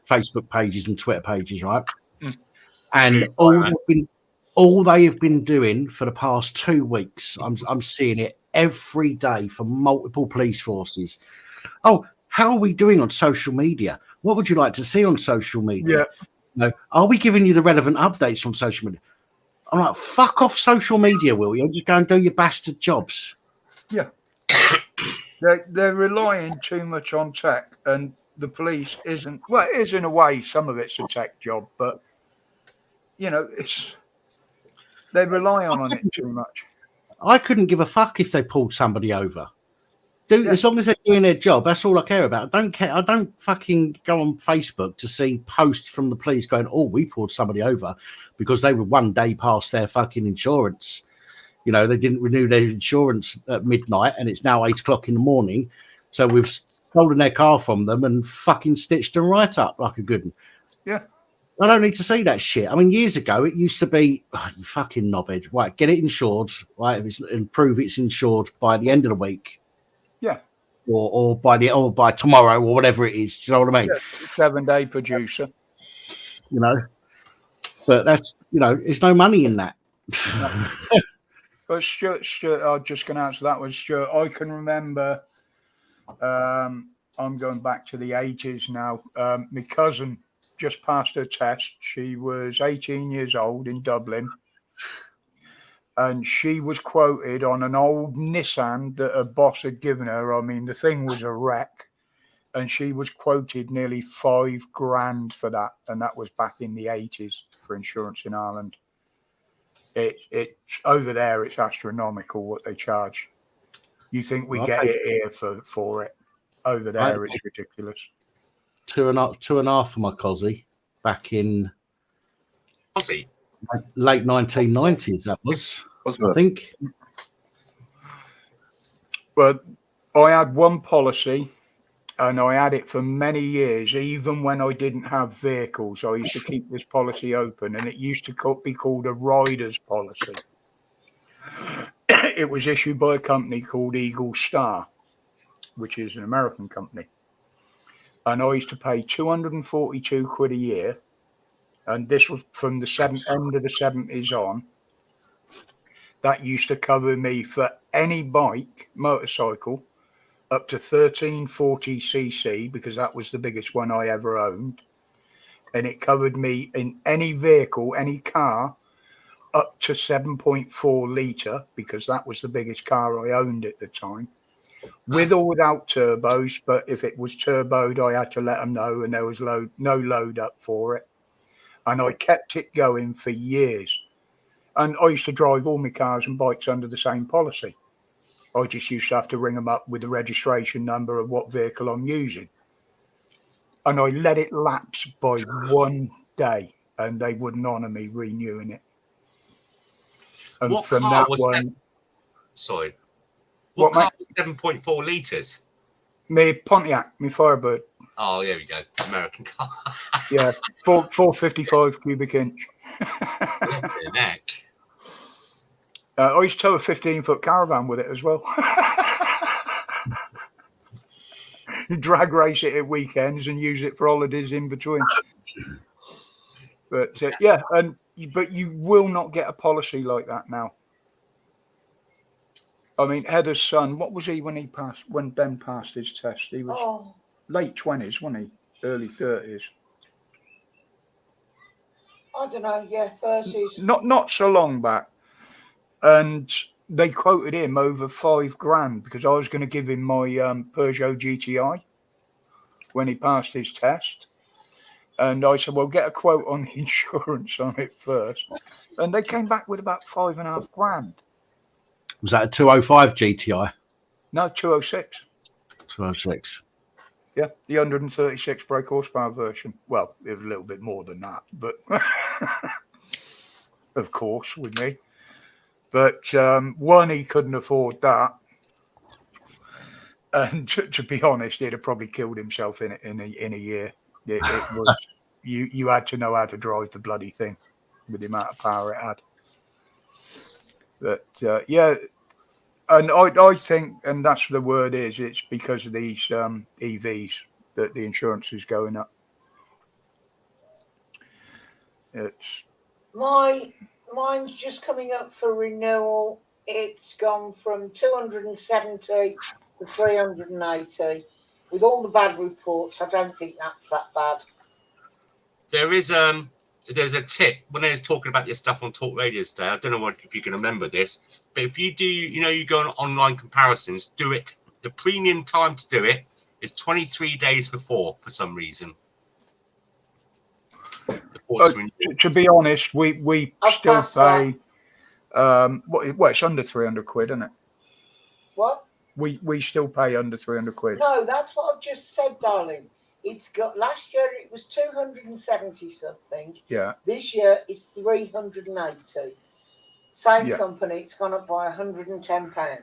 Facebook pages and Twitter pages, right? And all they have been doing for the past 2 weeks, I'm seeing it every day from multiple police forces. Oh, how are we doing on social media? What would you like to see on social media? Yeah. You know, are we giving you the relevant updates on social media? I'm like, fuck off social media, will you? Just go and do your bastard jobs. Yeah. They're relying too much on tech, and the police isn't. Well, it is in a way. Some of it's a tech job, but you know, they rely on it too much. I couldn't give a fuck if they pulled somebody over. As long as they're doing their job, that's all I care about. I don't care. I don't fucking go on Facebook to see posts from the police going, "Oh, we pulled somebody over because they were 1 day past their fucking insurance. You know, they didn't renew their insurance at midnight, and it's now 8 o'clock in the morning. So we've stolen their car from them and fucking stitched them right up like a good one." Yeah. I don't need to see that shit. I mean, years ago, it used to be, oh, you fucking knobhead. Right, get it insured, right, and prove it's insured by the end of the week. Yeah. Or by tomorrow or whatever it is. Do you know what I mean? Yeah, 7-day producer. You know, but that's, you know, there's no money in that. No. But Stuart, I'm just going to answer that one, Stuart. I can remember, I'm going back to the 80s now. My cousin just passed her test. She was 18 years old in Dublin. And she was quoted on an old Nissan that her boss had given her. I mean, the thing was a wreck. And she was quoted nearly $5,000 for that. And that was back in the 80s for insurance in Ireland. It's over there, it's astronomical what they charge. You think we get it here for it. Over there, it's ridiculous. Two and a half for my cosy back in Aussie? Late 1990s, that was, I think. But I had one policy, and I had it for many years, even when I didn't have vehicles. I used to keep this policy open, and it used to be called a rider's policy. It was issued by a company called Eagle Star, which is an American company. And I used to pay 242 quid a year. And this was from the end of the 70s on. That used to cover me for any bike, motorcycle, up to 1340cc, because that was the biggest one I ever owned. And it covered me in any vehicle, any car, up to 7.4 litre, because that was the biggest car I owned at the time. With or without turbos, but if it was turboed, I had to let them know, and there was no load up for it. And I kept it going for years. And I used to drive all my cars and bikes under the same policy. I just used to have to ring them up with the registration number of what vehicle I'm using. And I let it lapse by 1 day, and they wouldn't honour me renewing it. And What from car that was one, sorry, what What, car was 7.4 litres? me Pontiac, me Firebird, Oh, there we go, American car. yeah, 455 cubic inch. Flipping heck. I used to tow a 15-foot caravan with it as well. You drag race it at weekends and use it for holidays in between. But yeah, but you will not get a policy like that now. I mean, Heather's son, what was he when Ben passed his test? He was late 20s, wasn't he? Early 30s. I don't know, yeah, 30s. Not so long back. And they quoted him over $5,000 because I was going to give him my Peugeot GTI when he passed his test. And I said, well, get a quote on the insurance on it first. And they came back with about $5,500. Was that a 205 GTI? No, 206. 206. Yeah, the 136 brake horsepower version. Well, it was a little bit more than that, but of course, with me. But one, he couldn't afford that. And to be honest, he'd have probably killed himself in a year. It was you had to know how to drive the bloody thing with the amount of power it had. But yeah, and I think, and that's the word is, it's because of these EVs that the insurance is going up. It's mine's just coming up for renewal. It's gone from 270 to 380. With all the bad reports, I don't think that's that bad. There's a tip when I was talking about this stuff on Talk Radio today. I don't know if you can remember this, but if you do, you go on online comparisons, do it. The premium time to do it is 23 days before, for some reason. To be honest, we still pay. It's under 300 quid, isn't it? What? We still pay under 300 quid. No, that's what I've just said, darling. It's got last year it was 270 something. Yeah. This year it's 380. Same Yeah. company, it's gone up by £110.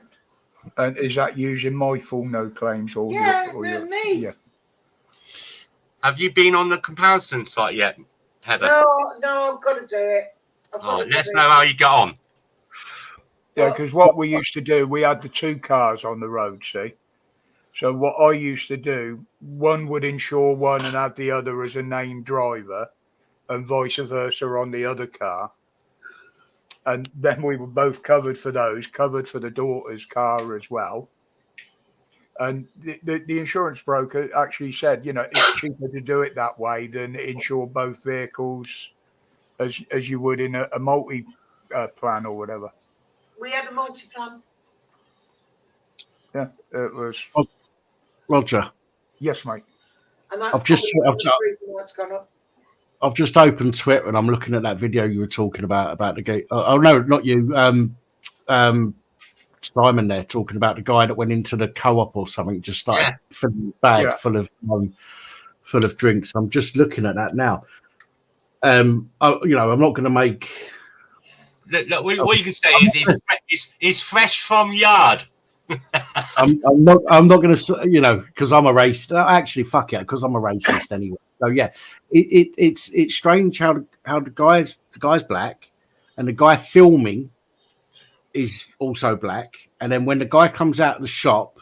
And is that using my full no claims or your me? Yeah. Have you been on the comparison site yet, Heather? No, I've got to do it. Let's know how you get on. Yeah, because what we used to do, we had the two cars on the road, see? So what I used to do, one would insure one and have the other as a named driver, and vice versa on the other car. And then we were both covered for those, covered for the daughter's car as well. And the insurance broker actually said, it's cheaper to do it that way than insure both vehicles as you would in a multi plan or whatever. We had a multi-plan. Yeah, it was. Roger. Yes, mate. I've just opened Twitter and I'm looking at that video you were talking about the gate. Oh no, not you. Simon there talking about the guy that went into the co-op or something, just started filling a bag full of drinks. I'm just looking at that now. I'm not going to make. Look, what you can say is he's fresh from yard. I'm not going to, because I'm a racist. Actually, fuck it, because I'm a racist anyway. So yeah, it's strange how the guy's black, and the guy filming is also black, and then when the guy comes out of the shop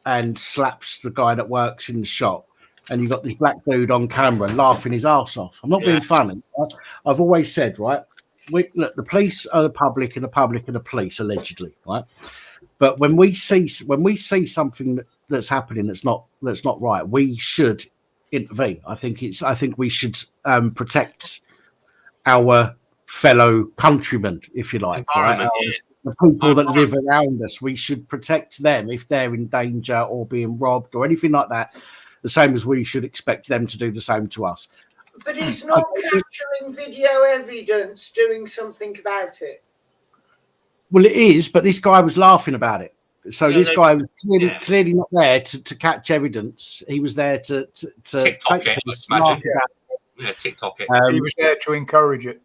and slaps the guy that works in the shop, and you got this black dude on camera laughing his ass off. I'm not being funny. I've always said, right. Look, the police are the public, and the public are the police, allegedly, right? But when we see something that's happening that's not right, we should intervene. I think we should protect our fellow countrymen, if you like, right? The people that live around us. We should protect them if they're in danger or being robbed or anything like that. The same as we should expect them to do the same to us. But it's not capturing video evidence doing something about it. Well, it is, but this guy was laughing about it. So this guy was clearly not there to catch evidence. He was there to TikTok it, imagine. Yeah, TikTok it. He was there to encourage it.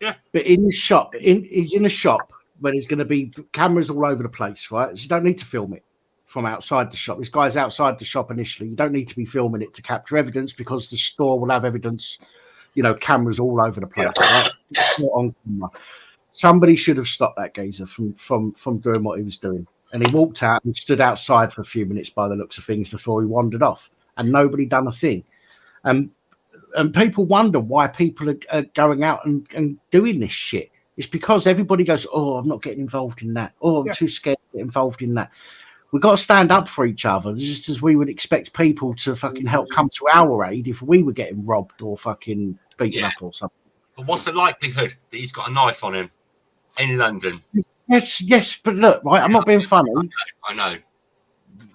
Yeah. But in the shop, he's in a shop where there's going to be cameras all over the place, right? So you don't need to film it from outside the shop. This guy's outside the shop initially. You don't need to be filming it to capture evidence because the store will have evidence, cameras all over the place, right? It's not on camera. Somebody should have stopped that geezer from doing what he was doing. And he walked out and stood outside for a few minutes by the looks of things before he wandered off. And nobody done a thing. And people wonder why people are going out and doing this shit. It's because everybody goes, oh, I'm not getting involved in that. Oh, I'm too scared to get involved in that. We've got to stand up for each other, just as we would expect people to fucking help come to our aid if we were getting robbed or fucking beaten up or something. But what's the likelihood that he's got a knife on him in London? Yes, but look, right, I'm not being funny. I know.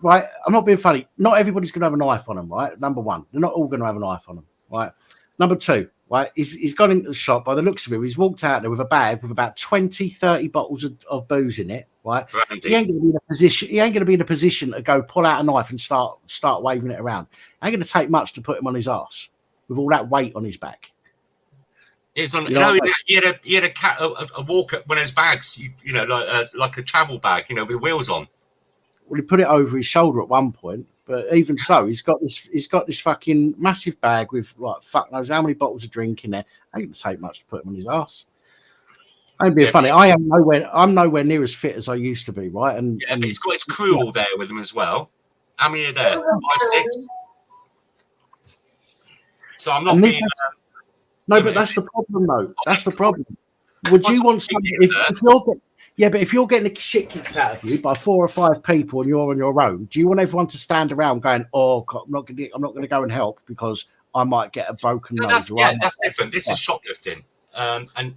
Right, I'm not being funny. Not everybody's going to have a knife on them, right? Number one, they're not all going to have a knife on them, right? Number two, right, he's gone into the shop. By the looks of it, he's walked out there with a bag with about 20, 30 bottles of booze in it, right? Brandy. He ain't going to be in a position to go pull out a knife and start waving it around. Ain't going to take much to put him on his ass with all that weight on his back. It's on. You know, he had a walk at one of his bags. Like a travel bag. With wheels on. Well, he put it over his shoulder at one point, but even so, he's got this fucking massive bag with like fuck knows how many bottles of drink in there. Ain't gonna take much to put him on his ass. Ain't being funny. I'm nowhere near as fit as I used to be, right? And but he's got his crew all there with him as well. How many are there? 5, 6. So I'm not being. No, but that's the problem, though. That's the problem. Would you want something if you're getting the shit kicked out of you by 4 or 5 people and you're on your own? Do you want everyone to stand around going, "Oh, God, I'm not going to go and help because I might get a broken nose"? That's different. This is shoplifting, and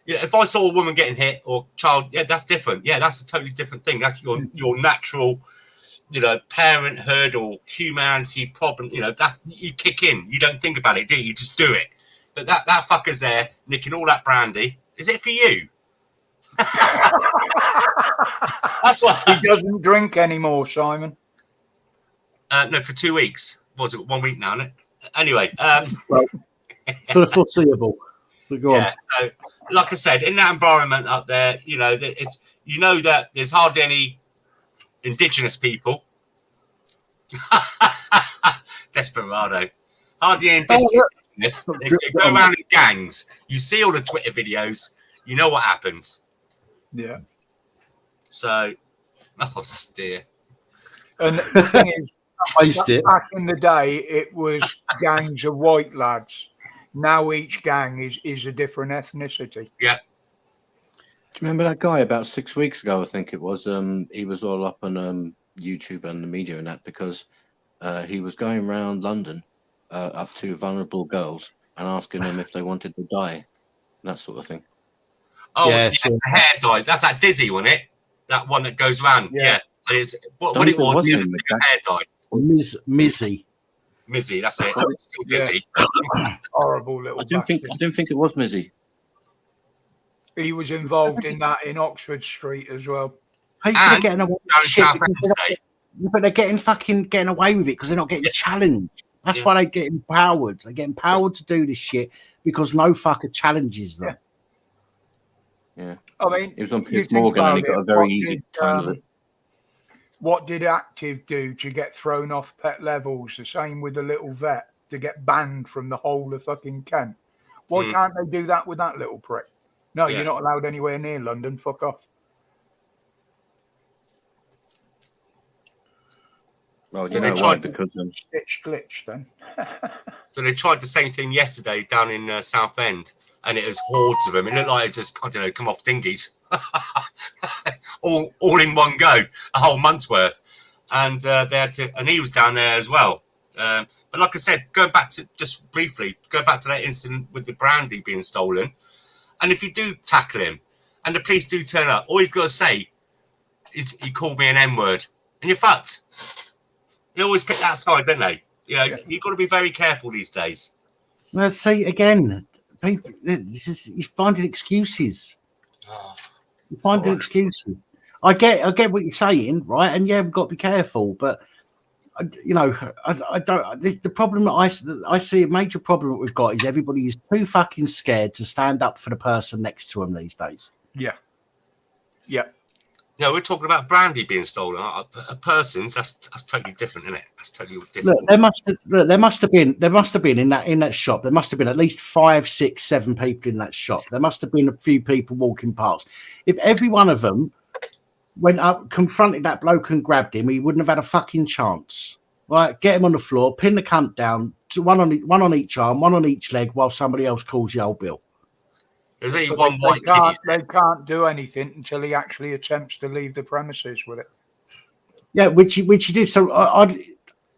if I saw a woman getting hit or child, that's different. Yeah, that's a totally different thing. That's your natural. Parenthood or humanity problem, that's you kick in. You don't think about it, do you? You just do it. But that fucker's there nicking all that brandy. Is it for you? That's what he doesn't drink anymore, Simon. No, for 2 weeks. Was it 1 week now? Isn't it? Anyway, well, for the foreseeable. Go on. So, like I said, in that environment up there, it's that there's hardly any indigenous people. Desperado. Hardly indigenous. They go around in gangs. You see all the Twitter videos. You know what happens. Yeah. So, dear. And the thing is, back in the day, it was gangs of white lads. Now each gang is a different ethnicity. Yeah. Do you remember that guy about 6 weeks ago? I think it was. He was all up on YouTube and the media and that because he was going around London up to vulnerable girls and asking them if they wanted to die, and that sort of thing. Oh, yeah, the hair dye. That's that Dizzy, wasn't it? That one that goes round. Yeah. What it was the hair dye. Mizzy, that's it. Still Dizzy. Horrible little. I didn't think it was Mizzy. He was involved in that in Oxford Street as well. People are getting away with shit but they're getting away with it because they're not getting challenged. That's why they get empowered. They get empowered to do this shit because no fucker challenges them. Yeah. I mean, it was on Piers Morgan and he got a very easy time with it. What did Active do to get thrown off pet levels? The same with the little vet to get banned from the whole of fucking Kent. Why can't they do that with that little prick? No, you're not allowed anywhere near London. Fuck off. Well, you know why? Because stitch glitch then. So they tried the same thing yesterday down in Southend, and it was hordes of them. It looked like it just, I don't know, come off dinghies, all in one go, a whole month's worth. And they had to, and he was down there as well. But like I said, going back to that incident with the brandy being stolen, and if you do tackle him, and the police do turn up, all you've got to say is, "He called me an N-word," and you're fucked. They always pick that side, don't they? You've got to be very careful these days. Well, see again, people, you're finding excuses. You're finding excuses. I get what you're saying, right? And yeah, we've got to be careful, but you know, I don't. The problem that I see, a major problem that we've got is everybody is too fucking scared to stand up for the person next to them these days. Yeah. Yeah. Yeah, we're talking about brandy being stolen. A person's that's totally different, isn't it? That's totally different. Look, there must have been in that shop. There must have been at least 5, 6, 7 people in that shop. There must have been a few people walking past. If every one of them went up, confronted that bloke and grabbed him, he wouldn't have had a fucking chance. Right, get him on the floor, pin the cunt down, one on each arm, one on each leg, while somebody else calls the old bill. There's only But one white kid. They can't do anything until he actually attempts to leave the premises with it. Yeah, which he did. So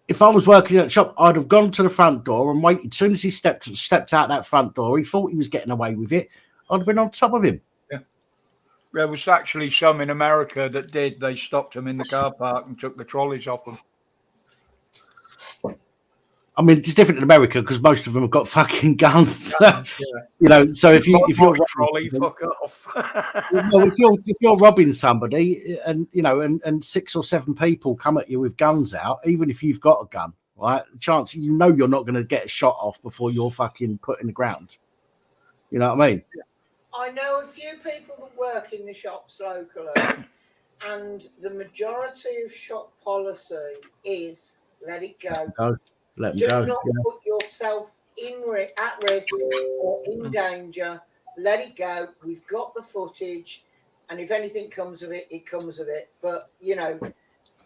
if I was working at the shop, I'd have gone to the front door and waited. As soon as he stepped out that front door, he thought he was getting away with it. I'd have been on top of him. Yeah. There was actually some in America that did. They stopped him in the car park and took the trolleys off him. I mean, it's different in America because most of them have got fucking guns. Yeah. You know, so if you're trolley, fuck off. well, if you're robbing somebody and you know, and 6 or 7 people come at you with guns out, even if you've got a gun, right? The chance you're not going to get a shot off before you're fucking put in the ground. You know what I mean? I know a few people that work in the shops locally, and the majority of shop policy is let it go. Let them Do go. not put yourself at risk or in danger. Let it go. We've got the footage, and if anything comes of it, it comes of it. But you know,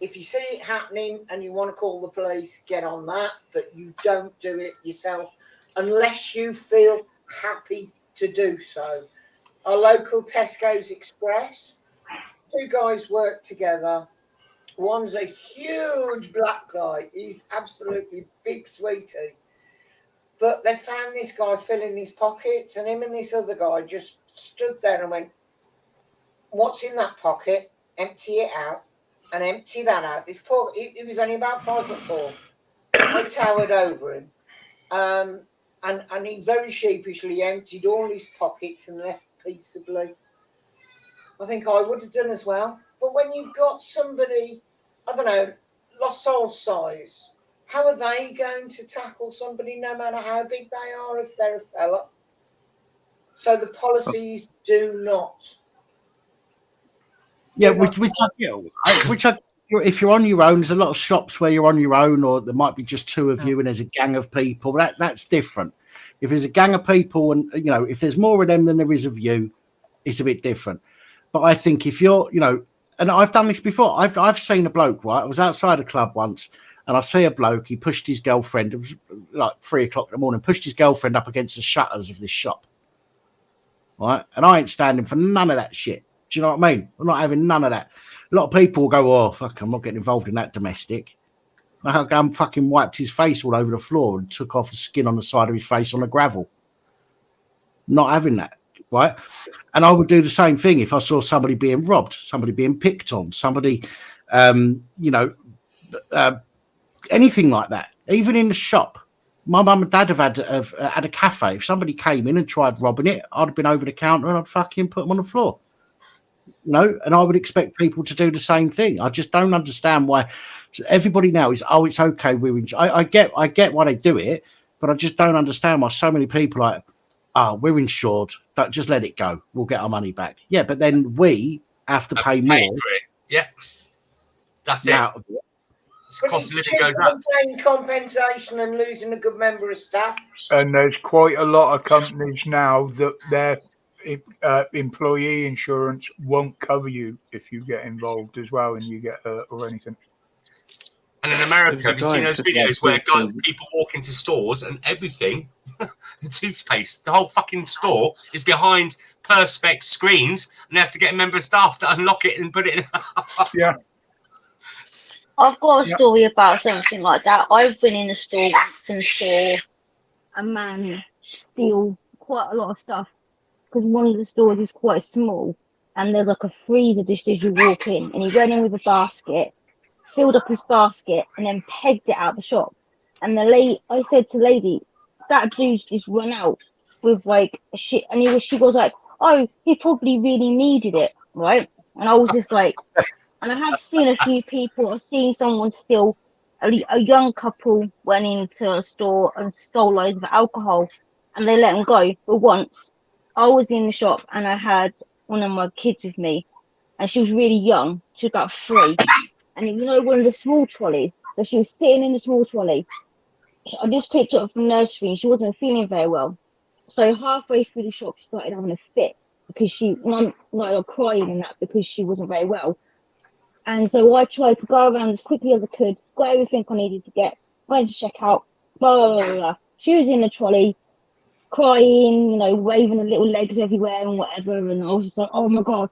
if you see it happening and you want to call the police, get on that. But you don't do it yourself unless you feel happy to do so. Our local Tesco's Express, 2 guys work together. One's a huge black guy. He's absolutely big sweetie. But they found this guy filling his pockets, and him and this other guy just stood there and went, "What's in that pocket? Empty it out and empty that out." This poor, he was only about 5'4". I towered over him. And he very sheepishly emptied all his pockets and left peaceably. I think I would have done as well. But when you've got somebody, I don't know, lost soul size, how are they going to tackle somebody no matter how big they are if they're a fella? So the policies do not. Yeah, if you're on your own, there's a lot of shops where you're on your own, or there might be just 2 of you and there's a gang of people. That's different. If there's a gang of people and, you know, if there's more of them than there is of you, it's a bit different. But I think if you're, you know, and I've done this before. I've seen a bloke, right? I was outside a club once and I see a bloke, he pushed his girlfriend, it was like 3 o'clock in the morning, pushed his girlfriend up against the shutters of this shop. Right? And I ain't standing for none of that shit. Do you know what I mean? I'm not having none of that. A lot of people will go, "Oh, fuck, I'm not getting involved in that domestic." I fucking wiped his face all over the floor and took off the skin on the side of his face on the gravel. Not having that, right? And I would do the same thing if I saw somebody being robbed, somebody being picked on, somebody, anything like that. Even in the shop, my mum and dad have had a cafe. If somebody came in and tried robbing it, I'd have been over the counter and I'd fucking put them on the floor. You know, and I would expect people to do the same thing. I just don't understand why everybody now is, "Oh, it's okay, we're in." I get why they do it, but I just don't understand why so many people are like, "Oh, we're insured. Just let it go. We'll get our money back." Yeah, but then we have to pay more. For it. Yeah, that's it. The cost of living goes up. Paying compensation and losing a good member of staff. And there's quite a lot of companies now that their employee insurance won't cover you if you get involved as well and you get hurt or anything. And in America, have you seen those videos where people walk into stores and everything, toothpaste, the whole fucking store is behind perspex screens, and they have to get a member of staff to unlock it and put it in? Yeah. I've got a story about something like that. I've been in a store once and saw a man steal quite a lot of stuff, because one of the stores is quite small and there's like a freezer just as you walk in, and he went in with a basket, filled up his basket and then pegged it out the shop. And I said to the lady, "That dude's just run out with like a shit," and she was like, "Oh, he probably really needed it," right? And I was just like, and I have seen a few people. I've seen someone steal. A young couple went into a store and stole loads of alcohol, and they let them go. But once I was in the shop and I had one of my kids with me, and she was really young. She was about 3, and you know, one of the small trolleys. So she was sitting in the small trolley. I just picked her up from nursery, and she wasn't feeling very well. So halfway through the shop, she started having a fit because she not crying and that because she wasn't very well. And so I tried to go around as quickly as I could, got everything I needed to get, went to check out, blah, blah, blah, blah. She was in the trolley, crying, you know, waving her little legs everywhere and whatever. And I was just like, oh my God.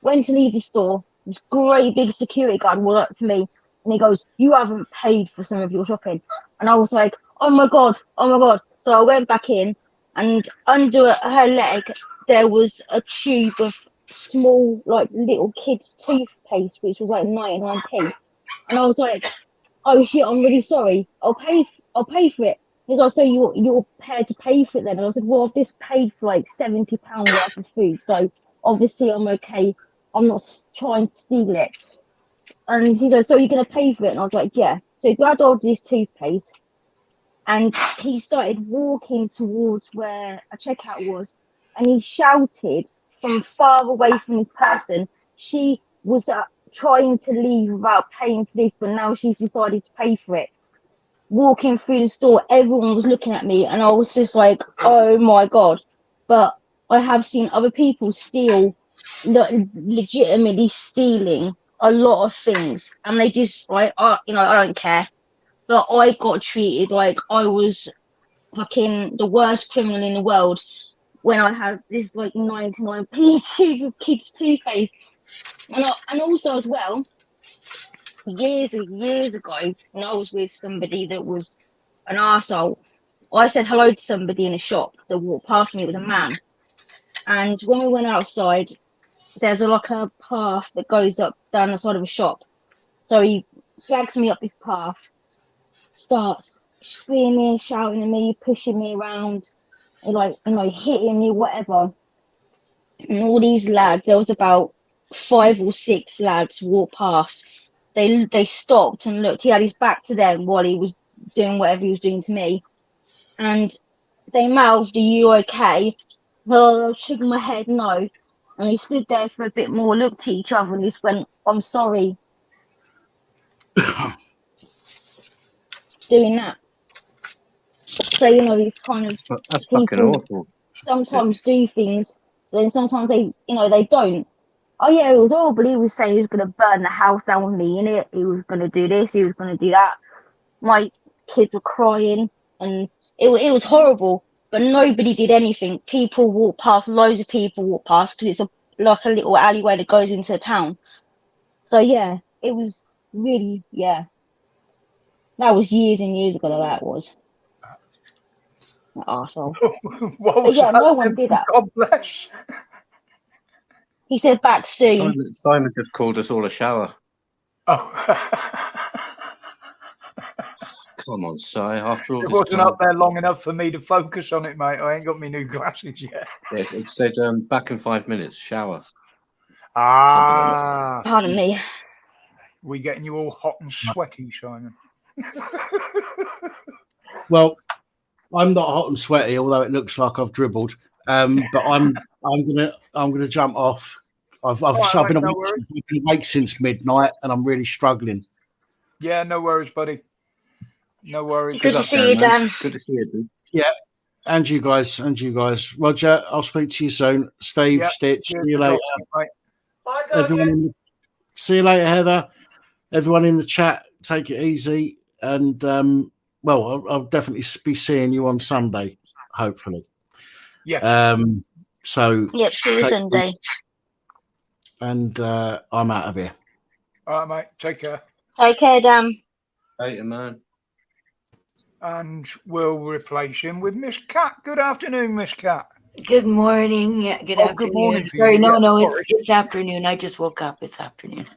Went to leave the store. This great big security guard walked up to me and he goes, you haven't paid for some of your shopping. And I was like, oh my God. So I went back in, and under her leg, there was a tube of small, like, little kids' toothpaste, which was like 99p. And I was like, oh shit, I'm really sorry. I'll pay for it. He's like, so you're prepared to pay for it then? And I was like, well, I've just paid for like £70 worth of food, so obviously I'm okay. I'm not trying to steal it. And he's like, so you're going to pay for it? And I was like, yeah. So he grabbed all this toothpaste and he started walking towards where a checkout was. And he shouted from far away from this person. She was trying to leave without paying for this, but now she's decided to pay for it. Walking through the store, everyone was looking at me, and I was just like, oh my God. But I have seen other people steal, legitimately stealing a lot of things, and they just like, I don't care. But I got treated like I was fucking the worst criminal in the world when I had this like 99p tube of kids' toothpaste, and also as well, years ago, when I was with somebody that was an arsehole, I said hello to somebody in a shop that walked past me. It was a man, and when we went outside, there's a path that goes up down the side of a shop. So he flags me up this path, starts screaming, shouting at me, pushing me around, and hitting me, whatever. And all these lads, there was about 5 or 6 lads walked past. They stopped and looked. He had his back to them while he was doing whatever he was doing to me, and they mouthed, "Are you okay?" Well, I shook my head, no. And he stood there for a bit more, looked at each other, and just went, "I'm sorry." Doing that. So, these kind of That's people fucking awful. sometimes do things, but then sometimes they don't. Oh yeah, it was horrible. He was saying he was going to burn the house down with me in it. He was going to do this. He was going to do that. My kids were crying, and it was horrible. But nobody did anything. People walked past. Loads of people walked past because it's like a little alleyway that goes into the town. So yeah, it was really That was years and years ago. That was an arsehole. But yeah, no one did that. God bless. He said back soon. Simon just called us all a shower. Oh. Come on, Si. After all It this wasn't time. up there long enough for me to focus on it, mate. I ain't got my new glasses yet. Yeah, it said back in 5 minutes, shower. Ah. Pardon me. We getting you all hot and sweaty, Simon. Well, I'm not hot and sweaty, although it looks like I've dribbled. But I'm gonna jump off. I've been awake since midnight, and I'm really struggling. Yeah, no worries, buddy. No worries. Good to see you, Dan. Good to see you, dude. Yeah, and you guys. Roger, I'll speak to you soon. Steve, Yep. Stitch, see you later. Bye. Bye, guys. Everyone, see you later, Heather. Everyone in the chat, take it easy, and I'll definitely be seeing you on Sunday, hopefully. Yeah. So Yep, see you Sunday. And I'm out of here. All right, mate. Take care. Take care, Dan. Later, man. And we'll replace him with Miss Cat. Good afternoon, Miss Cat. Good morning. Yeah, good afternoon. Good morning. Sorry, it's afternoon. I just woke up. It's afternoon.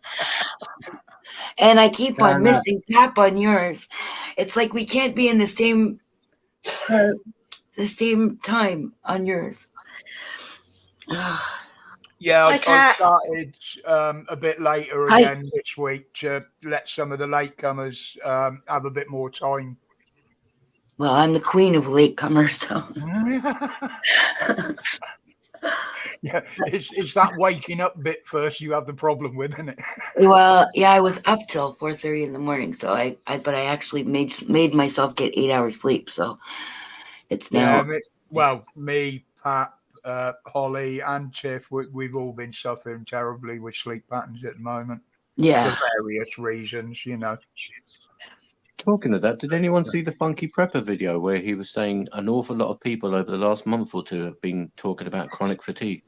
And I keep on missing Cap on yours. It's like we can't be in the same time on yours. Yeah, Hi, I Kat. started a bit later Hi. again this week to let some of the latecomers have a bit more time. Well, I'm the queen of latecomers, so. Yeah, it's that waking up bit first you have the problem with, isn't it? Well, yeah, I was up till 4:30 in the morning, so but I actually made myself get 8 hours sleep, so it's now. Yeah, me, Pat, Holly, and Tiff, we've all been suffering terribly with sleep patterns at the moment. Yeah. For various reasons, you know. Talking of that, did anyone see the Funky Prepper video where he was saying an awful lot of people over the last month or two have been talking about chronic fatigue?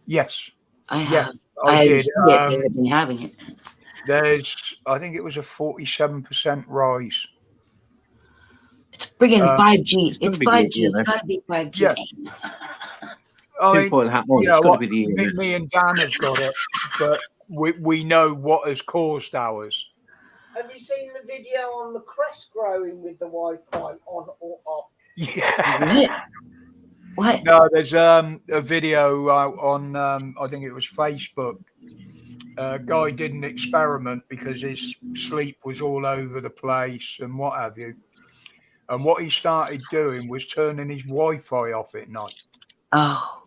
Yes. I Yeah, have. I did. See it. They've been having it. I think it was a 47% rise. It's friggin' 5G. It's It's 5G. EMF. It's got to be 5G. Yeah. I mean, Tinfoil hat on. It's got to be the EMF. me and Dan have got it, but we know what has caused ours. Have you seen the video on the crest growing with the Wi-Fi on or off? Yeah. What? No, there's a video on I think it was Facebook. A guy did an experiment because his sleep was all over the place and what have you. And what he started doing was turning his Wi-Fi off at night. Oh.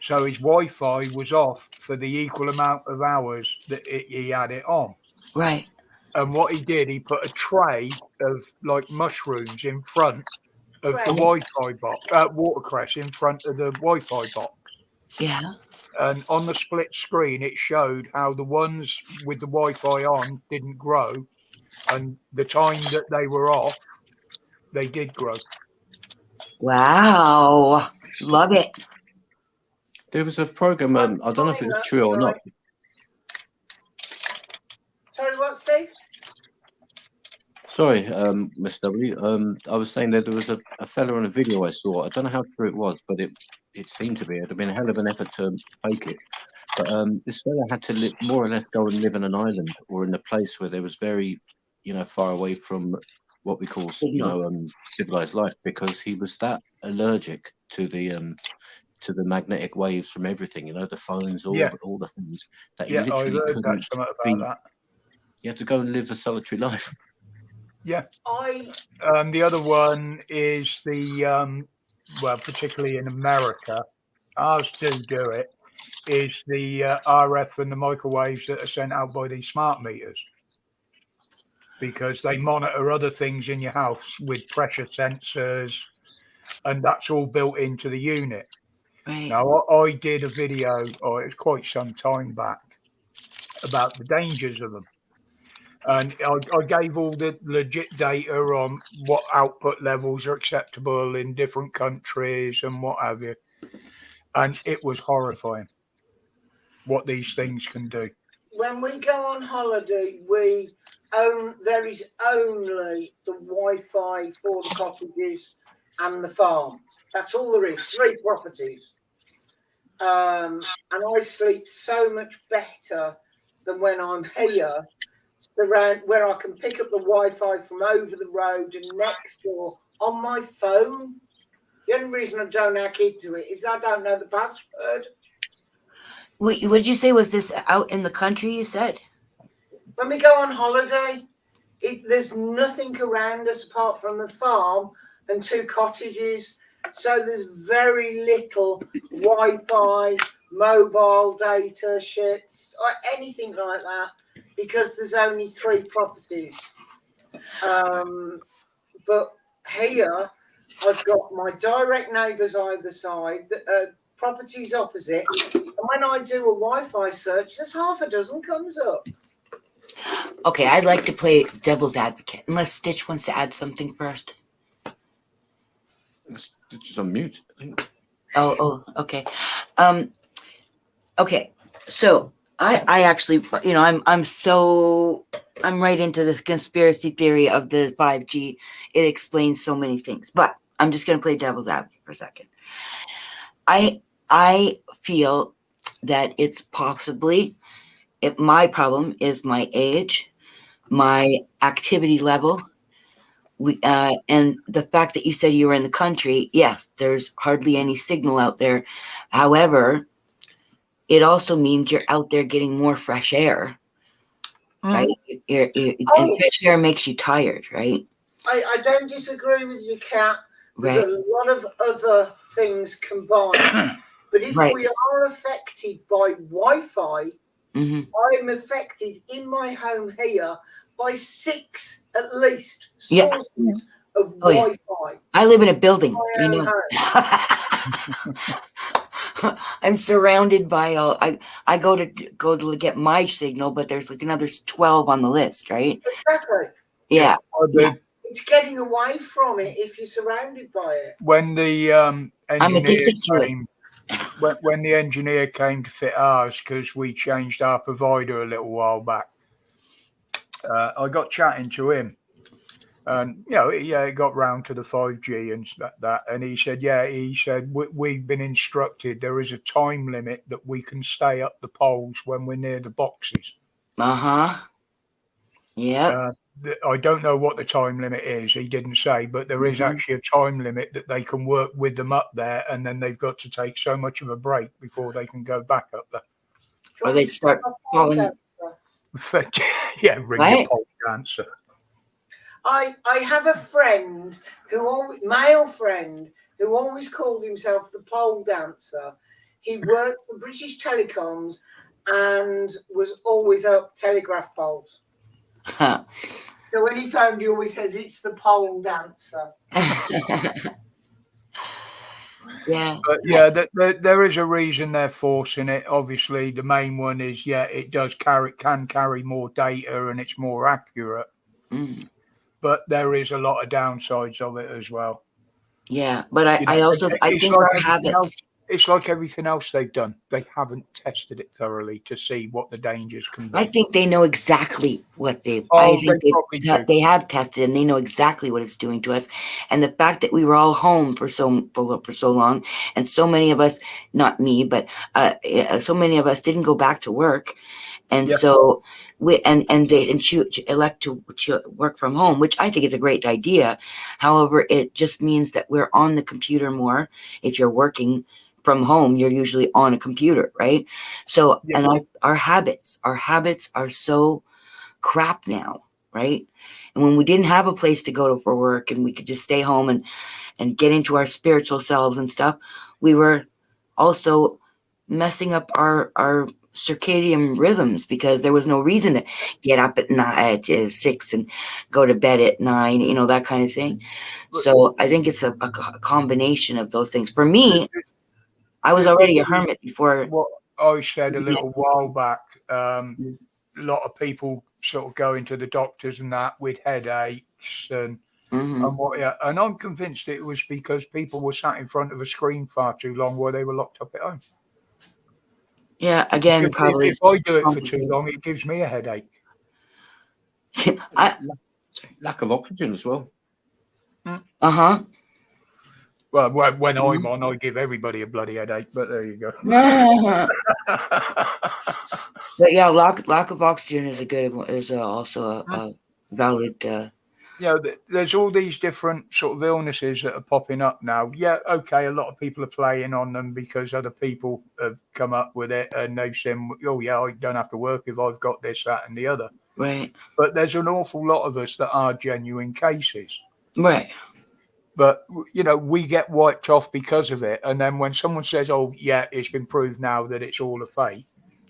So his Wi-Fi was off for the equal amount of hours that he had it on. Right. And what he did, he put a tray of like mushrooms in front of the Wi-Fi box, watercress in front of the Wi-Fi box. Yeah. And on the split screen, it showed how the ones with the Wi-Fi on didn't grow, and the time that they were off, they did grow. Wow. Love it. There was a program, I don't know if it was true or not. Sorry, what, Steve? Sorry, Miss W. I was saying that there was a fella on a video I saw. I don't know how true it was, but it seemed to be. It'd have been a hell of an effort to fake it. But this fella had to live, more or less go and live in an island or in a place where there was very, far away from what we call, civilized life, because he was that allergic to the magnetic waves from everything, the phones, all the things that he literally couldn't be. You had to go and live a solitary life. Yeah. The other one is particularly in America, ours do it, is the RF and the microwaves that are sent out by these smart meters, because they monitor other things in your house with pressure sensors, and that's all built into the unit. Right. Now, I did a video, it's quite some time back, about the dangers of them. And I gave all the legit data on what output levels are acceptable in different countries and what have you. And it was horrifying what these things can do. When we go on holiday, there is only the Wi-Fi for the cottages and the farm. That's all there is, 3 properties. And I sleep so much better than when I'm here, around where I can pick up the Wi-Fi from over the road and next door on my phone. The only reason I don't hack into it is I don't know the password. What did you say? Was this out in the country, you said? When we go on holiday, there's nothing around us apart from the farm and 2 cottages. So there's very little Wi-Fi, mobile data, shits, or anything like that, because there's only 3 properties. But here, I've got my direct neighbours either side, properties opposite, and when I do a Wi-Fi search, there's half a dozen comes up. Okay, I'd like to play devil's advocate, unless Stitch wants to add something first. Stitch is on mute, I think. Oh, okay. Okay, so I actually, I'm right into this conspiracy theory of the 5G. It explains so many things, but I'm just going to play devil's advocate for a second. I feel that it's possibly, if my problem is my age, my activity level, and the fact that you said you were in the country. Yes, there's hardly any signal out there. However, it also means you're out there getting more fresh air, right? And fresh air makes you tired, right? I don't disagree with you, Kat. There's Right. a lot of other things combined. But if we are affected by Wi-Fi, I'm affected in my home here by 6 at least sources of Wi-Fi. I live in a building, you know. I'm surrounded by I go to get my signal, but there's like another 12 on the list, right? Exactly. Yeah. It's getting away from it if you're surrounded by it. When the I'm addicted to it. When the engineer came to fit ours, because we changed our provider a little while back, I got chatting to him, and it got round to the 5G and that, and he said, we've been instructed there is a time limit that we can stay up the poles when we're near the boxes. Yeah. I don't know what the time limit is. He didn't say, but there is actually a time limit that they can work with them up there, and then they've got to take so much of a break before they can go back up there. Or they start falling. Ring the pole dancer. I have a friend male friend who always called himself the pole dancer. He worked for British Telecoms and was always up telegraph poles. So when he phoned, he always says it's the pole dancer. But there is a reason they're forcing it. Obviously, the main one is it can carry more data and it's more accurate. But there is a lot of downsides of it as well. Yeah, but I think our habits. It's like everything else they've done. They haven't tested it thoroughly to see what the dangers can be. I think they know exactly what they have tested, and they know exactly what it's doing to us. And the fact that we were all home for so long, and so many of us, not me, but so many of us didn't go back to work, and so they elect to work from home, which I think is a great idea. However, it just means that we're on the computer more. If you're working from home, you're usually on a computer, right? So, and our habits are so crap now, right? And when we didn't have a place to go to for work, and we could just stay home and get into our spiritual selves and stuff, we were also messing up our circadian rhythms, because there was no reason to get up at 6 and go to bed at 9, that kind of thing. So I think it's a combination of those things. For me, I was already a hermit before. What I said a little while back, a lot of people sort of going to the doctors and that with headaches and and I'm convinced it was because people were sat in front of a screen far too long while they were locked up at home. Yeah, again, because probably. If I do it for too long, it gives me a headache. Lack of oxygen as well. Well, when I'm on, I give everybody a bloody headache, but there you go. But yeah, lack of oxygen is also a valid. There's all these different sort of illnesses that are popping up now. Yeah, okay, a lot of people are playing on them because other people have come up with it and they've said, I don't have to work if I've got this, that, and the other. Right. But there's an awful lot of us that are genuine cases. Right. But, we get wiped off because of it. And then when someone says, it's been proved now that it's all a fake,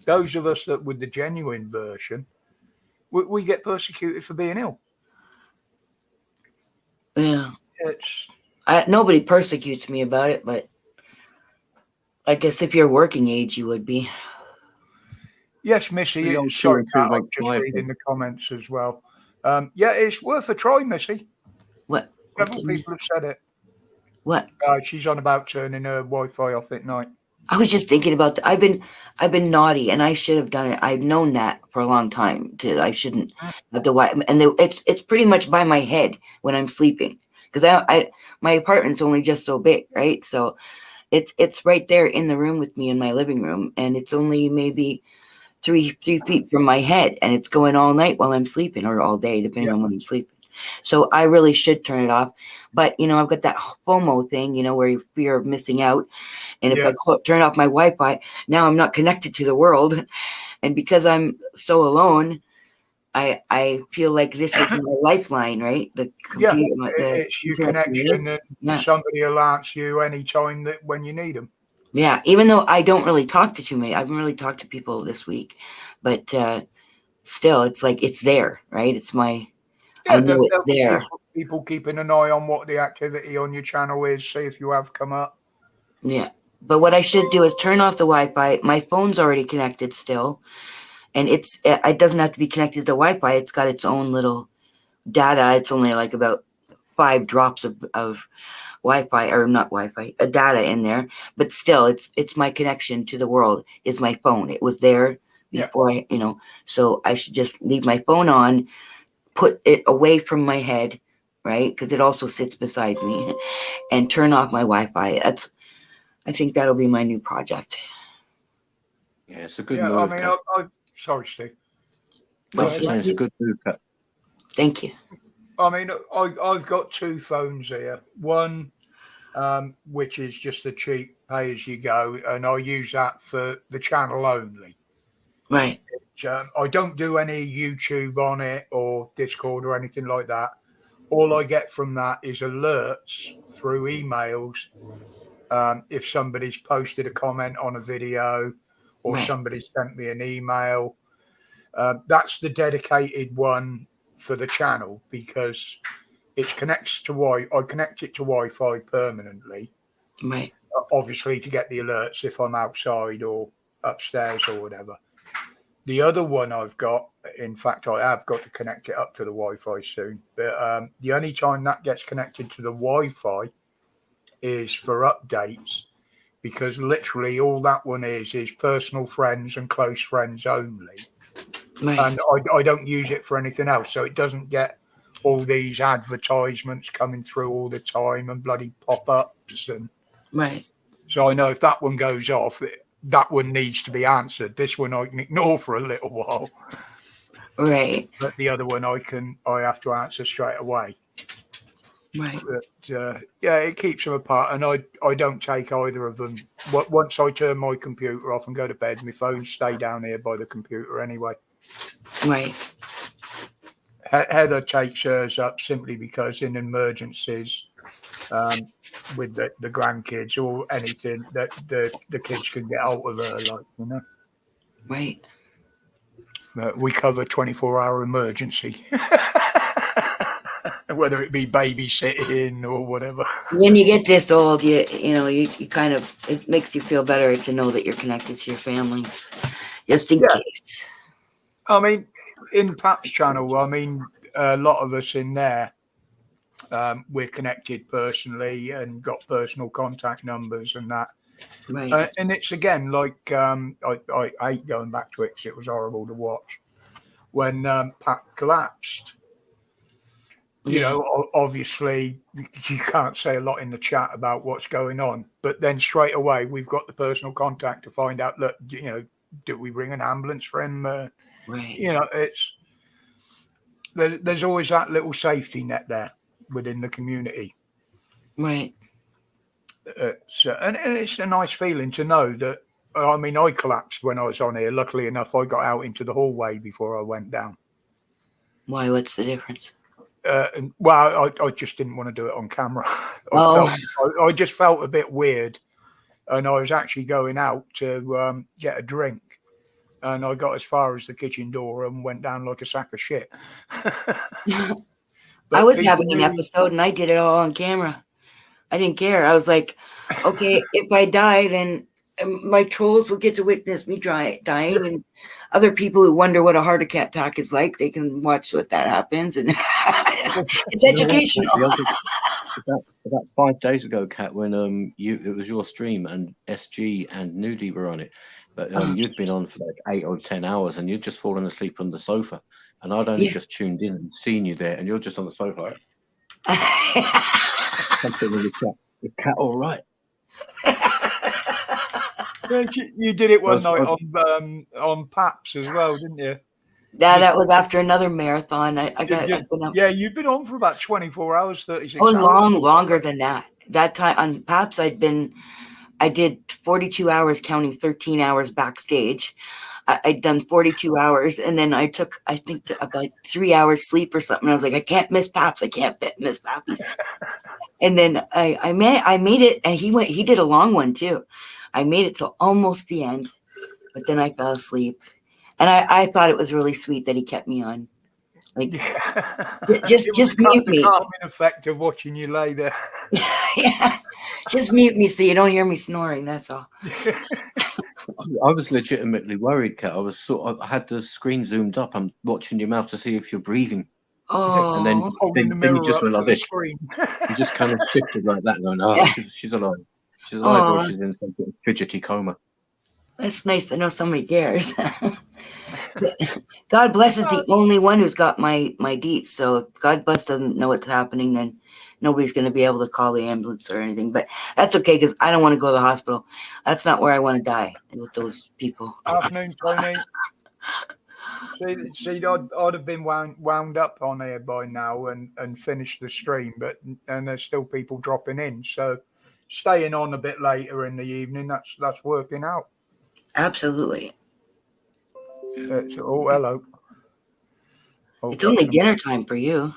those of us that with the genuine version, we get persecuted for being ill. Yeah. Nobody persecutes me about it, but I guess if you're working age, you would be. Yes, Missy. Sorry, I'm just reading the comments as well. It's worth a try, Missy. What? Several people have said it. What? She's on about turning her Wi-Fi off at night. I was just thinking about that. I've been naughty, and I should have done it. I've known that for a long time. I shouldn't have the Wi-Fi, and it's pretty much by my head when I'm sleeping, because my apartment's only just so big, right? So it's right there in the room with me in my living room, and it's only maybe 3 feet from my head, and it's going all night while I'm sleeping, or all day, depending on when I'm sleeping. So I really should turn it off. But, you know, I've got that FOMO thing, you know, where you fear of missing out. And if I turn off my Wi-Fi, now I'm not connected to the world. And because I'm so alone, I feel like this is my lifeline, right? The computer, it's your connection, and somebody will answer you anytime that when you need them. Yeah, even though I don't really talk to too many, I haven't really talked to people this week, but still, it's like it's there, right? It's my, I know it's there. People keeping an eye on what the activity on your channel is, see if you have come up. Yeah, but what I should do is turn off the Wi-Fi. My phone's already connected still, and it doesn't have to be connected to Wi-Fi. It's got its own little data. It's only like about 5 drops of Wi-Fi, or not Wi-Fi, a data in there, but still it's my connection to the world is my phone. It was there before I, you know, so I should just leave my phone on, put it away from my head, right? Because it also sits beside me, and turn off my Wi-Fi. I think that'll be my new project. Yeah, it's a good move. I mean, sorry, Steve. It's a good move, Kat. Thank you. I mean, I've got 2 phones here. One, which is just a cheap pay-as-you-go, and I use that for the channel only. Right. I don't do any YouTube on it or Discord or anything like that. All I get from that is alerts through emails. If somebody's posted a comment on a video or somebody sent me an email, that's the dedicated one for the channel, because it connects to I connect it to Wi-Fi permanently. Right. Obviously to get the alerts if I'm outside or upstairs or whatever. The other one I've got, in fact, I have got to connect it up to the Wi-Fi soon. But the only time that gets connected to the Wi-Fi is for updates, because literally all that one is personal friends and close friends only. Right. And I don't use it for anything else, so it doesn't get all these advertisements coming through all the time and bloody pop-ups. And so I know if that one goes off, that one needs to be answered. This one I can ignore for a little while. Right. But the other one I have to answer straight away. Right. But it keeps them apart, and I don't take either of them. Once I turn my computer off and go to bed, my phones stay down here by the computer anyway. Right. Heather takes hers up simply because in emergencies, with the grandkids or anything, that the kids can get out of her, like, you know. Right. We cover 24-hour emergency. Whether it be babysitting or whatever. When you get this old, you kind of, it makes you feel better to know that you're connected to your family, just in case. I mean, in Pap's channel, I mean, a lot of us in there, we're connected personally and got personal contact numbers and that. Right. And it's again like I hate going back to it because it was horrible to watch when Pap collapsed. You know, obviously you can't say a lot in the chat about what's going on, but then straight away we've got the personal contact to find out. Look, you know, did we ring an ambulance for him? Right. You know, there's always that little safety net there within the community. Right. And it's a nice feeling to know that. I mean, I collapsed when I was on here. Luckily enough, I got out into the hallway before I went down. Why? What's the difference? Well, I just didn't want to do it on camera. I just felt a bit weird, and I was actually going out to get a drink, and I got as far as the kitchen door and went down like a sack of shit. I was having an episode, and I did it all on camera. I didn't care. I was like, okay, if I die, then my trolls will get to witness me dying, and other people who wonder what a heart attack is like, they can watch what that happens, and it's educational. About 5 days ago, Kat, when it was your stream and SG and Nudie were on it, but you'd been on for like 8 or 10 hours, and you'd just fallen asleep on the sofa, and I'd only just tuned in and seen you there, and you're just on the sofa. Something in the chat. Is Kat all right? You did it one night on Paps as well, didn't you? Yeah, that was after another marathon. I've been up. Yeah, you've been on for about 24 hours, 36 Oh, hours. longer than that. That time on PAPS, I did 42 hours, counting 13 hours backstage. I'd done 42 hours, and then I took, I think, about 3 hours sleep or something. I was like, I can't miss PAPS. I can't miss PAPS. And then I made it, and he did a long one too. I made it till almost the end, but then I fell asleep. And I thought it was really sweet that he kept me on. Like, just mute me. The calming effect of watching you lay there. Yeah, just mute me so you don't hear me snoring. That's all. I was legitimately worried, Kat. I had the screen zoomed up. I'm watching your mouth to see if you're breathing. Oh, and then you just went like this. Screen. You just kind of shifted like that, going, "Oh, she's alive. She's alive, or she's in some sort of fidgety coma." That's nice to know somebody cares. God bless is the only one who's got my deets. So if God bless doesn't know what's happening, then nobody's going to be able to call the ambulance or anything. But that's okay, because I don't want to go to the hospital. That's not where I want to die, with those people. Afternoon, Tony. See, I'd have been wound up on here by now and finished the stream, and there's still people dropping in. So staying on a bit later in the evening, that's working out. Absolutely. Hello. It's only dinner time for you.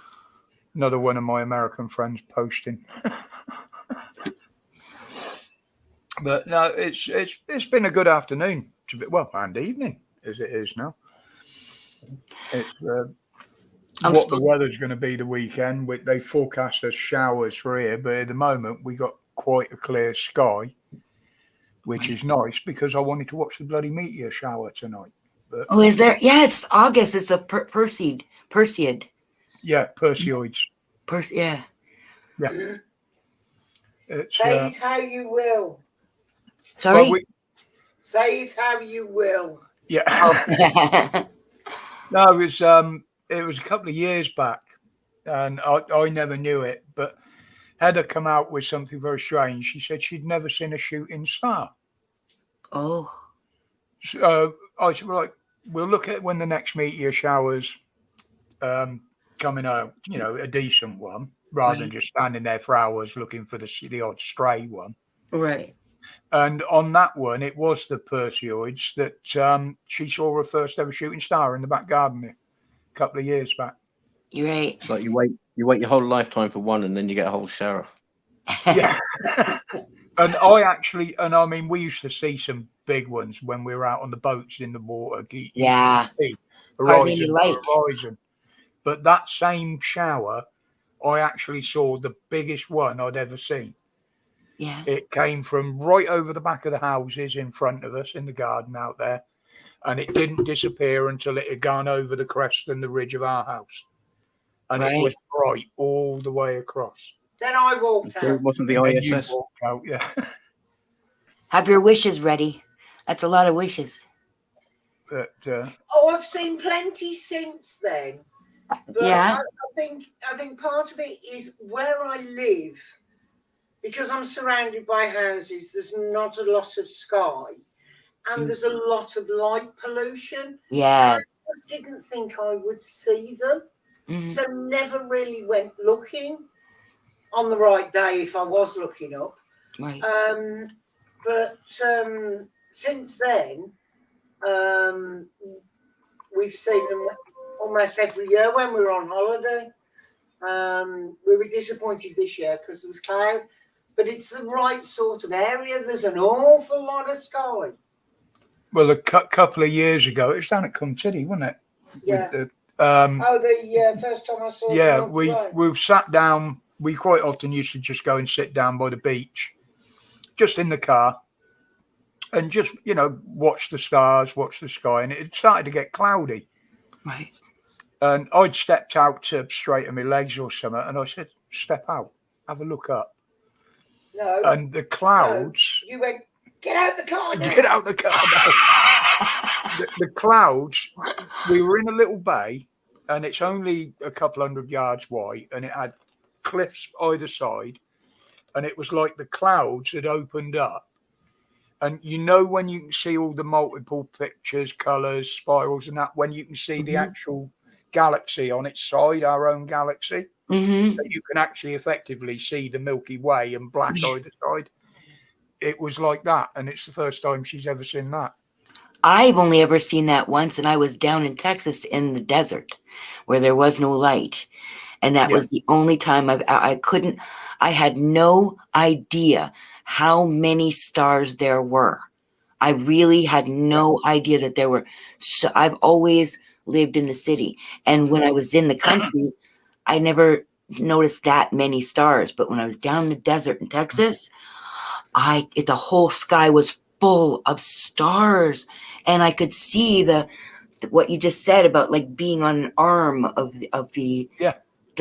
Another one of my American friends posting. But no, it's been a good afternoon. And evening as it is now. It's what the weather's going to be the weekend. They forecast us showers for here, but at the moment we got quite a clear sky, which is nice because I wanted to watch the bloody meteor shower tonight. But, is there? Yeah, it's August. It's a Perseid. Yeah, Perseids. Yeah. Yeah. Say it how you will. Sorry? Well, Say it how you will. Yeah. Oh. No, it was a couple of years back, and I never knew it, but Heather come out with something very strange. She said she'd never seen a shooting star. Oh. So I said, right, we'll look at when the next meteor shower's coming out, a decent one, rather than just standing there for hours looking for the odd stray one. Right. And on that one, it was the Perseids that she saw her first ever shooting star in the back garden a couple of years back. You're right. It's like you wait your whole lifetime for one, and then you get a whole shower. Yeah. I mean, we used to see some big ones when we were out on the boats in the water. Yeah. Horizon. But that same shower, I actually saw the biggest one I'd ever seen. Yeah. It came from right over the back of the houses in front of us in the garden out there. And it didn't disappear until it had gone over the crest and the ridge of our house. And it was bright all the way across. Then I walked out. It wasn't the ISS. You walked out, yeah. Have your wishes ready. That's a lot of wishes. But, I've seen plenty since then. But yeah. I think part of it is where I live, because I'm surrounded by houses, there's not a lot of sky and there's a lot of light pollution. Yeah. I just didn't think I would see them. Mm-hmm. So never really went looking on the right day if I was looking up. Right. But since then, we've seen them almost every year when we were on holiday. We were disappointed this year because there was cloud, but it's the right sort of area. There's an awful lot of sky. Well, a couple of years ago, it was down at City, wasn't it? Yeah. The first time I saw. Yeah, we've sat down. We quite often used to just go and sit down by the beach, just in the car, and just watch the stars, watch the sky, and it started to get cloudy. Right. And I'd stepped out to straighten my legs or something, and I said, "Step out, have a look up." No. And the clouds. No, you went, get out the car now. Get out the car now. the clouds. We were in a little bay, and it's only a couple 100 yards wide, and it had cliffs either side, and it was like the clouds had opened up, And you know when you can see all the multiple pictures, colours, spirals and that, when you can see the actual galaxy on its side, our own galaxy, that you can actually effectively see the Milky Way and black either side. It was like that, and it's the first time she's ever seen that. I've only ever seen that once, and I was down in Texas in the desert where there was no light. And that was the only time I had no idea how many stars there were. I really had no idea that there were. So I've always lived in the city. And when I was in the country, I never noticed that many stars. But when I was down in the desert in Texas, the whole sky was full of stars. And I could see what you just said about like being on an arm of the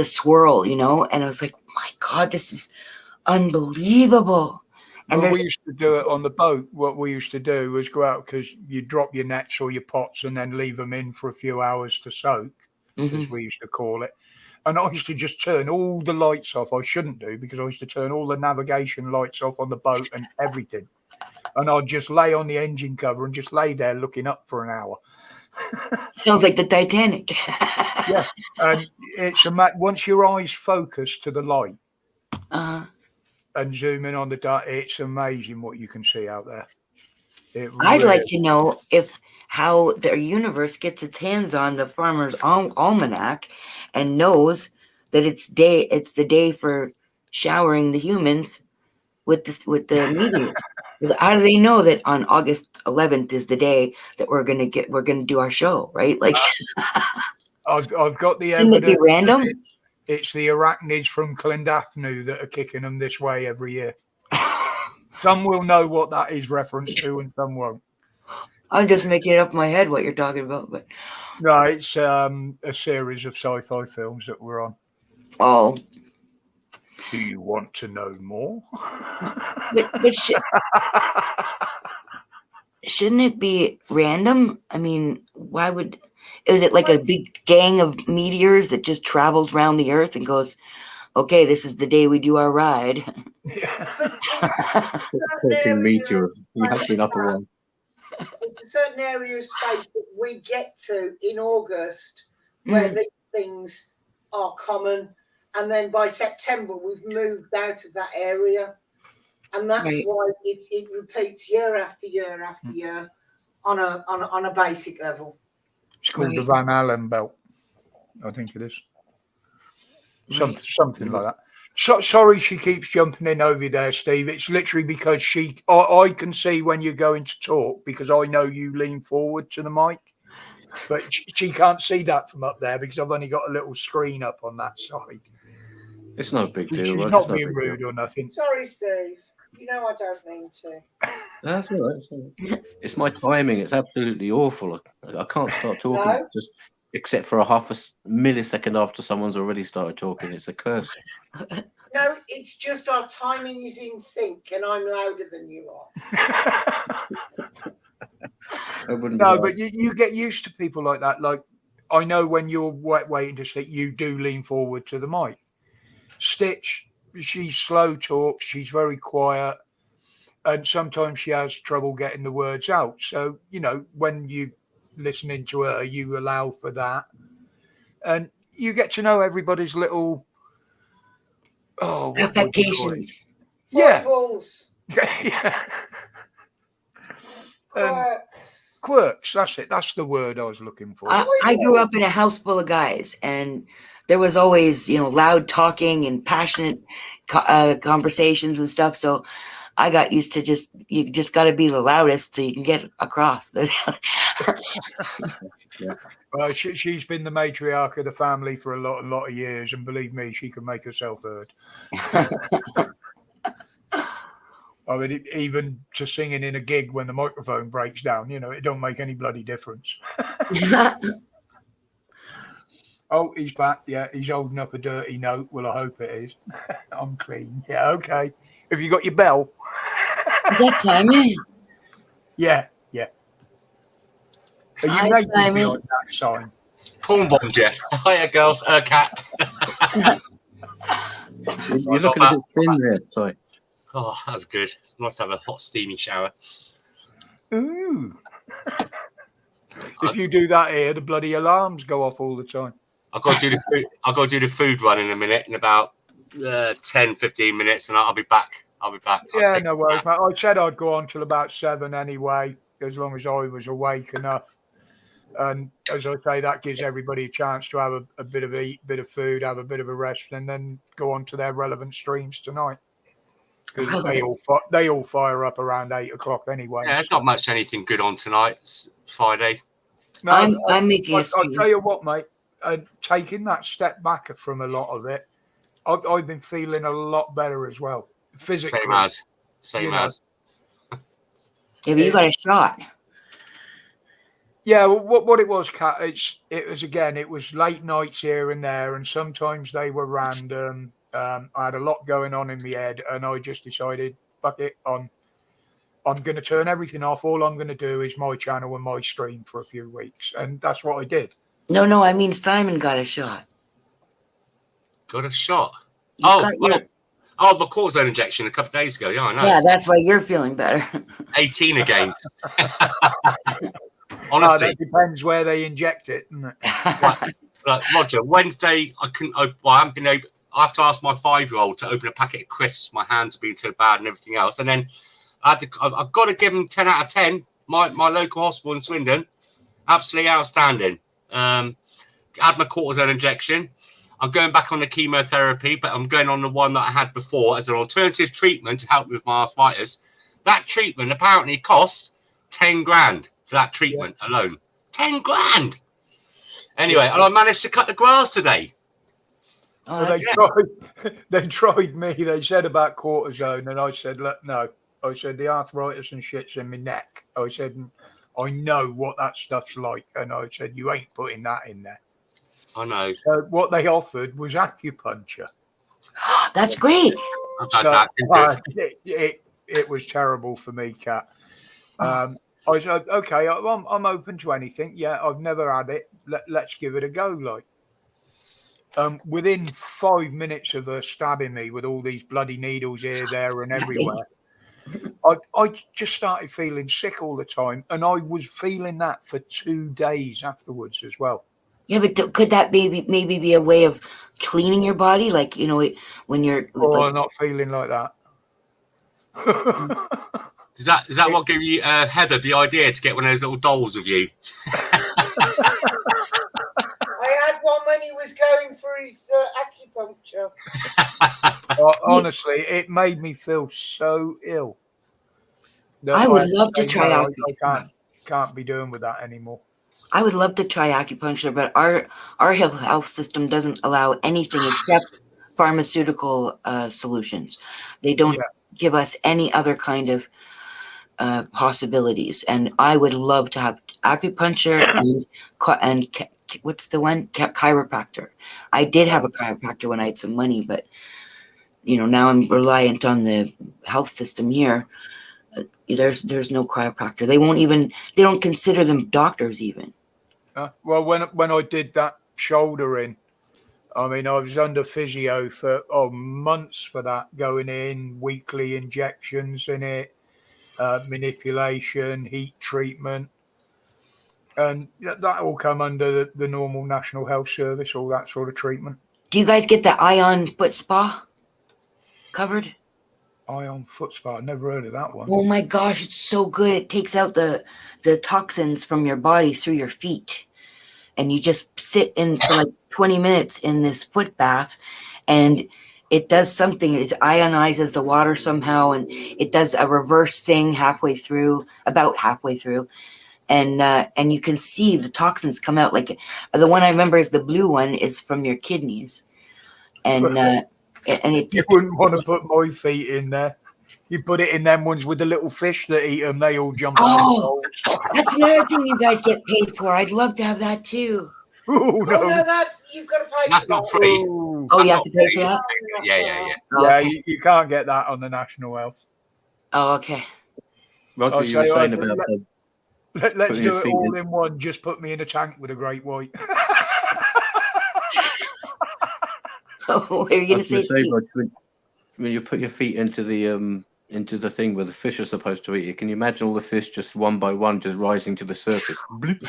swirl, you know, and I was like, my God, this is unbelievable. And when we used to do it on the boat, what we used to do was go out, because you drop your nets or your pots and then leave them in for a few hours to soak, as we used to call it. And I used to just turn all the lights off. I shouldn't do, because I used to turn all the navigation lights off on the boat and everything. And I'd just lay on the engine cover and just lay there looking up for an hour. Sounds like the Titanic. Yeah, and it's once your eyes focus to the light and zoom in on the dark, it's amazing what you can see out there. I'd like to know how the universe gets its hands on the Farmer's Almanac and knows that it's the day for showering the humans with the meteors. How do they know that on August 11th is the day that we're gonna do our show, right? Like, I've got the evidence. Shouldn't it be random? It's the arachnids from Clondafnu that are kicking them this way every year. Some will know what that is reference to, and some won't. I'm just making it up in my head what you're talking about, but no, it's a series of sci-fi films that we're on. Oh. Do you want to know more? But shouldn't it be random? I mean, is it like a big gang of meteors that just travels around the earth and goes, okay, this is the day we do our ride? Talking meteors. You have been up a while. It's a certain area of space that we get to in August where these things are common. And then by September, we've moved out of that area. And that's why it repeats year after year after year on a basic level. It's called the Van Allen belt, I think it is. Something like that. So, sorry she keeps jumping in over there, Steve. It's literally because I can see when you're going to talk, because I know you lean forward to the mic. But she can't see that from up there because I've only got a little screen up on that side. It's no big deal. She's not being rude or nothing. Sorry, Steve. You know I don't mean to. That's all right. It's my timing. It's absolutely awful. I can't start talking just except for a half a millisecond after someone's already started talking. It's a curse. No, it's just our timing is in sync, and I'm louder than you are. No, but you get used to people like that. Like, I know when you're waiting to speak, you do lean forward to the mic. Stitch, she slow talks, she's very quiet, and sometimes she has trouble getting the words out. So, you know, when you listening to her, you allow for that, and you get to know everybody's little affectations. Yeah. Yeah. Quirks, that's it. That's the word I was looking for. I grew up in a house full of guys, and there was always, loud talking and passionate conversations and stuff. So I got used to you just got to be the loudest so you can get across. Well, she's been the matriarch of the family for a lot of years, and believe me, she can make herself heard. I mean, even to singing in a gig when the microphone breaks down, it don't make any bloody difference. Oh, he's back. Yeah, he's holding up a dirty note. Well, I hope it is. I'm clean. Yeah, okay. Have you got your bell? Is that Simon? Yeah. Are you naked behind that sign? Corn bomb, Jeff. Hiya, girls. Cat. You're looking a bit thin there. Sorry. Oh, that's good. It's nice to have a hot, steamy shower. Ooh. If you do that here, the bloody alarms go off all the time. I've got to do the food. I've got to do the food run in a minute, in about 10, 15 minutes, and I'll be back. I'll be back. Yeah, no worries, mate. I said I'd go on till about 7 anyway, as long as I was awake enough. And as I say, that gives everybody a chance to have a bit of bit of food, have a bit of a rest, and then go on to their relevant streams tonight. Because they all fire up around 8 o'clock anyway. Yeah, there's not much anything good on tonight. It's Friday. No, I'm making a I'll tell you what, mate. Taking that step back from a lot of it, I've been feeling a lot better as well. Physically. Same as. Yeah, but you got a shot. Yeah, well, what it was, Kat, it was late nights here and there, and sometimes they were random. I had a lot going on in my head, and I just decided, fuck it, I'm going to turn everything off. All I'm going to do is my channel and my stream for a few weeks, and that's what I did. No, I mean Simon got a shot. Got a shot? The cortisone injection a couple of days ago. Yeah, I know. Yeah, that's why you're feeling better. 18 again. Honestly, it depends where they inject it, doesn't it? Like, Roger, Wednesday, I haven't been able. I have to ask my 5-year-old to open a packet of crisps. My hands have been so bad and everything else. And then I've got to give him 10 out of 10. My local hospital in Swindon, absolutely outstanding. Had my cortisone injection. I'm going back on the chemotherapy, but I'm going on the one that I had before as an alternative treatment to help with my arthritis. That treatment apparently costs 10 grand for that treatment alone. 10 grand. Anyway, and I managed to cut the grass today. Oh, they tried me. They said about cortisone, and I said, look, no. I said the arthritis and shit's in my neck. I said, I know what that stuff's like, and I said, you ain't putting that in there. I know. So what they offered was acupuncture. That's great. It was terrible for me, Kat. I said, okay, I'm open to anything. Yeah, I've never had it. Let's give it a go, like. Within 5 minutes of her stabbing me with all these bloody needles here, there, and everywhere, I just started feeling sick all the time, and I was feeling that for 2 days afterwards as well. Yeah, but could that maybe be a way of cleaning your body, like when you're? I'm not feeling like that. Is that what gave you Heather the idea to get one of those little dolls of you? I had one when he was going for his acupuncture. Honestly, it made me feel so ill. I would love to try acupuncture. I can't be doing with that anymore. I would love to try acupuncture, but our health system doesn't allow anything except pharmaceutical solutions. They don't give us any other kind of possibilities. And I would love to have acupuncture and what's the one? Chiropractor. I did have a chiropractor when I had some money, but now I'm reliant on the health system here. There's no chiropractor. They don't consider them doctors even. Well, when I did that shoulder in, I mean, I was under physio for months for that, going in, weekly injections in it, manipulation, heat treatment. And that all come under the normal National Health Service, all that sort of treatment. Do you guys get the Ion Foot Spa covered? Ion Foot Spa, I've never heard of that one. Oh my gosh, it's so good. It takes out the toxins from your body through your feet. And you just sit in for like 20 minutes in this foot bath, and it does something. It ionizes the water somehow, and it does a reverse thing about halfway through. And you can see the toxins come out. Like the one I remember is the blue one is from your kidneys. And you wouldn't want to put my feet in there. You put it in them ones with the little fish that eat them. They all jump out. Oh, that's another thing you guys get paid for. I'd love to have that too. Oh, no. You've got to pay. That's not free. Oh, you have to pay for that? Yeah. Yeah, you can't get that on the National Health. Oh, okay. Roger, you were saying about... Let's do it all in one. Just put me in a tank with a great white. What are you going to say? Roger, when you put your feet into the into the thing where the fish are supposed to eat it. Can you imagine all the fish just one by one just rising to the surface? Bloop.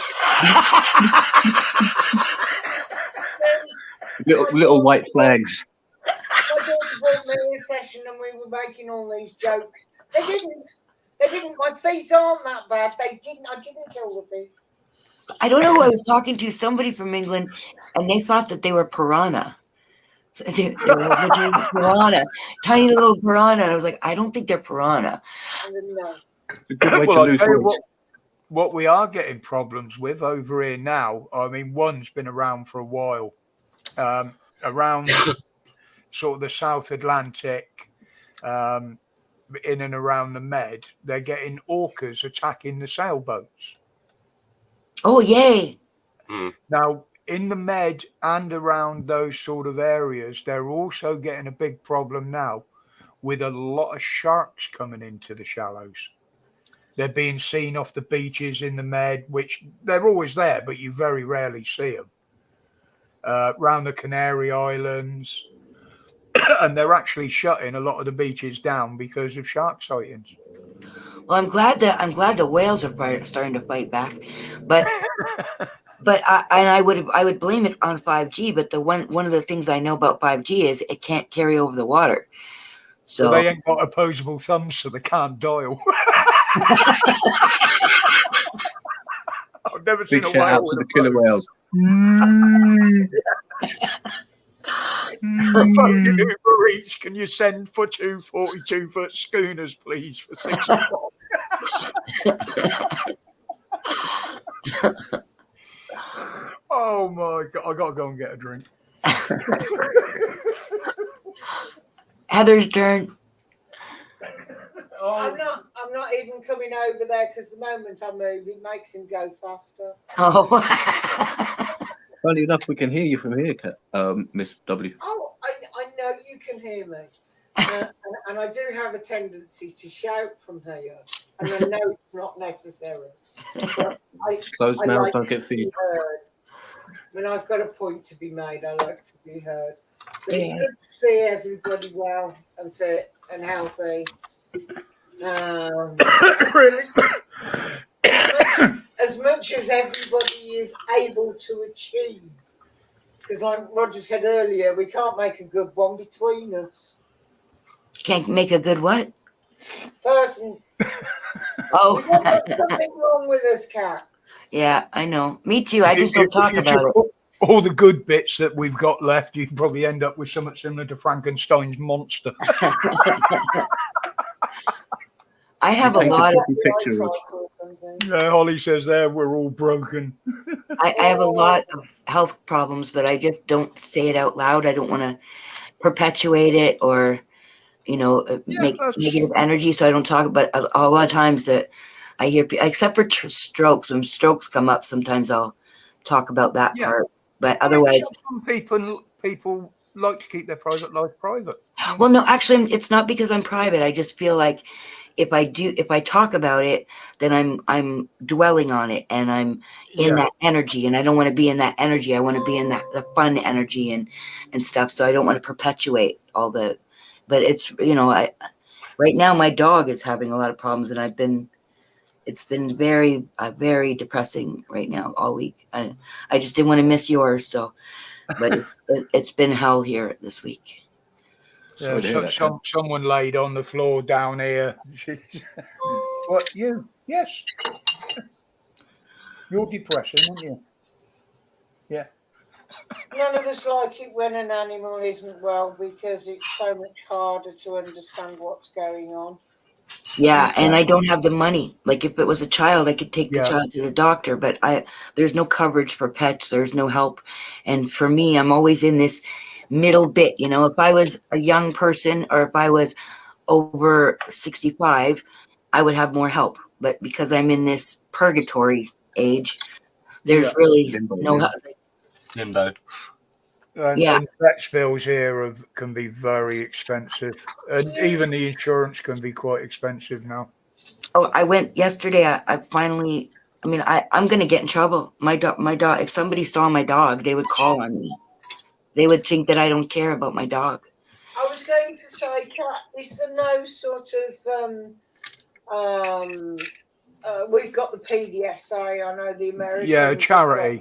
little white flags. My daughter brought me a session and we were making all these jokes. They didn't. My feet aren't that bad. I didn't kill the fish. I don't know who I was talking to, somebody from England, and they thought that they were piranha. So they were piranha, tiny little piranha. And I was like, I don't think they're piranha. No. It's a good way to Well, lose I'll tell you weight. what we are getting problems with over here now. I mean, one's been around for a while. Around sort of the South Atlantic, in and around the Med, they're getting orcas attacking the sailboats. Oh, yay. Now, in the Med and around those sort of areas, they're also getting a big problem now with a lot of sharks coming into the shallows. They're being seen off the beaches in the Med, which they're always there, but you very rarely see them. Around the Canary Islands, and they're actually shutting a lot of the beaches down because of shark sightings. Well, I'm glad the whales are starting to fight back, but I would blame it on 5G. But one of the things I know about 5G is it can't carry over the water. So well, they ain't got opposable thumbs, so they can't dial. I've never Big seen a shout out whale to with the killer whales. Phone Uber Eats, can you send for 2 42-foot schooners, please, for £6? Oh my God, I gotta go and get a drink. Heather's turn. I'm not even coming over there because the moment I move, it makes him go faster. Oh. Funny enough, we can hear you from here, Miss W. Oh, I know you can hear me. And I do have a tendency to shout from here. And I know it's not necessary. Closed mouths like don't get feed. When I've got a point to be made, I like to be heard. But it's good to see everybody well and fit and healthy. Really? As much as everybody is able to achieve. Because like Roger said earlier, we can't make a good one between us. Can't make a good what? Person. Oh. We've got something wrong with us, Kat. Yeah, I know. Me too. I just don't talk about it. All the good bits that we've got left, you can probably end up with something similar to Frankenstein's monster. I have a lot of Yeah, Holly says there we're all broken. I have a lot of health problems, but I just don't say it out loud. I don't want to perpetuate it or, make negative energy. So I don't talk about a lot of times that I hear, except for strokes. When strokes come up, sometimes I'll talk about that part. But otherwise, some people like to keep their private life private. Well, no, actually, it's not because I'm private. I just feel like if I talk about it, then I'm dwelling on it and I'm in that energy, and I don't want to be in that energy. I want to be in the fun energy and stuff. So I don't want to perpetuate all the, but it's, right now my dog is having a lot of problems, and it's been very, very depressing right now all week. I just didn't want to miss yours. So, but it's been hell here this week. Yeah, someone laid on the floor down here. What, you? Yes. You're depressing, aren't you? Yeah. None of us like it when an animal isn't well because it's so much harder to understand what's going on. Yeah, and I don't have the money. Like if it was a child, I could take the child to the doctor, but there's no coverage for pets. There's no help. And for me, I'm always in this middle bit. If I was a young person or if I was over 65, I would have more help. But because I'm in this purgatory age, there's really no help. Limbo. And vet bills here can be very expensive, and even the insurance can be quite expensive now. Oh, I went yesterday. I finally. I mean, I'm going to get in trouble. My dog. If somebody saw my dog, they would call on me. They would think that I don't care about my dog. I was going to Sorry, Kat, is there no sort of we've got the PDSA, I know the Americans have charity.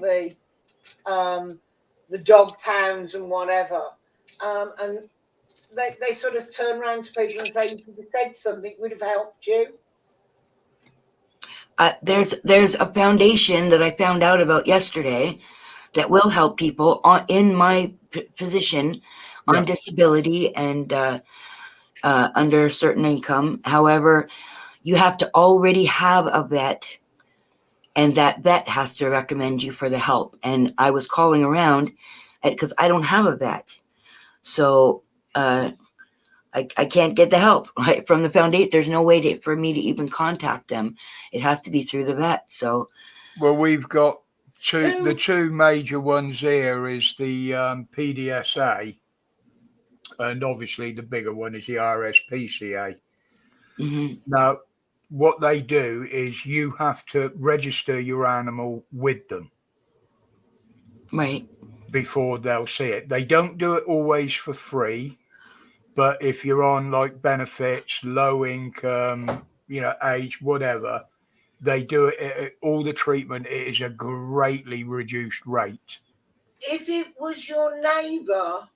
got the dog pounds and whatever. And they sort of turn around to people and say, you could have said something, would have helped you. There's a foundation that I found out about yesterday that will help people in my position on disability and under a certain income. However, you have to already have a vet, and that vet has to recommend you for the help. And I was calling around because I don't have a vet. So I can't get the help right from the foundation. There's no way for me to even contact them. It has to be through the vet. So, well, we've got the two major ones here is the PDSA, and obviously the bigger one is the RSPCA. mm-hmm. Now, what they do is you have to register your animal with them, right, before they'll see it. They don't do it always for free. But if you're on like benefits, low income, age, whatever, they do it. All the treatment is a greatly reduced rate. If it was your neighbour,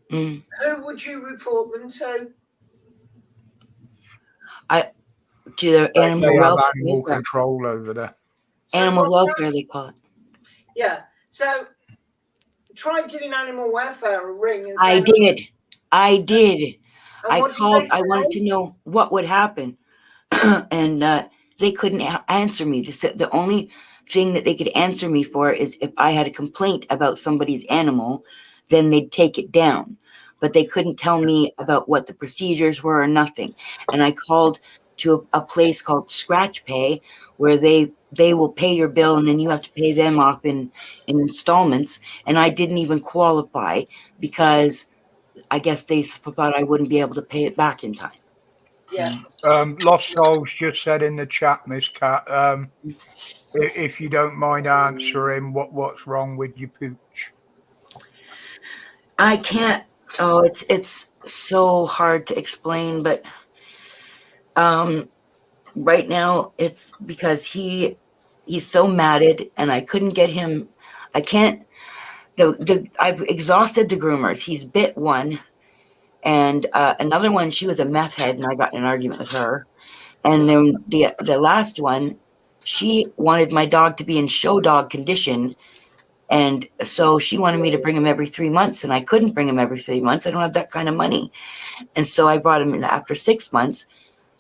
who would you report them to? To their animal welfare. Animal control over there. Animal welfare, they call it. Yeah. So try giving animal welfare a ring. And I did. I called. I wanted say? to know what would happen, and they couldn't answer me. The only thing that they could answer me for is if I had a complaint about somebody's animal, then they'd take it down. But they couldn't tell me about what the procedures were or nothing. And I called to a place called Scratch Pay, where they will pay your bill and then you have to pay them off in installments. And I didn't even qualify because I guess they thought I wouldn't be able to pay it back in time. Yeah. Lost Souls just said in the chat, Miss Cat, if you don't mind answering what's wrong with your pooch. I can't. Oh, it's so hard to explain, but right now it's because he's so matted and I couldn't get him. I can't. I've exhausted the groomers. He's bit one, and another one. She was a meth head, and I got in an argument with her. And then the last one, she wanted my dog to be in show dog condition, and so she wanted me to bring him every 3 months, and I couldn't bring him every 3 months. I don't have that kind of money, and so I brought him in after 6 months.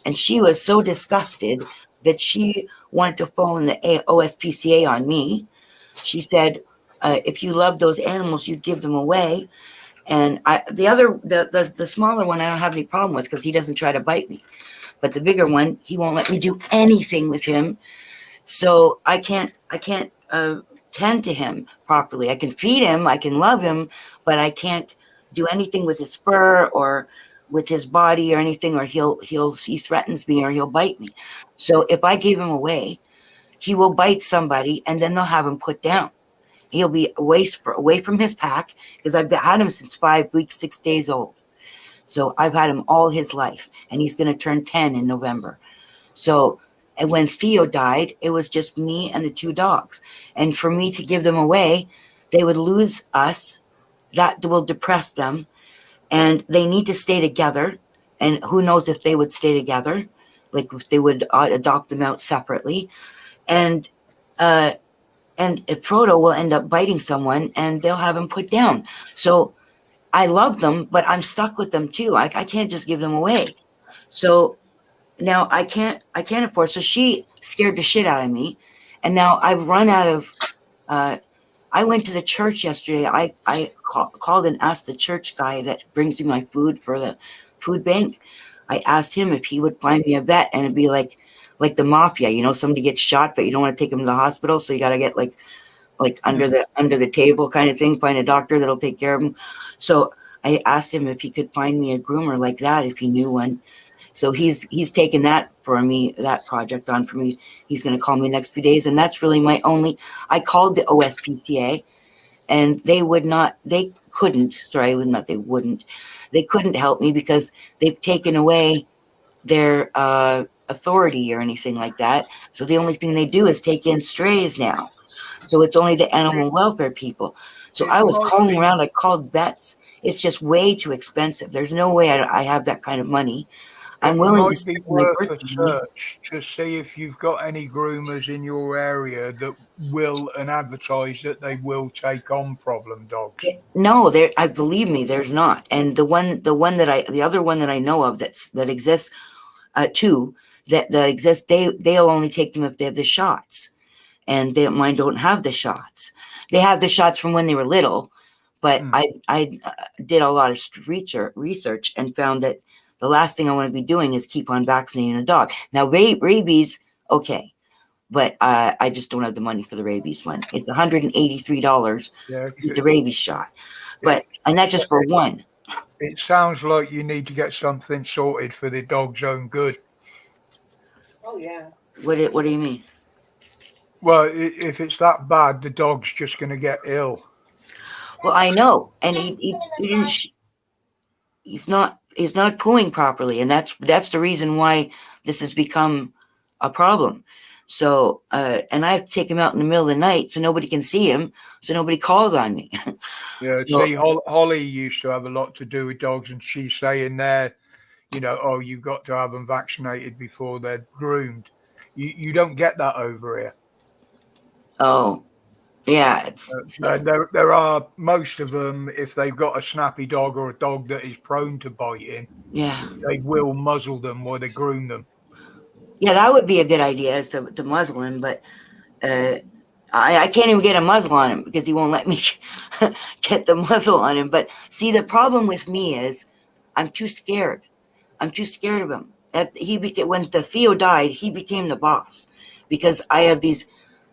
And she was so disgusted that she wanted to phone the OSPCA on me. She said, if you love those animals, you'd give them away. And the smaller one, I don't have any problem with because he doesn't try to bite me. But the bigger one, he won't let me do anything with him. So I can't tend to him properly. I can feed him, I can love him, but I can't do anything with his fur or with his body or anything, or he threatens me or he'll bite me. So if I gave him away, he will bite somebody and then they'll have him put down. He'll be away from his pack because I've had him since 5 weeks, 6 days old. So I've had him all his life, and he's going to turn 10 in November. So, and when Theo died, it was just me and the 2 dogs. And for me to give them away, they would lose us. That will depress them. And they need to stay together. And who knows if they would stay together, like if they would adopt them out separately. And if Frodo will end up biting someone and they'll have him put down. So I love them, but I'm stuck with them too. I can't just give them away. So now I can't afford. So she scared the shit out of me. And now I've run out of, I went to the church yesterday. I called and asked the church guy that brings me my food for the food bank. I asked him if he would find me a vet, and it'd be like the mafia, somebody gets shot, but you don't want to take them to the hospital. So you got to get like under the table kind of thing, find a doctor that'll take care of him. So I asked him if he could find me a groomer like that, if he knew one. So he's taken that for me, that project on for me. He's going to call me next few days. And that's really I called the OSPCA and they would not, they couldn't. Sorry, not they wouldn't. They couldn't help me because they've taken away their authority or anything like that. So the only thing they do is take in strays now. So it's only the animal welfare people. So I was calling around. I called vets. It's just way too expensive. There's no way I have that kind of money. I'm willing to be spend my worth a birthday money. search to see if you've got any groomers in your area that will and advertise that they will take on problem dogs. No, there. I believe me, there's not. And the other one that I know of that exists, two that exist. They'll only take them if they have the shots, and mine don't have the shots. They have the shots from when they were little, but I did a lot of research and found that the last thing I want to be doing is keep on vaccinating a dog. Now, rabies, okay, but I just don't have the money for the rabies one. It's $183 with the rabies shot, and that's just for one. It sounds like you need to get something sorted for the dog's own good. Oh yeah. What do you mean? Well, if it's that bad, the dog's just going to get ill. Well, I know, and he didn't. He's not pooing properly, and that's the reason why this has become a problem. So, and I have to take him out in the middle of the night so nobody can see him, so nobody calls on me. Yeah, So, see, Holly used to have a lot to do with dogs, and she's saying there, oh, you've got to have them vaccinated before they're groomed. You don't get that over here. Oh, yeah. There are most of them, if they've got a snappy dog or a dog that is prone to biting, they will muzzle them while they groom them. Yeah, that would be a good idea, is to muzzle him, but I can't even get a muzzle on him because he won't let me get the muzzle on him. But see, the problem with me is I'm too scared. I'm too scared of him. When the Theo died, he became the boss because I have these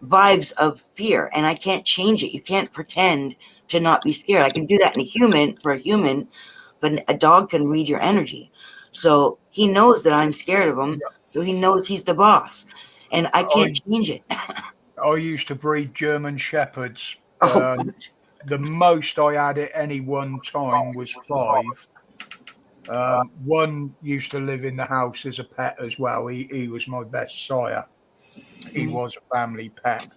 vibes of fear and I can't change it. You can't pretend to not be scared. I can do that for a human, but a dog can read your energy. So he knows that I'm scared of him. So he knows he's the boss, and I can't change it. I used to breed German Shepherds. The most I had at any one time was 5. One used to live in the house as a pet as well. He was my best sire. He was a family pet.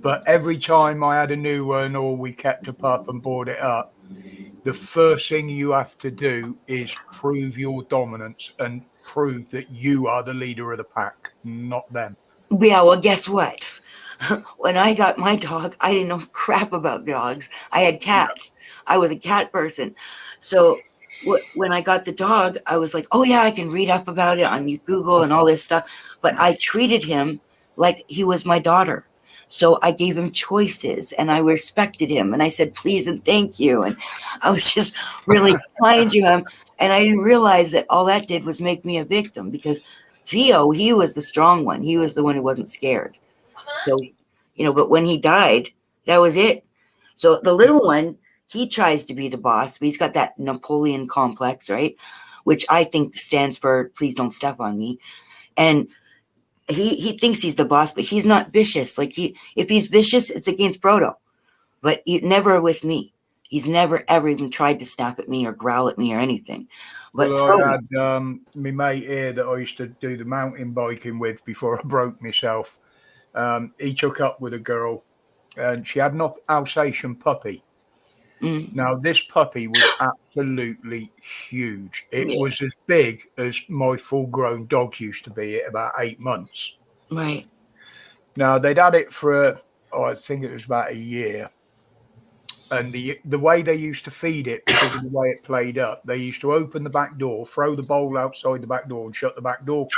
But every time I had a new one or we kept a pup and brought it up, the first thing you have to do is prove your dominance and prove that you are the leader of the pack, not them. Yeah, well, guess what? When I got my dog, I didn't know crap about dogs. I had cats. I was a cat person. So when I got the dog, I was like, oh, yeah, I can read up about it on Google and all this stuff. But I treated him like he was my daughter. So I gave him choices and I respected him. And I said, please and thank you. And I was just really kind to him. And I didn't realize that all that did was make me a victim because Theo, he was the strong one. He was the one who wasn't scared. So, but when he died, that was it. So the little one, he tries to be the boss, but he's got that Napoleon complex, right? Which I think stands for please don't step on me. And he thinks he's the boss, but he's not vicious. Like if he's vicious, it's against Brodo, but never with me. He's never ever even tried to snap at me or growl at me or anything. But I had my mate here that I used to do the mountain biking with before I broke myself. He took up with a girl, and she had an Alsatian puppy. Now, this puppy was absolutely huge. It was as big as my full-grown dogs used to be at about 8 months. Right. Now, they'd had it for, I think it was about a year. And the way they used to feed it, because of the way it played up, they used to open the back door, throw the bowl outside the back door, and shut the back door.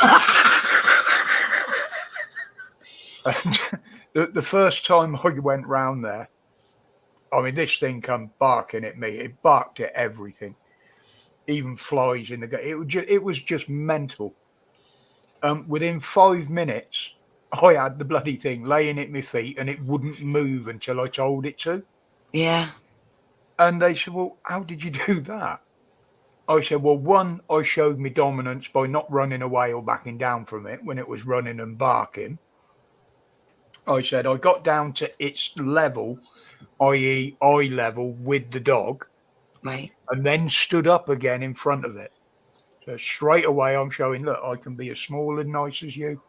And the first time I went round there, I mean, this thing come barking at me. It barked at everything, even flies in the gut. It was just mental. Within 5 minutes, I had the bloody thing laying at my feet, and it wouldn't move until I told it to. Yeah. And they said, well, how did you do that? I said, well, one, I showed me dominance by not running away or backing down from it when it was running and barking. I said, I got down to its level i.e. eye level with the dog, Right. and then stood up again in front of it. So straight away I'm showing, look, I can be as small and nice as you,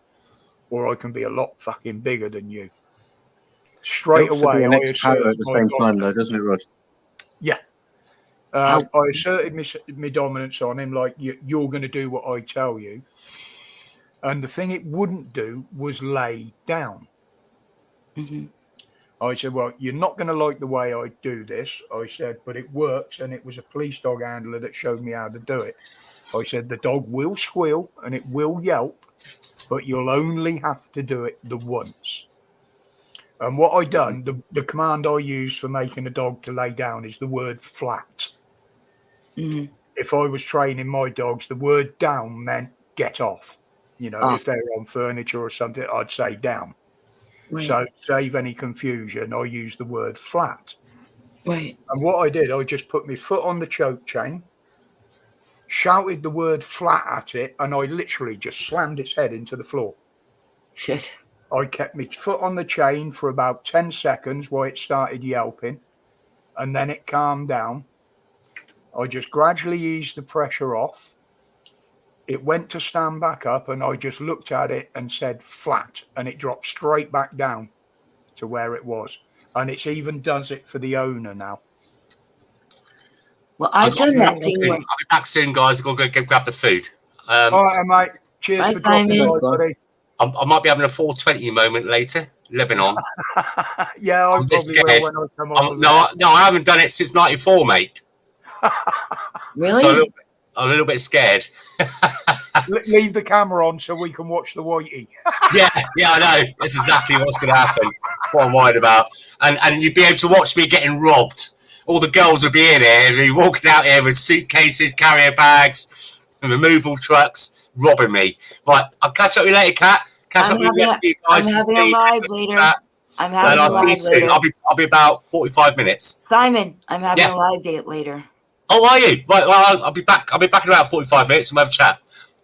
or I can be a lot fucking bigger than you. Straight Helps to away be an I ex-para asserted at the my same time, dominance. though, doesn't it, Rod? Yeah. I asserted my dominance on him, like, you're going to do what I tell you. And the thing it wouldn't do was lay down. Mm-hmm. I said, well, you're not going to like the way I do this. I said, but it works. And it was a police dog handler that showed me how to do it. I said, the dog will squeal and it will yelp, but you'll only have to do it the once. And what I done, the command I use for making a dog to lay down is the word flat. Mm-hmm. If I was training my dogs, the word down meant get off. You know, if they're on furniture or something, I'd say down. Right. So to save any confusion, I use the word flat. Right. And what I did, I just put my foot on the choke chain, shouted the word flat at it, and I literally just slammed its head into the floor. Shit. I kept my foot on the chain for about 10 seconds while it started yelping, and then it calmed down. I just gradually eased the pressure off. It went to stand back up, and I just looked at it and said flat, and it dropped straight back down to where it was. And it even does it for the owner now. Well, I've done that thing. I'll be back soon, guys. I've got to go grab the food. All right, mate. Cheers Bye, for dropping Simon. by, buddy. I might be having a 420 moment later, Lebanon. Yeah, I I'm a bit probably will scared. when I come off of No, I haven't done it since '94, mate. Really? So I'm a little bit scared. Leave the camera on so we can watch the whitey. yeah, I know. That's exactly what's going to happen. What I'm worried about. And you'd be able to watch me getting robbed. All the girls would be in here, be walking out here with suitcases, carrier bags, and removal trucks, robbing me. Right, I'll catch up with you later, Kat. Catch up with the rest of you guys. I'm having a live later. I'm having And a I'll see you live soon. later. I'll be about 45 minutes. Simon, I'm having a live date later. Oh, are you? Right, well, I'll be back. I'll be back in about 45 minutes and we'll have a chat.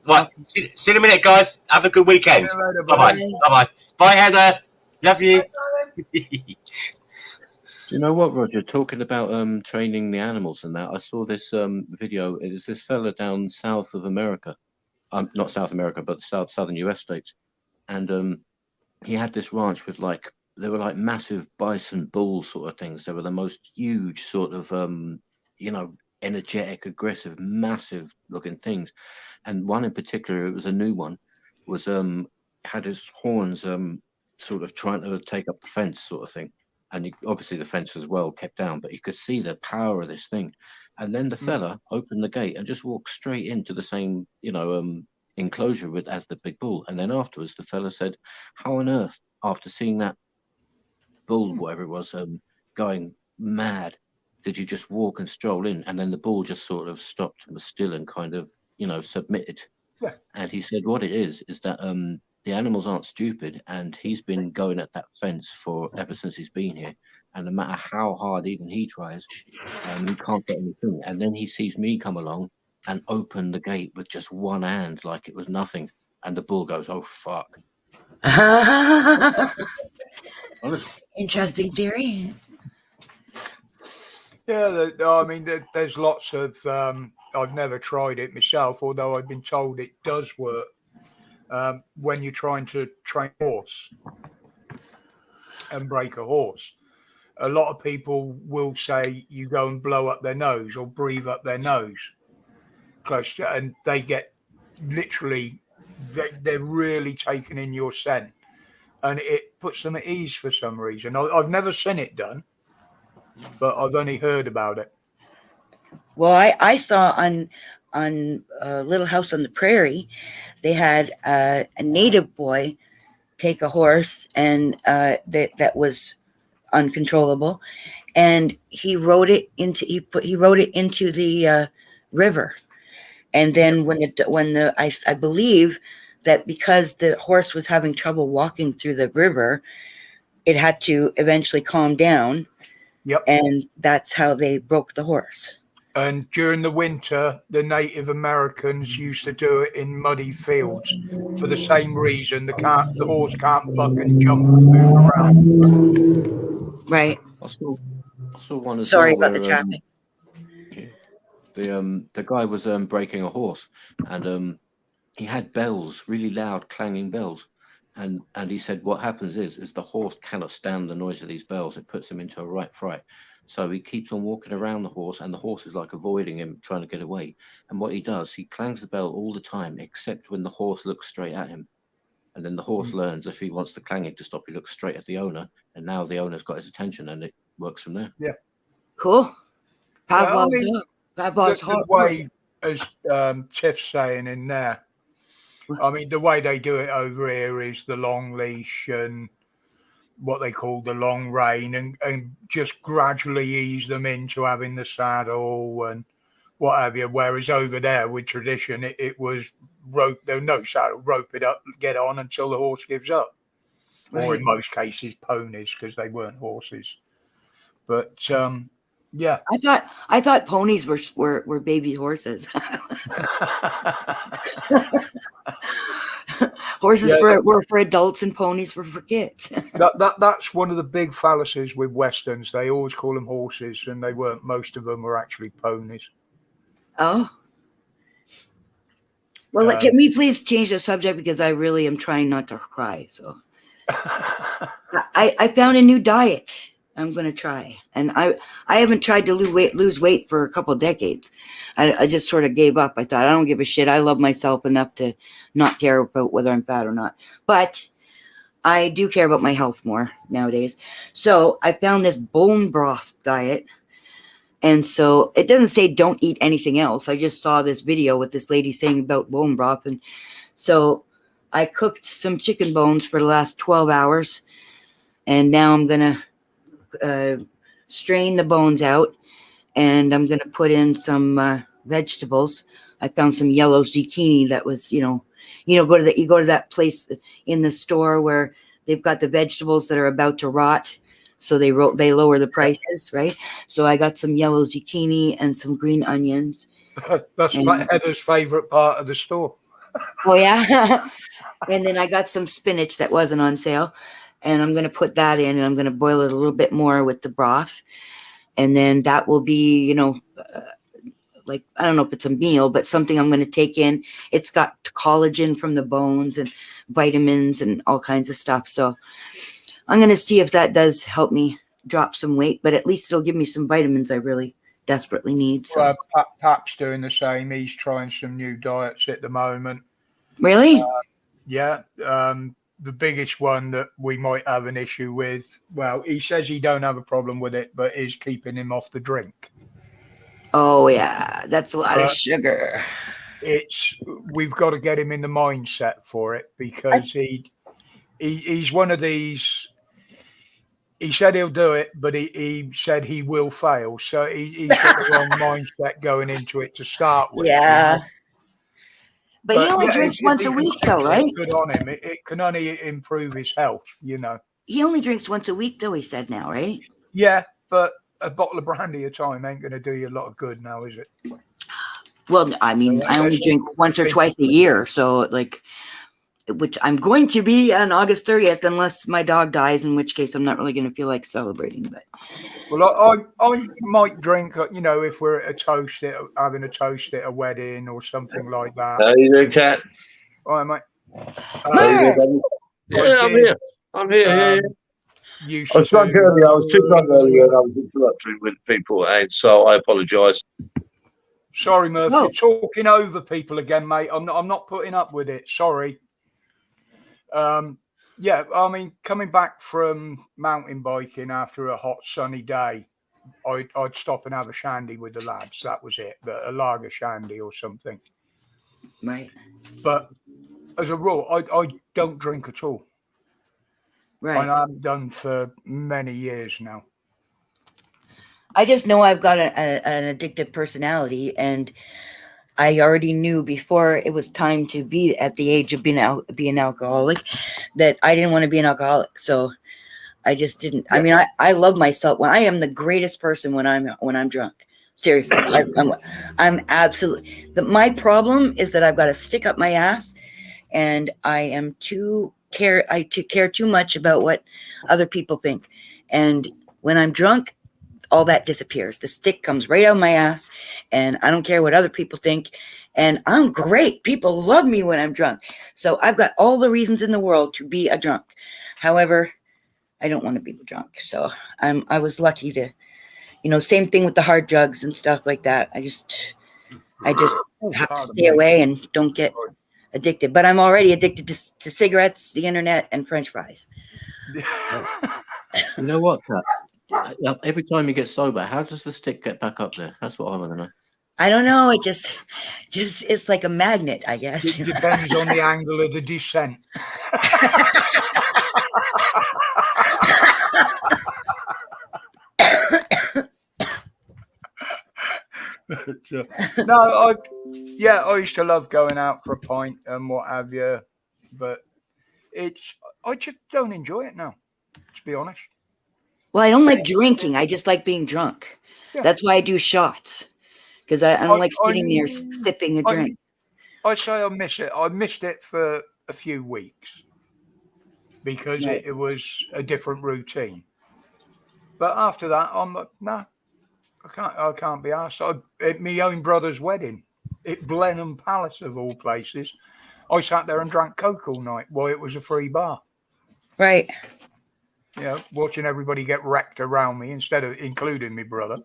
Right, see you in a minute, guys. Have a good weekend. Bye-bye. Bye-bye. Bye, Heather. Love you. Do you know what, Roger? Talking about training the animals and that, I saw this video. It was this fella down south of America, not South America, but southern US states, and he had this ranch with they were like massive bison bull sort of things. They were the most huge sort of energetic, aggressive, massive looking things, and one in particular, it was a new one, was had his horns sort of trying to take up the fence sort of thing. And obviously the fence was well kept down, but you could see the power of this thing. And then the fella opened the gate and just walked straight into the same, enclosure as the big bull. And then afterwards, the fella said, "How on earth, after seeing that bull, whatever it was, going mad, did you just walk and stroll in?" And then the bull just sort of stopped and was still and kind of, submitted. Yeah. And he said, what it is that the animals aren't stupid, and he's been going at that fence for ever since he's been here, and no matter how hard even he tries, he can't get anything. And then he sees me come along and open the gate with just one hand like it was nothing, and the bull goes, "Oh fuck." Interesting theory. Yeah, I mean, there's lots of. I've never tried it myself, although I've been told it does work. When you're trying to train a horse and break a horse, a lot of people will say you go and blow up their nose or breathe up their nose close to, and they get literally, they're really taking in your scent, and it puts them at ease for some reason. I've never seen it done, but I've only heard about it. Well, I saw on Little House on the Prairie, they had a native boy take a horse and that was uncontrollable, and he rode it into the river, and then I believe that because the horse was having trouble walking through the river, it had to eventually calm down. Yep. And that's how they broke the horse. And during the winter, the Native Americans used to do it in muddy fields for the same reason. The horse can't buck and jump and move around. Right. I saw one as Sorry well about the where traffic. the guy was breaking a horse, and he had bells, really loud clanging bells, and he said what happens is the horse cannot stand the noise of these bells. It puts him into a right fright. So he keeps on walking around the horse, and the horse is like avoiding him, trying to get away. And what he does, he clangs the bell all the time, except when the horse looks straight at him. And then the horse learns if he wants the clanging to stop, he looks straight at the owner, and now the owner's got his attention, and it works from there. Yeah. Cool. Yeah, Pavlov's dog. Pavlov's the way, as Tiff's saying in there, I mean, the way they do it over here is the long leash and what they call the long rein, and just gradually ease them into having the saddle and what have you. Whereas over there with tradition, it was rope. There was no saddle, rope it up, get on until the horse gives up. Or Right. in most cases, ponies, because they weren't horses. But yeah, I thought ponies were baby horses. Horses were for adults and ponies were for kids. That's one of the big fallacies with westerns. They always call them horses, and they weren't. Most of them were actually ponies. Oh. Well, can we please change the subject, because I really am trying not to cry. So I found a new diet I'm going to try. And I haven't tried to lose weight for a couple of decades. I just sort of gave up. I thought, I don't give a shit. I love myself enough to not care about whether I'm fat or not. But I do care about my health more nowadays. So I found this bone broth diet. And so it doesn't say don't eat anything else. I just saw this video with this lady saying about bone broth. And so I cooked some chicken bones for the last 12 hours. And now I'm going to strain the bones out, and I'm going to put in some vegetables. I found some yellow zucchini that was, you go to that place in the store where they've got the vegetables that are about to rot. So they lower the prices, right? So I got some yellow zucchini and some green onions. That's Heather's favorite part of the store. Oh, yeah. And then I got some spinach that wasn't on sale. And I'm going to put that in, and I'm going to boil it a little bit more with the broth. And then that will be, like, I don't know if it's a meal, but something I'm going to take in. It's got collagen from the bones and vitamins and all kinds of stuff. So I'm going to see if that does help me drop some weight, but at least it'll give me some vitamins I really desperately need. So Pap's doing the same. He's trying some new diets at the moment. Really? Yeah. The biggest one that we might have an issue with, well, he says he don't have a problem with it, but is keeping him off the drink. Oh, yeah. That's a lot of sugar. We've got to get him in the mindset for it, because he's one of these. He said he'll do it, but he said he will fail. So he's got the wrong mindset going into it to start with. Yeah. But he only drinks once a week, though, right? Good on him. It can only improve his health, He only drinks once a week, though, he said now, right? Yeah, but a bottle of brandy a time ain't going to do you a lot of good now, is it? Well, I mean, I only drink once or twice a year. So, which I'm going to be on August 30th, unless my dog dies, in which case I'm not really going to feel like celebrating. But well, I might drink, if we're at having a toast at a wedding or something like that. How you doing, Cat? All right, mate. Yeah, I'm here. I'm here. I was drunk earlier. I was too drunk earlier, and I was interrupting with people, and so I apologise. Sorry, Murph. You're talking over people again, mate. I'm not putting up with it. Sorry. Yeah, I mean, coming back from mountain biking after a hot sunny day, I'd stop and have a shandy with the lads. That was it, a lager shandy or something. Right. But as a rule, I don't drink at all. Right. And I haven't done for many years now. I just know I've got an addictive personality, and I already knew before it was time to be at the age of being an alcoholic that I didn't want to be an alcoholic. So I just didn't. Yeah. I mean, I love myself. When I am the greatest person when I'm drunk. Seriously, I'm absolutely. My problem is that I've got to stick up my ass, and I am care too much about what other people think. And when I'm drunk, all that disappears. The stick comes right out of my ass, and I don't care what other people think. And I'm great. People love me when I'm drunk. So I've got all the reasons in the world to be a drunk. However, I don't want to be drunk. So I was lucky to, same thing with the hard drugs and stuff like that. I just have to stay away and don't get addicted. But I'm already addicted to cigarettes, the internet, and French fries. You know what, Kat? Every time you get sober, how does the stick get back up there? That's what I want to know. I don't know. It just it's like a magnet, I guess. It depends on the angle of the descent. No, I used to love going out for a pint and what have you, but I just don't enjoy it now, to be honest. Well, I don't like drinking. I just like being drunk. Yeah. That's why I do shots, because I don't like sitting there sipping a drink. I say I miss it. I missed it for a few weeks because Right. it was a different routine. But after that, I'm like, no, I can't be asked. At my own brother's wedding, at Blenheim Palace of all places, I sat there and drank Coke all night while it was a free bar. Right. Watching everybody get wrecked around me instead of including my brother.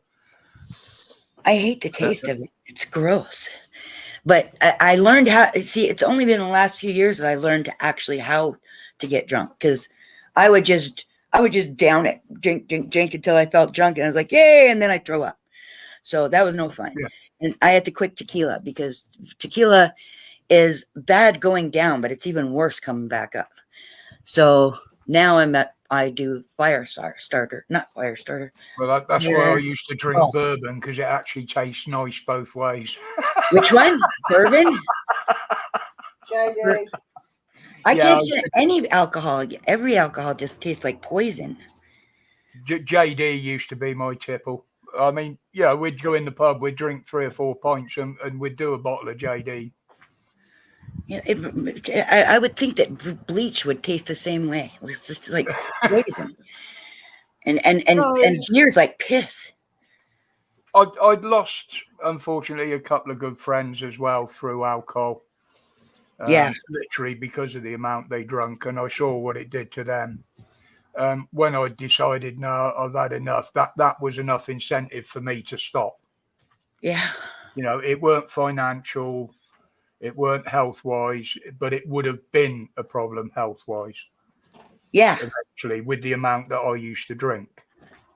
I hate the taste of it. It's gross. But I learned how. See, it's only been the last few years that I learned how to get drunk, because I would just down it, drink until I felt drunk, and I was like, yay, and then I throw up. So that was no fun. Yeah. And I had to quit tequila, because tequila is bad going down, but it's even worse coming back up. So now I do fire starter, not fire starter. Well, that's why I used to drink bourbon, because it actually tastes nice both ways. Which one? Bourbon? JD. I can't stand any alcohol. Every alcohol just tastes like poison. JD used to be my tipple. I mean, we'd go in the pub, we'd drink 3 or 4 pints, and we'd do a bottle of JD. Yeah, I would think that bleach would taste the same way. It's just like poison, and beer's like piss. I'd lost, unfortunately, a couple of good friends as well through alcohol. Literally because of the amount they drank, and I saw what it did to them. When I decided, no, I've had enough, that was enough incentive for me to stop. Yeah. It weren't financial, it weren't health-wise, but it would have been a problem health-wise. Yeah. Eventually, with the amount that I used to drink.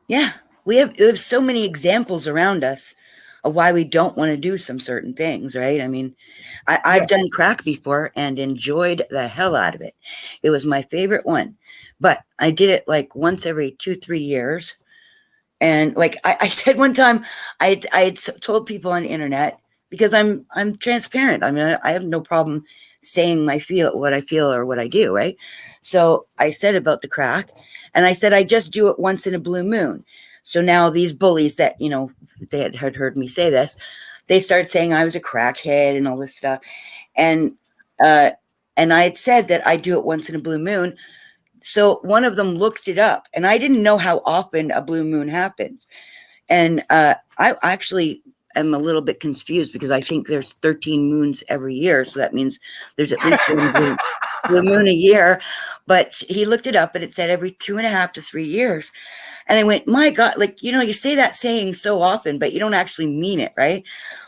Yeah. We have so many examples around us of why we don't want to do some certain things, right? I mean, I've done crack before and enjoyed the hell out of it. It was my favorite one. But I did it like once every 2-3 years. And like I said one time, I had told people on the internet, because I'm transparent. I mean, I have no problem saying what I feel or what I do, right? So I said about the crack, and I said I just do it once in a blue moon. So now these bullies that, they had heard me say this, they started saying I was a crackhead and all this stuff. And I had said that I do it once in a blue moon. So one of them looked it up, and I didn't know how often a blue moon happens. And I actually am a little bit confused, because I think there's 13 moons every year. So that means there's at least one blue moon a year. But he looked it up, and it said every 2.5 to 3 years. And I went, my God, like, you say that saying so often, but you don't actually mean it, right?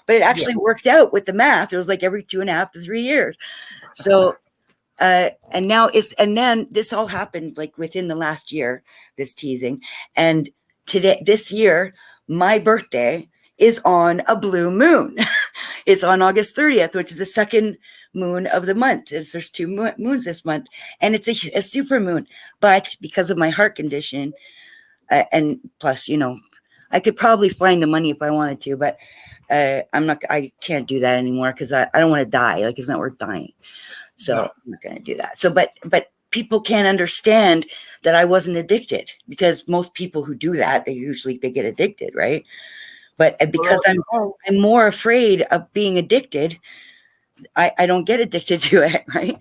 But it actually worked out with the math. It was like every 2.5 to 3 years. So, and then this all happened like within the last year, this teasing. And this year, my birthday is on a blue moon. It's on August 30th, which is the second moon of the month. There's 2 moons this month, and it's a super moon. But because of my heart condition, and plus, I could probably find the money if I wanted to, but I can't do that anymore, because I don't want to die. Like, it's not worth dying. So I'm not going to do that. So, but people can't understand that I wasn't addicted, because most people who do that, they get addicted, right? But because I'm more afraid of being addicted, I don't get addicted to it, right?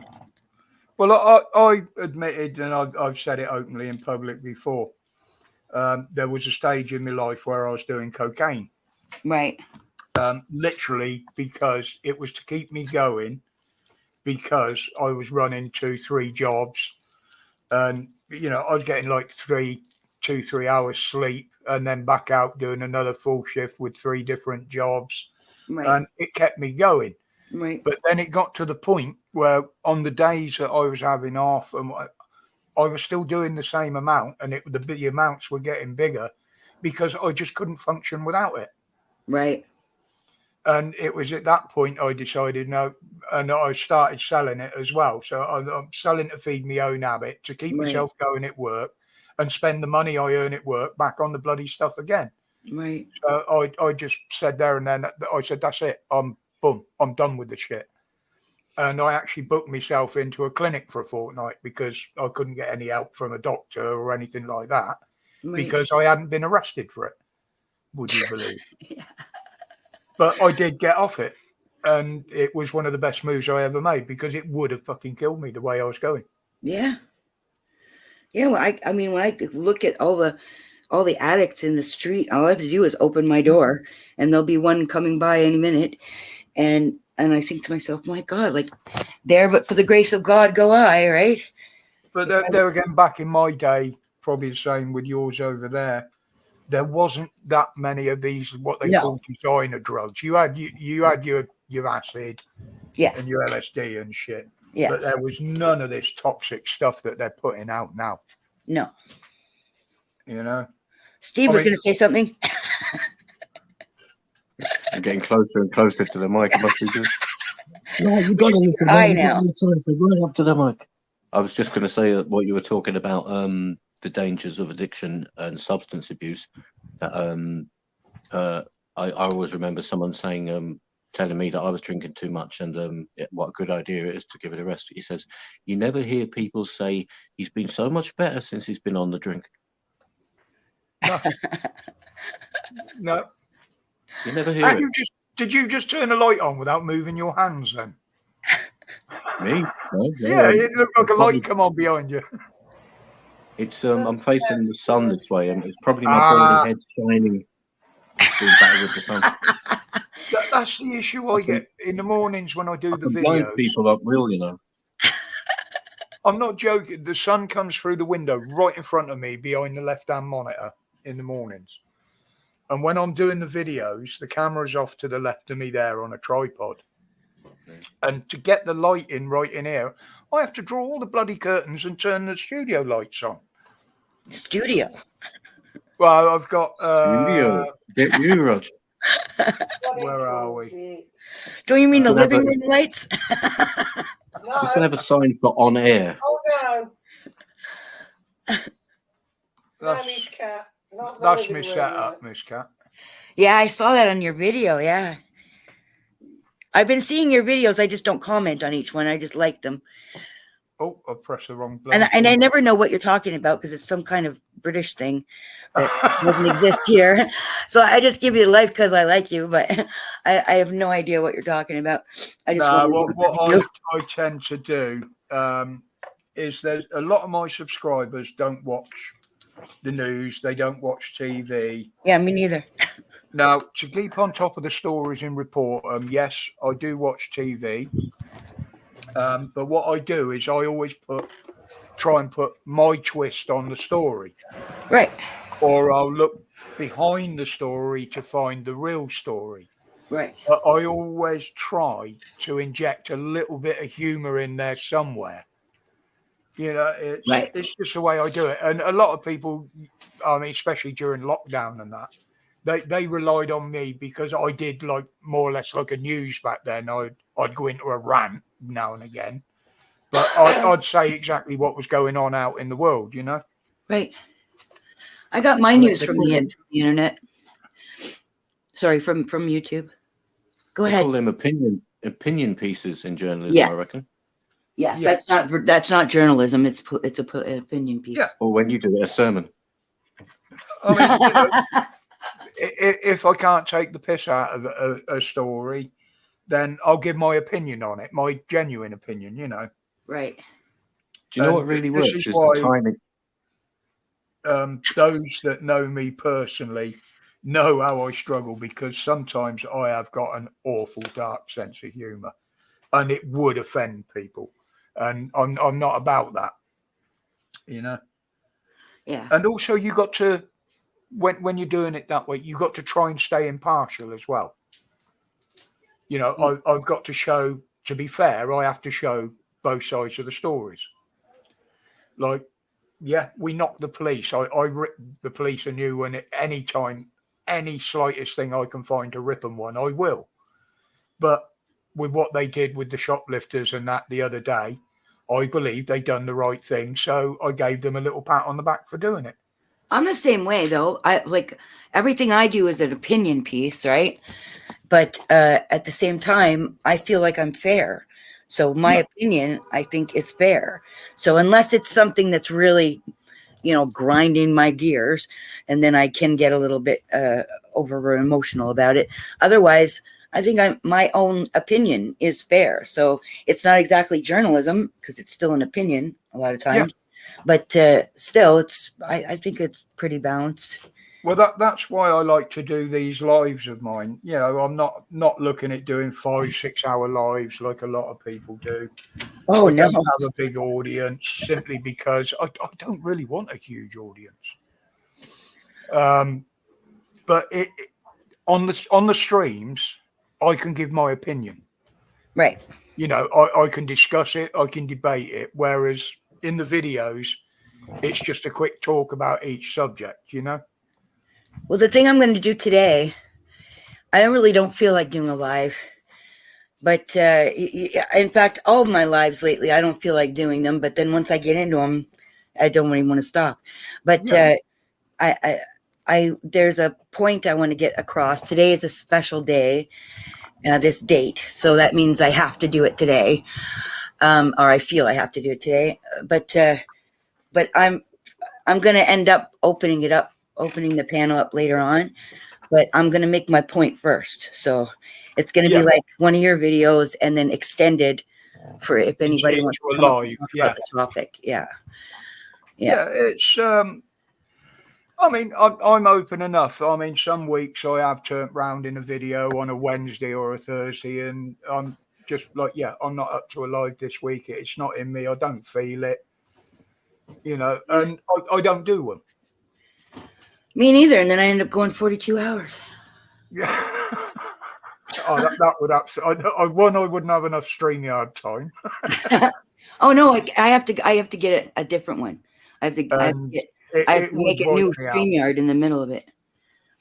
Well, I admitted, and I've said it openly in public before, there was a stage in my life where I was doing cocaine. Right. Literally because it was to keep me going, because I was running 2-3 jobs, and I was getting like 2-3 hours sleep, and then back out doing another full shift with 3 different jobs. Right. And it kept me going. Right. But then it got to the point where on the days that I was having off, and I was still doing the same amount, and the amounts were getting bigger because I just couldn't function without it. Right. And it was at that point I decided no, and I started selling it as well. So I'm selling to feed my own habit, to keep myself going at work, and spend the money I earn at work back on the bloody stuff again. Right. So I just said there and then, I said, that's it. I'm done with the shit. And I actually booked myself into a clinic for a fortnight because I couldn't get any help from a doctor or anything like that, because I hadn't been arrested for it. Would you believe? Yeah. But I did get off it, and it was one of the best moves I ever made, because it would have fucking killed me the way I was going. Yeah. Yeah. Well, I mean, when I look at all the addicts in the street, all I have to do is open my door, and there'll be one coming by any minute, and I think to myself, my God, like, there, but for the grace of God go I, right? But there again, back in my day, probably the same with yours over there. There wasn't that many of these, what they call designer drugs. You had your acid, and your LSD and shit. Yeah. But there was none of this toxic stuff that they're putting out now. No. I Steve was going to say something. I'm getting closer and closer to the mic. It must be good. No, you got to listen. I know. Right up to the mic. I was just going to say what you were talking about. The dangers of addiction and substance abuse. I always remember someone saying, telling me that I was drinking too much, and what a good idea it is to give it a rest. He says, you never hear people say he's been so much better since he's been on the drink. No. No. You never hear it. Did you just turn a light on without moving your hands then? Me? No, yeah, it looked like a light come on behind you. It's I'm facing the sun this way, and it's probably my bony head shining, being better with the sun. That's the issue I get in the mornings when I do the videos. Blind people up real, I'm not joking. The sun comes through the window right in front of me behind the left-hand monitor in the mornings. And when I'm doing the videos, the camera's off to the left of me there on a tripod. And to get the light in right in here, I have to draw all the bloody curtains and turn the studio lights on. Studio? Well, I've got... studio. Get you, Roger. Where are we? Do you mean the living room lights? No. I can have a sign for on air. Oh, no. No, Miss Cat. That's my setup, Miss Cat. Yeah, I saw that on your video, yeah. I've been seeing your videos. I just don't comment on each one. I just like them. Oh, I pressed the wrong button. And I never know what you're talking about because it's some kind of British thing that doesn't exist here. So I just give you the life because I like you, but I have no idea what you're talking about. I just what I tend to do is there's a lot of my subscribers don't watch the news. They don't watch TV. Yeah, me neither. Now, to keep on top of the stories and report them, yes, I do watch TV. But what I do is I always try and put my twist on the story. Right. Or I'll look behind the story to find the real story. Right. But I always try to inject a little bit of humor in there somewhere. It's just the way I do it. And a lot of people, I mean, especially during lockdown and that, they relied on me because I did like more or less like a news back then. I'd go into a rant now and again, but I'd say exactly what was going on out in the world, Right. I got my news from the internet. Sorry, from YouTube. Go ahead. Call them opinion pieces in journalism, I reckon. Yes, that's not journalism. It's an opinion piece. Yeah. Or when you do a sermon. I mean, if I can't take the piss out of a story, then I'll give my opinion on it, my genuine opinion, Right. Do you know what really works? Is the timing. those that know me personally know how I struggle, because sometimes I have got an awful dark sense of humor, and it would offend people, and I'm not about that, you know. Yeah. And also, you got to, when you're doing it that way, you got to try and stay impartial as well. You know, I've got to show, to be fair, I have to show both sides of the stories. Like, yeah, we knocked the police. I rip the police a new one at any time, any slightest thing I can find to rip them one, I will. But with what they did with the shoplifters and that the other day, I believe they done the right thing. So I gave them a little pat on the back for doing it. I'm the same way though. I like everything I do is an opinion piece, right? But at the same time, I feel like I'm fair. So my opinion, I think, is fair. So unless it's something that's really, grinding my gears, and then I can get a little bit over emotional about it. Otherwise, I think my own opinion is fair. So it's not exactly journalism, because it's still an opinion a lot of times. But still, I think it's pretty balanced. Well, that's why I like to do these lives of mine. You know, I'm not looking at doing 5-6 hour lives like a lot of people do. Oh, I no. don't have a big audience, simply because I don't really want a huge audience. But on the streams, I can give my opinion. Right. You know, I can discuss it, I can debate it. Whereas in the videos, it's just a quick talk about each subject, you know? Well, the thing I'm going to do today, I really don't feel like doing a live. But in fact, all of my lives lately, I don't feel like doing them. But then once I get into them, I don't even want to stop. But I there's a point I want to get across. Today is a special day, this date. So that means I have to do it today, or I feel I have to do it today. But I'm going to end up opening the panel up later on. But I'm going to make my point first. So it's going to be like one of your videos and then extended for if anybody wants to come live, talk about the topic. Yeah. It's, I mean, I'm open enough. I mean, some weeks I have turned round in a video on a Wednesday or a Thursday, and I'm just like, I'm not up to a live this week. It's not in me. I don't feel it, you know, and I don't do them. Me neither. And then I end up going 42 hours. Yeah. That would absolutely. I wouldn't have enough StreamYard time. Oh no, I have to get a different one. I have to make a new StreamYard in the middle of it.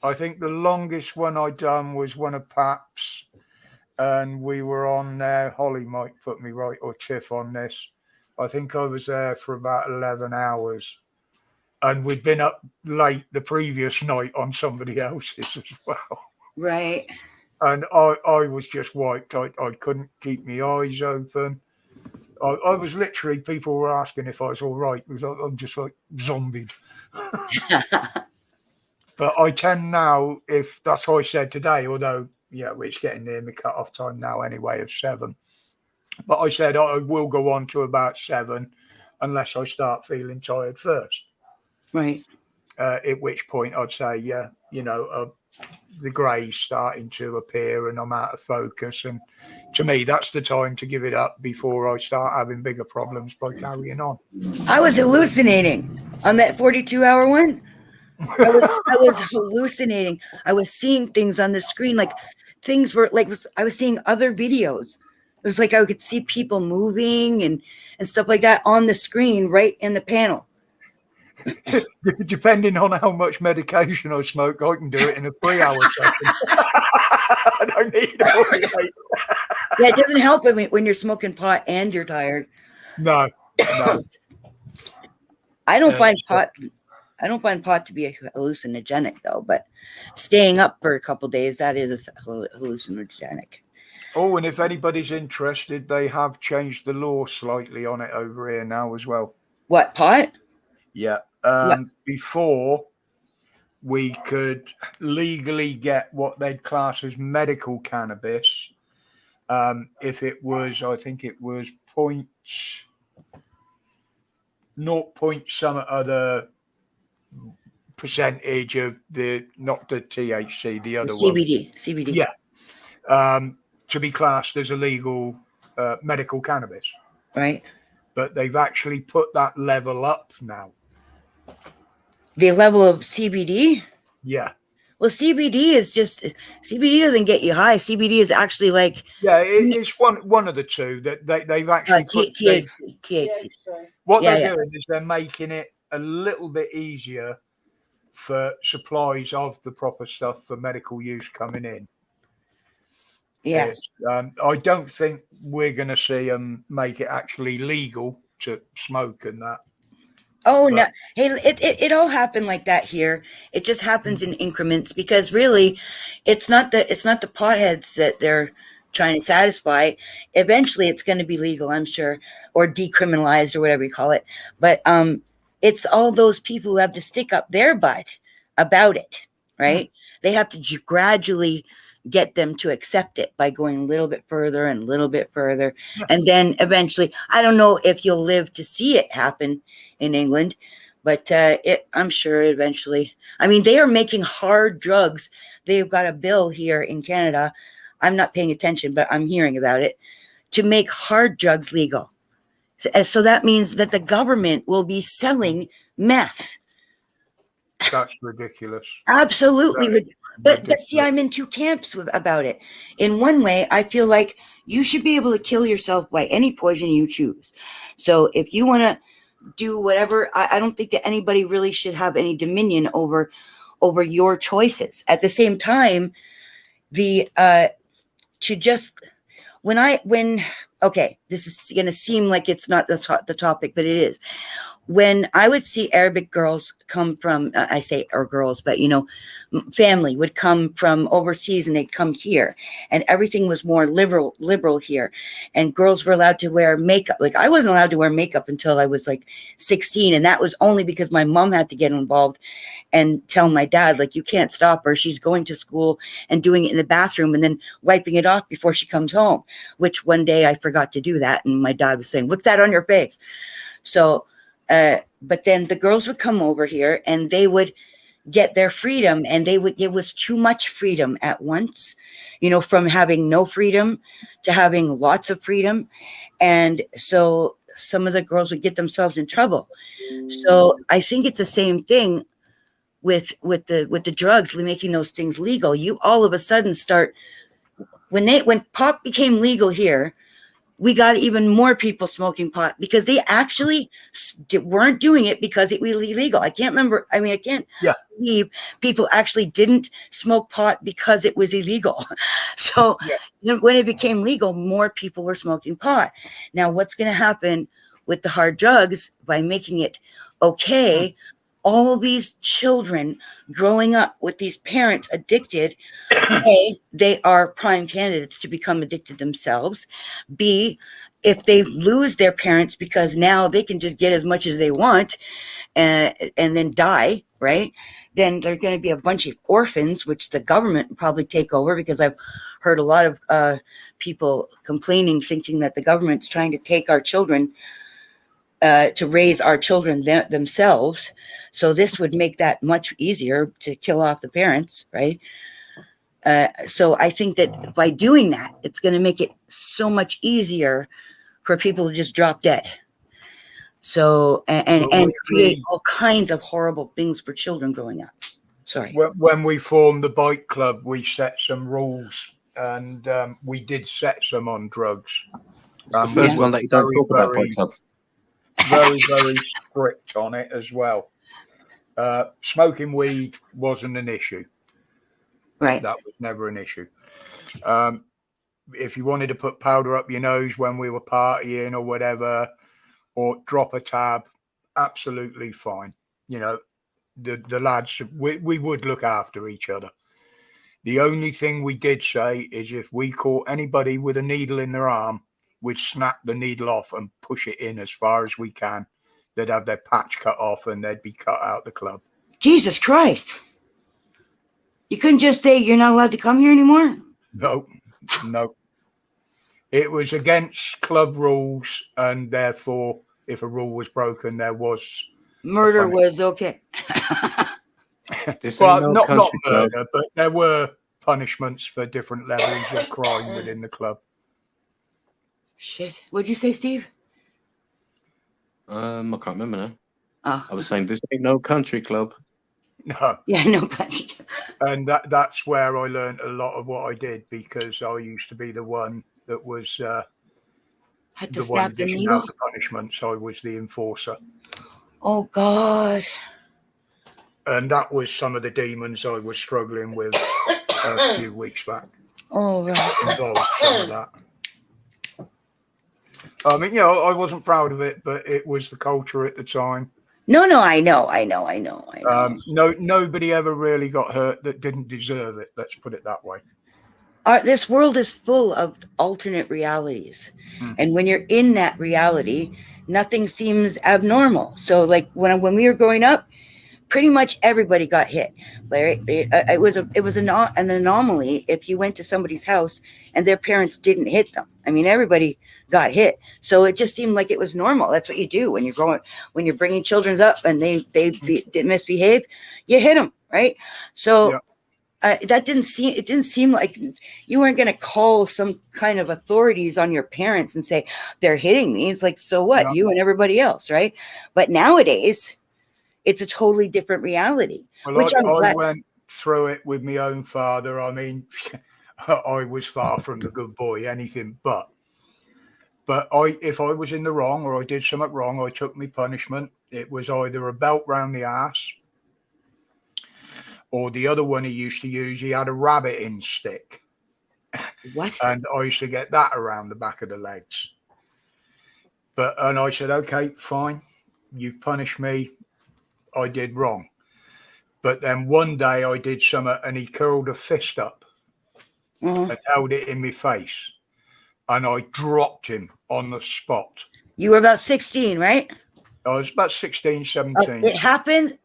I think the longest one I done was one of Pap's, and we were on there. Holly might put me right, or Tiff on this. I think I was there for about 11 hours. And we'd been up late the previous night on somebody else's as well. Right. And I was just wiped. I couldn't keep my eyes open. I was literally, people were asking if I was all right, because I'm just like zombied. But I tend now, if that's what I said today, although, it's getting near my cut-off time now anyway of 7. But I said I will go on to about 7 unless I start feeling tired first. Right. At which point I'd say, the grey's starting to appear and I'm out of focus. And to me, that's the time to give it up before I start having bigger problems by carrying on. I was hallucinating on that 42-hour one. I was hallucinating. I was seeing things on the screen, like things were like I was seeing other videos. It was like I could see people moving and stuff like that on the screen right in the panel. Depending on how much medication I smoke, I can do it in a 3-hour session. I don't need it. Yeah, it doesn't help when you're smoking pot and you're tired. No. I don't find pot to be hallucinogenic though, but staying up for a couple days, that is hallucinogenic. Oh, and if anybody's interested, they have changed the law slightly on it over here now as well. What, pot? Yeah. Before, we could legally get what they'd class as medical cannabis if it was, I think it was 0. Some other percentage of not the THC, the other CBD. Yeah. To be classed as illegal medical cannabis. Right. But they've actually put that level up now. The level of CBD? Yeah. Well, CBD doesn't get you high. CBD is actually like... Yeah, it's one of the two that they've actually put... THC. What they're doing is they're making it a little bit easier for supplies of the proper stuff for medical use coming in. Yeah. I don't think we're going to see them make it actually legal to smoke and that. Oh, no. Hey, it all happened like that here. It just happens in increments because really it's not the potheads that they're trying to satisfy. Eventually it's going to be legal, I'm sure, or decriminalized or whatever you call it. But it's all those people who have to stick up their butt about it, right? They have to gradually get them to accept it by going a little bit further and a little bit further. And then eventually, I don't know if you'll live to see it happen in England, but I'm sure eventually. I mean, they are making hard drugs. They've got a bill here in Canada. I'm not paying attention, but I'm hearing about it, to make hard drugs legal. So that means that the government will be selling meth. That's ridiculous. Absolutely. But see, I'm in two camps about it. In one way, I feel like you should be able to kill yourself by any poison you choose. So if you want to do whatever, I don't think that anybody really should have any dominion over your choices. At the same time, this is going to seem like it's not the topic, but it is. When I would see Arabic girls come from, I say or girls, but family would come from overseas and they'd come here, and everything was more liberal here, and girls were allowed to wear makeup. Like I wasn't allowed to wear makeup until I was like 16, and that was only because my mom had to get involved and tell my dad, like, you can't stop her. She's going to school and doing it in the bathroom and then wiping it off before she comes home, which one day I forgot to do that, and my dad was saying, "What's that on your face?" So but then the girls would come over here and they would get their freedom, and it was too much freedom at once, from having no freedom to having lots of freedom. And so some of the girls would get themselves in trouble. So I think it's the same thing with the drugs, making those things legal. You all of a sudden start, when pot became legal here, we got even more people smoking pot because they actually weren't doing it because it was illegal. I can't believe people actually didn't smoke pot because it was illegal. So when it became legal, more people were smoking pot. Now, what's going to happen with the hard drugs by making it okay? All these children growing up with these parents addicted, A, they are prime candidates to become addicted themselves. B, if they lose their parents because now they can just get as much as they want and then die, right? Then there's going to be a bunch of orphans, which the government will probably take over, because I've heard a lot of people complaining, thinking that the government's trying to take our children to raise our children themselves. So this would make that much easier to kill off the parents, right? So I think that by doing that, it's going to make it so much easier for people to just drop dead. So, and create all kinds of horrible things for children growing up. Sorry. When we formed the bike club, we set some rules, and we did set some on drugs. The first one that you don't talk about bike club. Very, very strict on it as well. Smoking weed wasn't an issue. Right. That was never an issue. If you wanted to put powder up your nose when we were partying or whatever, or drop a tab, absolutely fine. The lads, we would look after each other. The only thing we did say is if we caught anybody with a needle in their arm, we'd snap the needle off and push it in as far as we can. They'd have their patch cut off and they'd be cut out the club. Jesus Christ. You couldn't just say you're not allowed to come here anymore? No. It was against club rules, and therefore, if a rule was broken, there was Murder was okay. Well, not murder, but there were punishments for different levels of crime within the club. Shit. What'd you say, Steve? I can't remember now. Oh. I was saying this ain't no country club. No. Yeah, no country. And that's where I learned a lot of what I did, because I used to be the one that was had to the snap one the dishing needle. out the punishments. I was the enforcer. Oh God. And that was some of the demons I was struggling with a few weeks back. Oh, right. Involved some of that. I mean, I wasn't proud of it, but it was the culture at the time. No, I know. Nobody ever really got hurt that didn't deserve it. Let's put it that way. This world is full of alternate realities. And when you're in that reality, nothing seems abnormal. So like when we were growing up, pretty much everybody got hit. It was an anomaly if you went to somebody's house and their parents didn't hit them. I mean, everybody got hit. So it just seemed like it was normal. That's what you do when you're bringing children up and they misbehave, you hit them, right? So yeah. It didn't seem like you weren't going to call some kind of authorities on your parents and say they're hitting me. It's like, so what? Yeah. You and everybody else, right? But nowadays, it's a totally different reality. Well, I went through it with my own father. I mean, I was far from the good boy, anything but. But if I was in the wrong or I did something wrong, I took my punishment. It was either a belt round the ass, or the other one he used to use, he had a rabbiting stick. What? And I used to get that around the back of the legs. And I said, okay, fine. You punish me. I did wrong. But then one day I did something and he curled a fist up and held it in my face. And I dropped him on the spot. You were about 16, right? I was about 16, 17. It happened.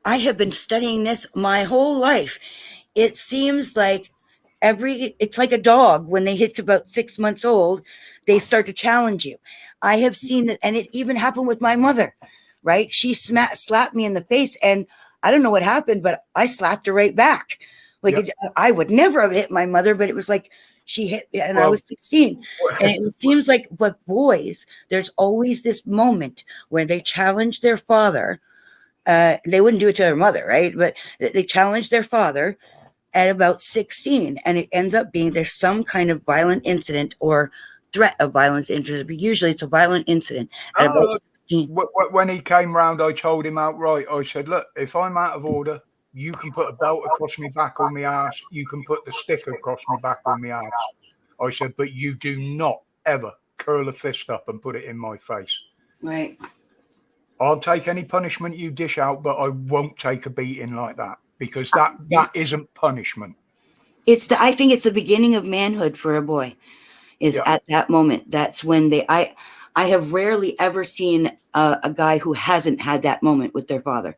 I have been studying this my whole life. It seems like it's like a dog. When they hit about 6 months old, they start to challenge you. I have seen that. And it even happened with my mother, right? She slapped me in the face and I don't know what happened, but I slapped her right back. I would never have hit my mother, but it was like she hit me and I was 16. And it seems like, but boys, there's always this moment where they challenge their father. They wouldn't do it to their mother, right? But they challenge their father at about 16, and it ends up being there's some kind of violent incident or threat of violence incident. But usually it's a violent incident at about 16. When he came round, I told him outright. I said, look, if I'm out of order, you can put a belt across my back on my ass. You can put the stick across my back on my ass. I said, but you do not ever curl a fist up and put it in my face. Right. I'll take any punishment you dish out, but I won't take a beating like that, because that isn't punishment. I think it's the beginning of manhood for a boy. At that moment. That's when I have rarely ever seen a guy who hasn't had that moment with their father.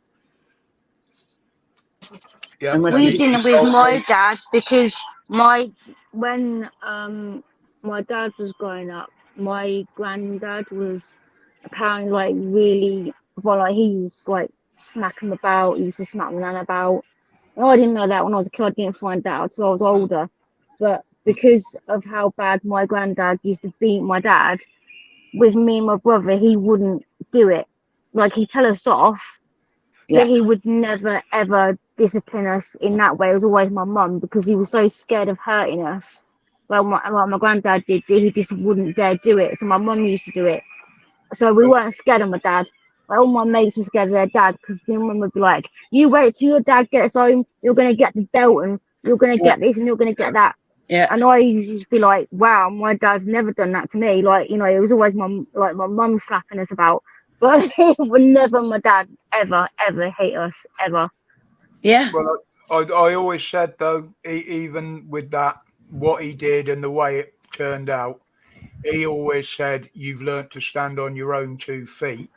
Yeah, we didn't with my dad, because when my dad was growing up, my granddad was apparently like really he used to like smack him about. He used to smack my nan about. And I didn't know that when I was a kid. I didn't find out until I was older. But because of how bad my granddad used to beat my dad, with me and my brother, he wouldn't do it. Like, he'd tell us off, but he would never ever discipline us in that way. It was always my mum, because he was so scared of hurting us. Well, my granddad did, he just wouldn't dare do it. So my mum used to do it. So we weren't scared of my dad. Like, all my mates were scared of their dad, because the mum would be like, you wait till your dad gets home, you're going to get the belt, and you're going to get this, and you're going to get that. Yeah. And I used to be like, wow, my dad's never done that to me. Like, it was always my mum slapping us about. But it would never my dad ever hate us, ever. Yeah. Well, I always said, though, even with that, what he did and the way it turned out, he always said, you've learnt to stand on your own 2 feet.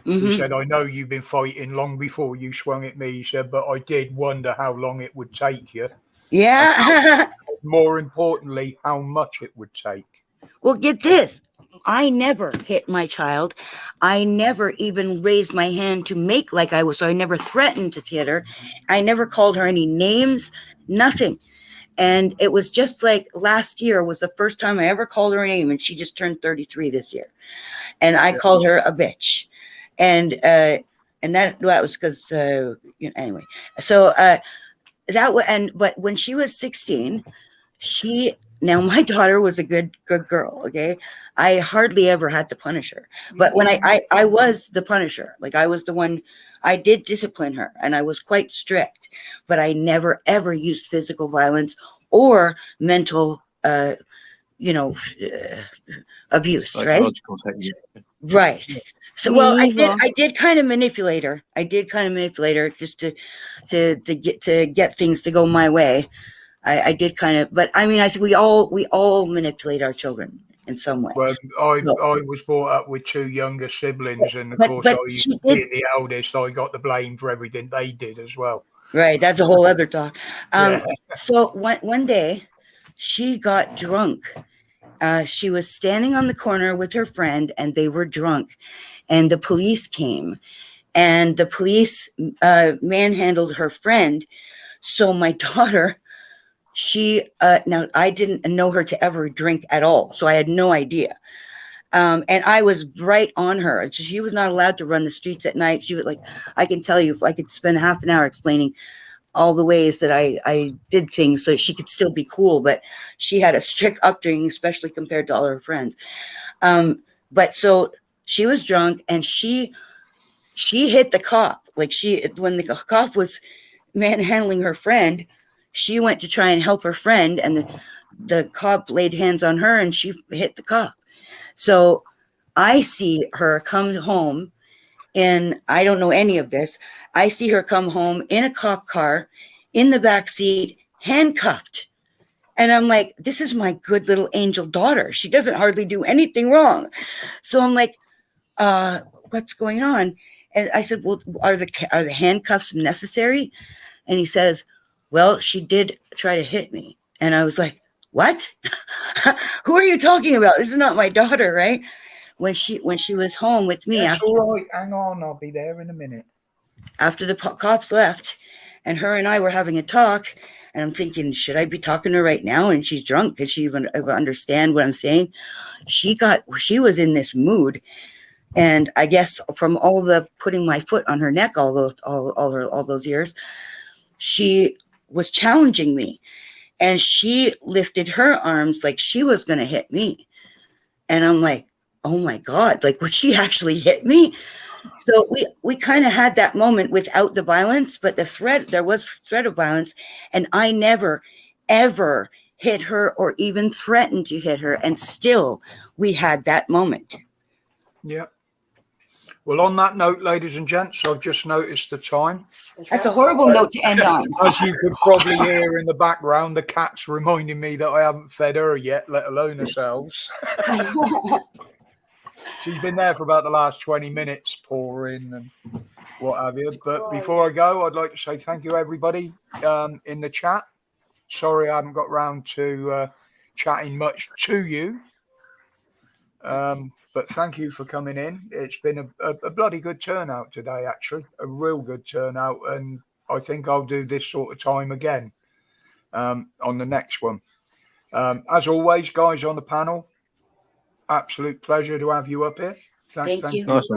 Mm-hmm. He said, I know you've been fighting long before you swung at me. He said, but I did wonder how long it would take you. Yeah. More importantly, how much it would take. Well, get this. I never hit my child. I never even raised my hand to make like I was. So I never threatened to hit her. I never called her any names, nothing. And it was just like last year was the first time I ever called her a name, and she just turned 33 this year. And I called her a bitch. And that was because, anyway. So but when she was 16, now my daughter was a good girl. Okay. I hardly ever had to punish her, but when I was the punisher, like I was the one, I did discipline her and I was quite strict, but I never ever used physical violence or mental, abuse. Right. Right. So, well, I did kind of manipulate her. Just to get things to go my way. I did kind of, but I mean, I think we all manipulate our children in some way. Well, I was brought up with 2 younger siblings, and of course, being the eldest, I got the blame for everything they did as well. Right, that's a whole other talk. So one day, she got drunk. She was standing on the corner with her friend, and they were drunk, and the police came, and the police manhandled her friend. So my daughter. Now I didn't know her to ever drink at all, so I had no idea. And I was right on her. She was not allowed to run the streets at night. She was like, I can tell you, if I could spend half an hour explaining all the ways that I did things so she could still be cool, but she had a strict upbringing, especially compared to all her friends. But so she was drunk and she hit the cop. Like when the cop was manhandling her friend, she went to try and help her friend, and the cop laid hands on her and she hit the cop. So I see her come home, and I don't know any of this. I see her come home in a cop car in the back seat, handcuffed. And I'm like, this is my good little angel daughter. She doesn't hardly do anything wrong. So I'm like, what's going on? And I said, well, are the handcuffs necessary? And he says, well, she did try to hit me. And I was like, what? Who are you talking about? This is not my daughter, right? When she was home with me. That's all right. Hang on. I'll be there in a minute. After the cops left, and her and I were having a talk, and I'm thinking, should I be talking to her right now? And she's drunk. Did she even understand what I'm saying? She was in this mood. And I guess from all the putting my foot on her neck all those years, she was challenging me, and she lifted her arms like she was going to hit me. And I'm like, oh my God, like, would she actually hit me? So we kind of had that moment without the violence, but there was threat of violence. And I never, ever hit her or even threatened to hit her. And still we had that moment. Yeah. Well, on that note, ladies and gents, I've just noticed the time. That's a horrible note to end on. As you could probably hear in the background, the cat's reminding me that I haven't fed her yet, let alone ourselves. She's been there for about the last 20 minutes, pouring and what have you. But before I go, I'd like to say thank you, everybody, in the chat. Sorry I haven't got round to chatting much to you. But thank you for coming in. It's been a bloody good turnout today, actually. A real good turnout. And I think I'll do this sort of time again on the next one. As always, guys on the panel, absolute pleasure to have you up here. Thank you. Nice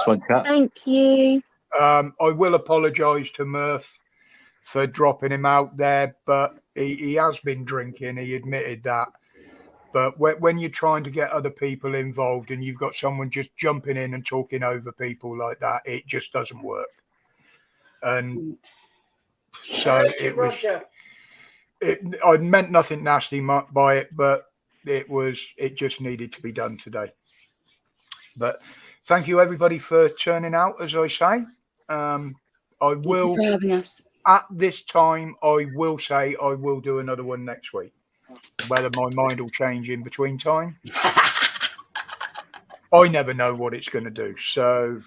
one, Kat. Thank you. I will apologise to Murph for dropping him out there, but he has been drinking. He admitted that. But when you're trying to get other people involved and you've got someone just jumping in and talking over people like that, it just doesn't work. And so I meant nothing nasty by it, but it just needed to be done today. But thank you, everybody, for turning out, as I say. I will, Thank you for having us. At this time, I will say I will do another one next week. Whether my mind will change in between time, I never know what it's going to do. So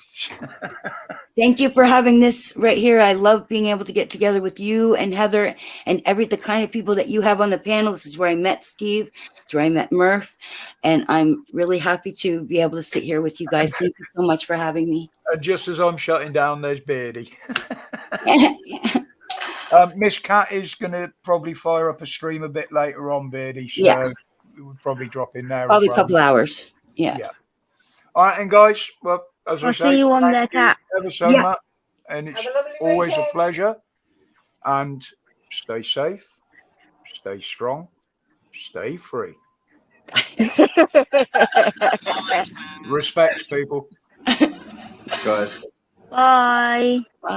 Thank you for having this right here. I love being able to get together with you and Heather and the kind of people that you have on the panel. This is where I met Steve. It's where I met Murph. And I'm really happy to be able to sit here with you guys. Thank you so much for having me. just as I'm shutting down, there's Beardy. Miss Cat is going to probably fire up a stream a bit later on, Beardy. So Yeah. we would probably drop in there. Probably as a well. couple hours. Yeah. All right, and guys, well, as I I'll say, see you on thank there, you Cat. ever so Yeah. much, and it's Have a lovely always a weekend. pleasure. And stay safe, stay strong, stay free. Respect, people. Guys. Bye. Bye.